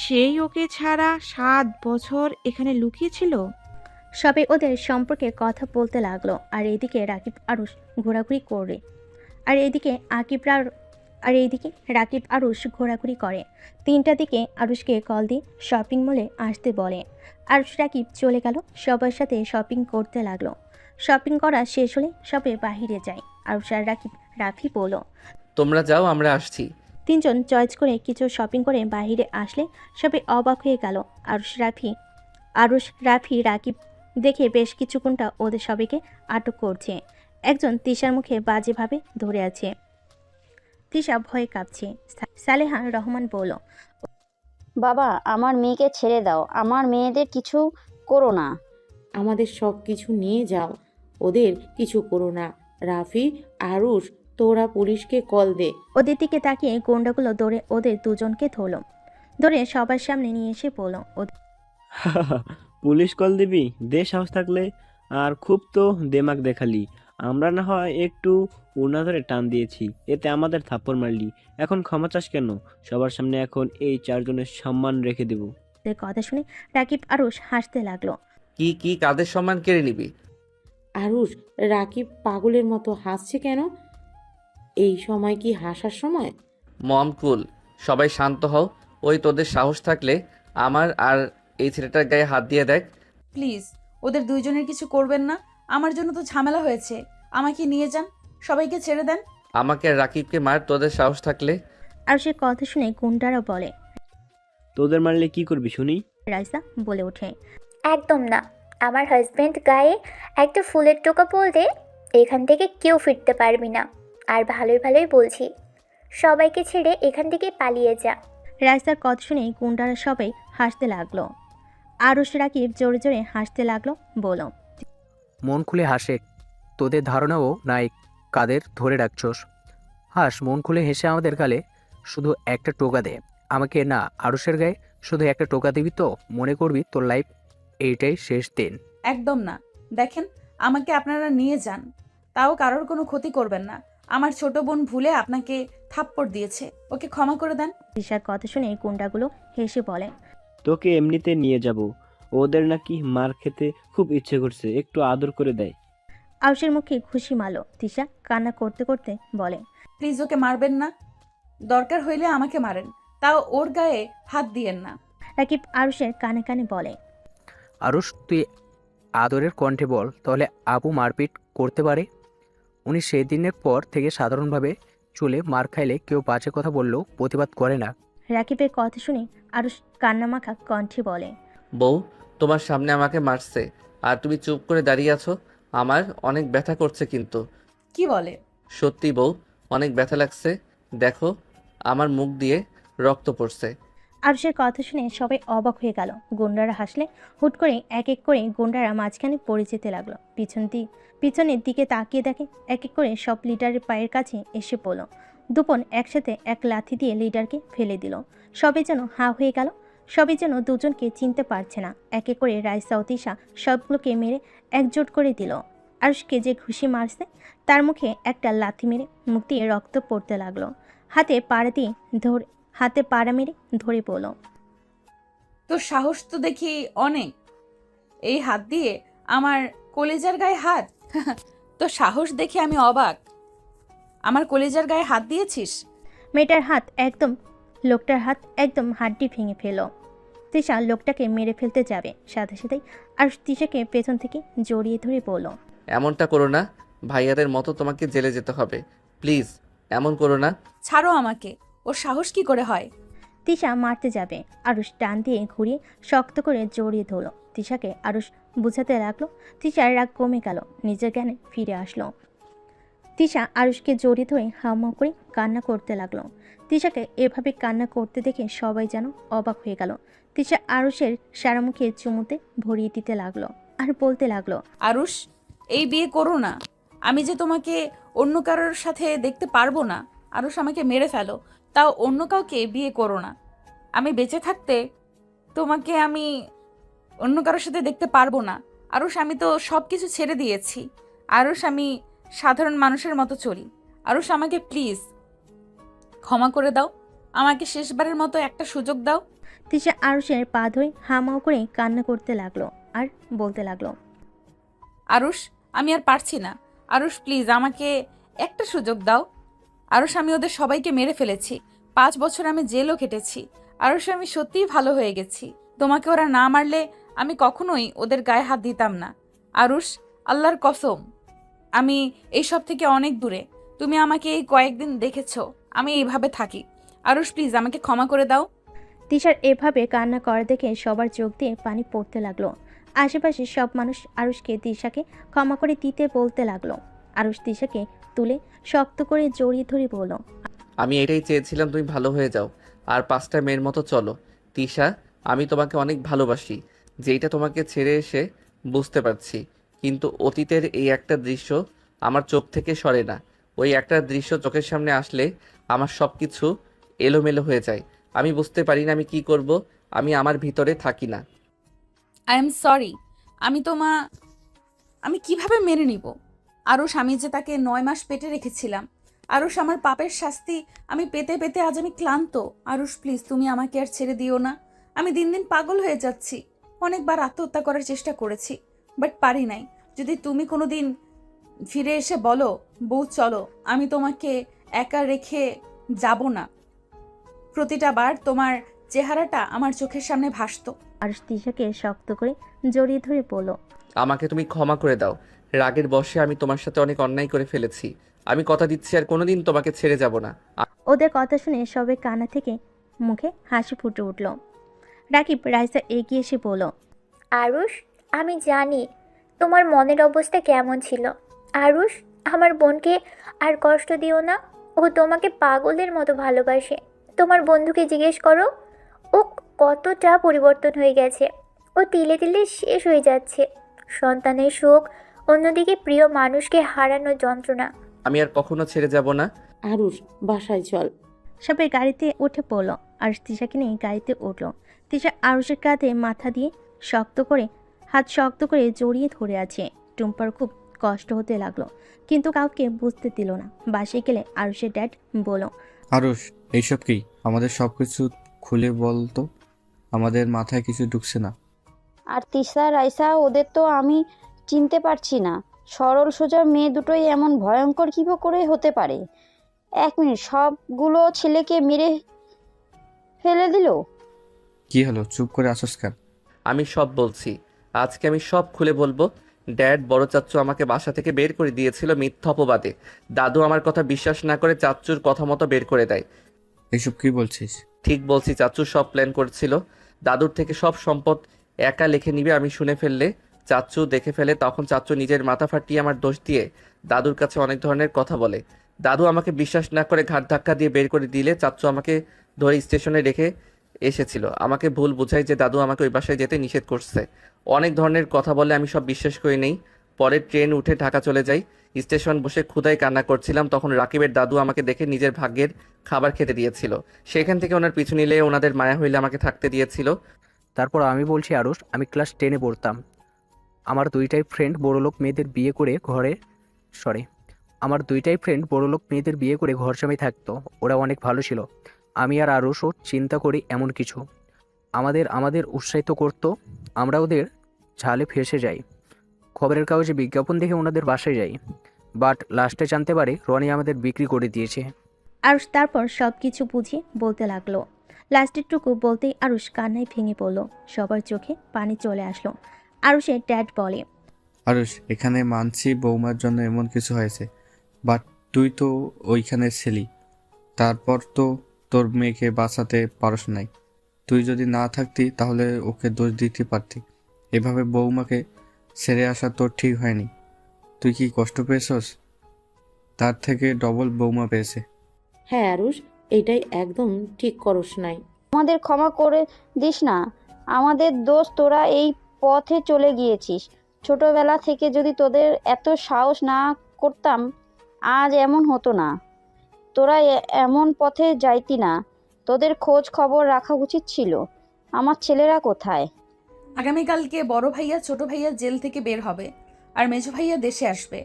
সেই ওকে ছাড়া 7 বছর এখানে লুকিয়েছিল। সবাই ওদের সম্পর্কে কথা বলতে লাগলো। আর এইদিকে রাকিব আরুষ ঘোরাঘুরি করে। আর এইদিকে রাকিব আরুষ ঘোরাঘুরি করে। 3টার দিকে আরুষকে কল দিয়ে শপিং মলে আসতে বলে। আরুষ রাকিব চলে গেল। সবার সাথে শপিং করতে লাগলো। শপিং করা শেষ হলে সবে বাহিরে যায়। আরুষ আর রাফি বলল। তোমরা যাও, আমরা আসছি। 3জন চয়েস করে কিছু শপিং করে বাহিরে আসলে সবে অবাক হয়ে গেল। আরুষ রাফি রাকিব দেখে বেশ কিছুক্ষণটা ওদের সবাইকে আটক করছে। একজন তিশার মুখে বাজেভাবে ধরে আছে। তিশা ভয়ে কাঁপছে। সালেহা রহমান বলল। বাবা, আমার মেয়েকে ছেড়ে দাও, আমার মেয়েদের কিছু করো না। আমাদের সব কিছু নিয়ে যাও, ওদের কিছু করো না। রাফি, আরুষ, তোরা পুলিশকে কল দে। ওদের দিকে তাকিয়ে গুন্ডাগুলো দৌড়ে ওদের দুজনকে ধরে সবার সামনে নিয়ে এসে বলল। পুলিশ কল দিবি? দে সাহস থাকলে। আর খুব তো দেমাগ দেখালি। আমরা না হয় একটু উনা ধরে টান দিয়েছি, এতে আমাদের থাপ্পড় মারলি। এখন ক্ষমা চাস কেন? সবার সামনে এখন এই 4 জনের সম্মান রেখে দেব। কথা শুনে রাকিব আরুষ হাসতে লাগলো। কি কাদের সম্মান কেড়ে নিবি? আরুষ, রাকিব পাগলের মতো হাসছে কেন? এই সময় কি হাসার সময়? মম কুল, সবাই শান্ত হও। ওই তোদের সাহস থাকলে আমার আর এই ছেলেটার গায়ে হাত দিয়ে দেখ। প্লিজ ওদের দুইজনের কিছু করবেন না, আমার জন্য তো ঝামেলা হয়েছে। আমাকে নিয়ে যান, সবাইকে ছেড়ে দেন। আমাকে আর রাকিবকে মার তোদের সাহস থাকলে। আরুষের কথা শুনে গুন্ডারা বলে। তোদের মারলে কি করবি শুনি? রাইসা বলে ওঠে। একদম না, আমার হাজবেন্ড গায়ে একটা ফুলের টোকা পরলে এখান থেকে কেউ ফিরতে পারবি না। আর ভালোই ভালোই বলছি, সবাইকে ছেড়ে এখান থেকে পালিয়ে যা। রাইসার কথা শুনে গুন্ডারা সবাই হাসতে লাগলো। আরুষ রাকিব জোরে জোরে হাসতে লাগলো। বলো, মন খুলে হাসে। তোদের ধারণাও নাই কাদের ধরে রাখছস। হাস, মন খুলে হেসে আমাদের গালে শুধু একটা টোকা দে। আমাকে না, আরুষের গায়ে শুধু একটা টোকা দিবি তো মনে করবি তোর লাইফ এইটাই শেষ দিন। একদম না, দেখেন আমাকে আপনারা নিয়ে যান, তাও কারোর কোনো ক্ষতি করবেন না। আমার ছোট বোন ভুলে আপনাকে থাপ্পড় দিয়েছে, ওকে ক্ষমা করে দেন। তিশার কথা শুনে গুন্ডাগুলো হেসে বলে, তোকে এমনিতে নিয়ে যাব, ওদের নাকি মার খেতে খুব ইচ্ছে করছে, একটু আদর করে দেয়। আরুষের মুখে খুশি মালো। তিশা কান্না করতে করতে বলে, প্লিজ ওকে মারবেন না, দরকার হইলে আমাকে মারেন, তাও ওর গায়ে হাত দিয়েন না। রাকিব আরুষের কানে কানে বলে, আরুষ, তুই আদরের কণ্ঠে বল, তাহলে আপু মারপিট করতে পারে। উনি সেদিনের পর থেকে সাধারণভাবে চলে, মার খাইলে কেউ বাজে কথা বললেও প্রতিবাদ করে না। রাকিবের কথা শুনে আরুষ কান্নামাখা কণ্ঠে বলে, বউ, তোমার সামনে আমাকে মারছে আর তুমি চুপ করে দাঁড়িয়ে আছো। আমার অনেক ব্যথা করছে কিন্তু। কি বলে? সত্যি বউ, অনেক ব্যথা লাগছে। দেখো, আমার মুখ দিয়ে রক্ত পড়ছে। আরুষের কথা শুনে সবাই অবাক হয়ে গেল। গুন্ডারা হাসলে হুট করে এক এক করে গুন্ডারা মাঝখানে পড়ে যেতে লাগলো। পিছনের দিকে তাকিয়ে দেখে এক এক করে সব লিডারের পায়ের কাছে এসে পড়ল। দুপন একসাথে এক লাথি দিয়ে লিডারকে ফেলে দিল। সবে যেন হাঁ হয়ে গেল, সবে যেন দুজনকে চিনতে পারছে না। এক এক করে রাইসা ও তিশা সবগুলোকে মেরে একজোট করে দিল। আরুষকে যে ঘুষি মারছে তার মুখে একটা লাথি মেরে মুখ দিয়ে রক্ত পড়তে লাগলো। হাতে পাড়া মেরে ধরে পড়ল। তোর সাহস তো দেখি অনেক, এই হাত দিয়ে আমার কলেজার গায়ে হাত। তোর সাহস দেখে আমি অবাক, আমার কলেজার গায়ে হাত দিয়েছিস। লোকটার হাত একদম হাড্ডি ভেঙে ফেল। তিশা লোকটাকে মেরে ফেলতে যাবে, সাথে সাথেই আর তিশাকে পেছন থেকে জড়িয়ে ধরে বলল, এমনটা করো না, ভাইয়াদের মতো তোমাকে জেলে যেতে হবে। প্লিজ এমন করো না। ছাড়ো আমাকে, ওর সাহস কি করে হয়? তিশা মারতে যাবে, আরুষ টান দিয়ে ঘুরিয়ে শক্ত করে জড়িয়ে ধরল। তিশাকে আরুষ বুঝাতে লাগলো। তিশার রাগ কমে গেল, নিজের জ্ঞানে ফিরে আসলো। তিশা আরুষকে জড়িয়ে ধরে হাউমাউ করে কান্না করতে লাগলো। তিশাকে এভাবে কান্না করতে দেখে সবাই যেন অবাক হয়ে গেল। তিশা আরুষের সারা মুখে চুমুতে ভরিয়ে দিতে লাগলো আর বলতে লাগলো, আরুষ, এই বিয়ে করো না। আমি যে তোমাকে অন্য কারোর সাথে দেখতে পারবো না। আরুষ, আমাকে মেরে ফেলো, তাও অন্য কাউকে বিয়ে করো না। আমি বেঁচে থাকতে তোমাকে আমি অন্য কারোর সাথে দেখতে পারবো না। আরুষ, আমি তো সব কিছু ছেড়ে দিয়েছি। আরুষ, আমি সাধারণ মানুষের মতো চলি। আরুষ, আমাকে প্লিজ ক্ষমা করে দাও, আমাকে শেষবারের মতো একটা সুযোগ দাও। তিশা আরুষের পা ধরে হামাও করে কান্না করতে লাগলো আর বলতে লাগলো, আরুষ, আমি আর পারছি না। আরুষ, প্লিজ আমাকে একটা সুযোগ দাও। আরুষ, আমি ওদের সবাইকে মেরে ফেলেছি। 5 বছর আমি জেলও খেটেছি। আরুষ, আমি সত্যিই ভালো হয়ে গেছি। তোমাকে ওরা না মারলে আমি কখনোই ওদের গায়ে হাত দিতাম না। আরুষ, আল্লাহর কসম, আমি এইসব থেকে অনেক দূরে। তুমি আমাকে এই কয়েকদিন দেখেছো আমি এইভাবে থাকি। আরুষ, প্লিজ আমাকে ক্ষমা করে দাও। তিশার এভাবে কান্না করা দেখে সবার চোখ দিয়ে পানি পড়তে লাগলো। আশেপাশে সব মানুষ আরুষকে তিশাকে ক্ষমা করে দিতে বলতে লাগলো। আরুষ তিশাকে তুলে শক্ত করে জড়িয়ে ধরে বলল, আমি এটাই চেয়েছিলাম, তুমি ভালো হয়ে যাও আর 5টা মেয়ের মতো চলো। তিশা, আমি তোমাকে অনেক ভালোবাসি, যেইটা তোমাকে ছেড়ে এসে বুঝতে পারছি। কিন্তু অতীতের এই একটা দৃশ্য আমার চোখ থেকে সরে না। ওই একটা দৃশ্য চোখের সামনে আসলে আমার সব কিছু এলোমেলো হয়ে যায়। আমি বুঝতে পারি না আমি কি করব। আমি আমার ভিতরে থাকি না। I am sorry. আমি কিভাবে মেনে নিব? আরুষ, আমি যে তাকে 9 মাস পেটে রেখেছিলাম। আরুষ, আমার পাপের শাস্তি আমি পেতে পেতে আজ আমি ক্লান্ত। আরুষ, প্লিজ তুমি আমাকে আর ছেড়ে দিও না। আমি দিন দিন পাগল হয়ে যাচ্ছি। অনেকবার আত্মহত্যা করার চেষ্টা করেছি, বাট পারি নাই। যদি তুমি কোনোদিন ফিরে এসে বলো, বউ চলো, আমি তোমাকে একা রেখে যাব না। প্রতিটা বার তোমার চেহারাটা আমার চোখের সামনে ভাসতো। আরুষ তিশাকে শক্ত করে জড়িয়ে ধরে বলল, আমাকে তুমি ক্ষমা করে দাও। রাগের বশে আমি তোমার সাথে অনেক অন্যায় করে ফেলেছি। আমি কথা দিচ্ছি আর কোনোদিন তোমাকে ছেড়ে যাব না। ওদের কথা শুনে সবে কানা থেকে মুখে হাসি ফুটে উঠল। রাকিব রাইসা এগিয়ে এসে বলল, আরুষ, আমি জানি তোমার মনের অবস্থা কেমন ছিল। আরুষ, আমার বোনকে আর কষ্ট দিও না। ও তোমাকে পাগলের মতো ভালোবাসে। তোমার বন্ধুকে জিজ্ঞেস করো, ও কতটা পরিবর্তন হয়ে গেছে। ও তিলে তিলে শেষ হয়ে যাচ্ছে। সন্তানের শোক, অন্যদিকে প্রিয় মানুষকে হারানোর যন্ত্রণা। আমি আর কখনো ছেড়ে যাব না। আরুষ, বাসায় চল। সবাই গাড়িতে উঠে পড়ল। আরুষ তিশাকে নিয়ে গাড়িতে উঠল। তিশা আরুষের কাঁধে মাথা দিয়ে হাত শক্ত করে জড়িয়ে ধরে আছে। টুম্পার খুব কষ্ট হতে লাগলো, কিন্তু কাউকে বুঝতে দিল না। বাসে গেলে আরুষের ড্যাড বলল, আরুষ, এইসব কি? আমাদের সব কিছু খুলে বল তো, আমাদের মাথায় কিছু ঢুকছে না। আর তিশা রাইসা ওদের তো আমি চিনতে পারছি না। সরল সোজা মেয়ে দুটোই এমন ভয়ঙ্কর কী করে হতে পারে? 1 মিনিট, সবগুলো ছেলেকে মেরে ফেলে দিল। কি হলো, চুপ করে আসস কেন? আমি সব বলছি, আজকে আমি সব খুলে বলবো। ড্যাড, বড় চাচ্চু আমাকে বাসা থেকে বের করে দিয়েছিল মিথ্যা অপবাদে। দাদু আমার কথা বিশ্বাস না করে চাচ্চুর কথা মতো বের করে দেয়। এইসব কি বলছিস? ঠিক বলছি, চাচ্চু সব প্ল্যান করেছিল। দাদুর থেকে সব সম্পদ একা লিখে নিবে, আমি শুনে ফেললে চাচ্চু দেখে ফেলে, তখন চাচ্চু নিজের মাথা ফাটিয়ে আমার দোষ দিয়ে দাদুর কাছে অনেক ধরনের কথা বলে। দাদু আমাকে বিশ্বাস না করে ঘাট ধাক্কা দিয়ে বের করে দিলে চাচ্চু আমাকে ধরে স্টেশনে রেখে এসেছিল। আমাকে ভুল বোঝায় যে দাদু আমাকে ওই বাসায় যেতে নিষেধ করছে। অনেক ধরনের কথা বলে, আমি সব বিশ্বাস করে নেই। পরে ট্রেন উঠে ঢাকা চলে যাই। স্টেশন বসে ক্ষুধায় কান্না করছিলাম, তখন রাকিবের দাদু আমাকে দেখে নিজের ভাগ্যের খাবার খেতে দিয়েছিল। সেখান থেকে ওনার পিছু নিলে ওনাদের মায়া হইলে আমাকে থাকতে দিয়েছিল। তারপর আমি বলছি আরুষ, আমি ক্লাস 10-এ পড়তাম। আমার দুইটাই ফ্রেন্ড বড়লোক মেয়েদের বিয়ে করে ঘর জামাই থাকতো। ওরা অনেক ভালো ছিল। আমি আর আরুষও চিন্তা করি এমন কিছু। আমাদের উৎসাহিত করতো। আমরা ওদের ঝালে ফেসে যাই। খবরের কাগজে বিজ্ঞাপন দেখে ওনাদের বাসায় যাই, বাট লাস্টে জানতে পারি রনি আমাদের বিক্রি করে দিয়েছে। আরুষ তারপর সব কিছু বুঝিয়ে বলতে লাগলো। লাস্টেরটুকু বলতেই আরুষ কান্নায় ভেঙে পড়লো। সবার চোখে পানি চলে আসলো। আরুষের ড্যাড বলে, আরুষ, এখানে মানছি বৌমার জন্য এমন কিছু হয়েছে, বাট তুই তো ওইখানে ছিলি। তারপর তো তোর মেয়েকে বাঁচাতে পারস নাই। তুই যদি না থাকতি তাহলে ওকে দোষ দিতে পারতি। এভাবে বৌমাকে ছেড়ে আসা তোর ঠিক হয়নি। তুই কি কষ্ট পেয়েছস? তার থেকে ডবল বৌমা পেয়েছে। হ্যাঁ আরুষ, এটাই একদম ঠিক করস নাই। আমাদের ক্ষমা করে দিস না। আমাদের দোষ, তোরা এই পথে চলে গিয়েছিস। ছোটবেলা থেকে যদি তোদের এত সাহস না করতাম, আজ এমন হতো না। তোরা এমন পথে যাইতি না। তোদের খোঁজ খবর রাখা উচিত ছিল। আমার ছেলেরা কোথায়? আগামীকালকে বড় ভাইয়া ছোট ভাইয়া জেল থেকে বের হবে, আর মেজো ভাইয়া দেশে আসবে।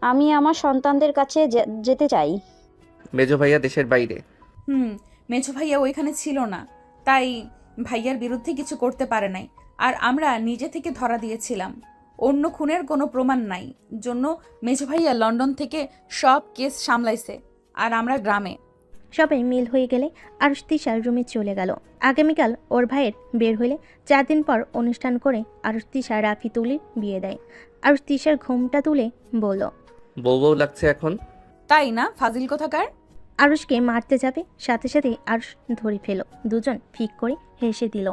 আমি আমার সন্তানদের কাছে যেতে চাই। মেজো ভাইয়া দেশের বাইরে। মেজো ভাইয়া ওইখানে ছিল না, তাই ভাইয়ার বিরুদ্ধে কিছু করতে পারে নাই। আর আমরা নিজে থেকে ধরা দিয়েছিলাম। অন্য খুনের কোনো প্রমাণ নাই জন্য মেজো ভাইয়া লন্ডন থেকে সব কেস সামলাইছে, আর আমরা গ্রামে। সবাই মিল হয়ে গেলে আরুষ তিশার রুমে চলে গেল। আগামীকাল ওর ভাইয়ের বের হইলে 4 দিন পর অনুষ্ঠান করে আরুষ তিশা রাফি তুলির বিয়ে দেয়। আরুষ তিশার ঘুমটা তুলে বলল, বউ বউ লাগছে এখন। তাই না ফাজিল কোথাকার? আরুষকে মারতে যাবে, সাথে সাথে আরুষ ধরে ফেলো। দুজন ফিক করে হেসে দিল।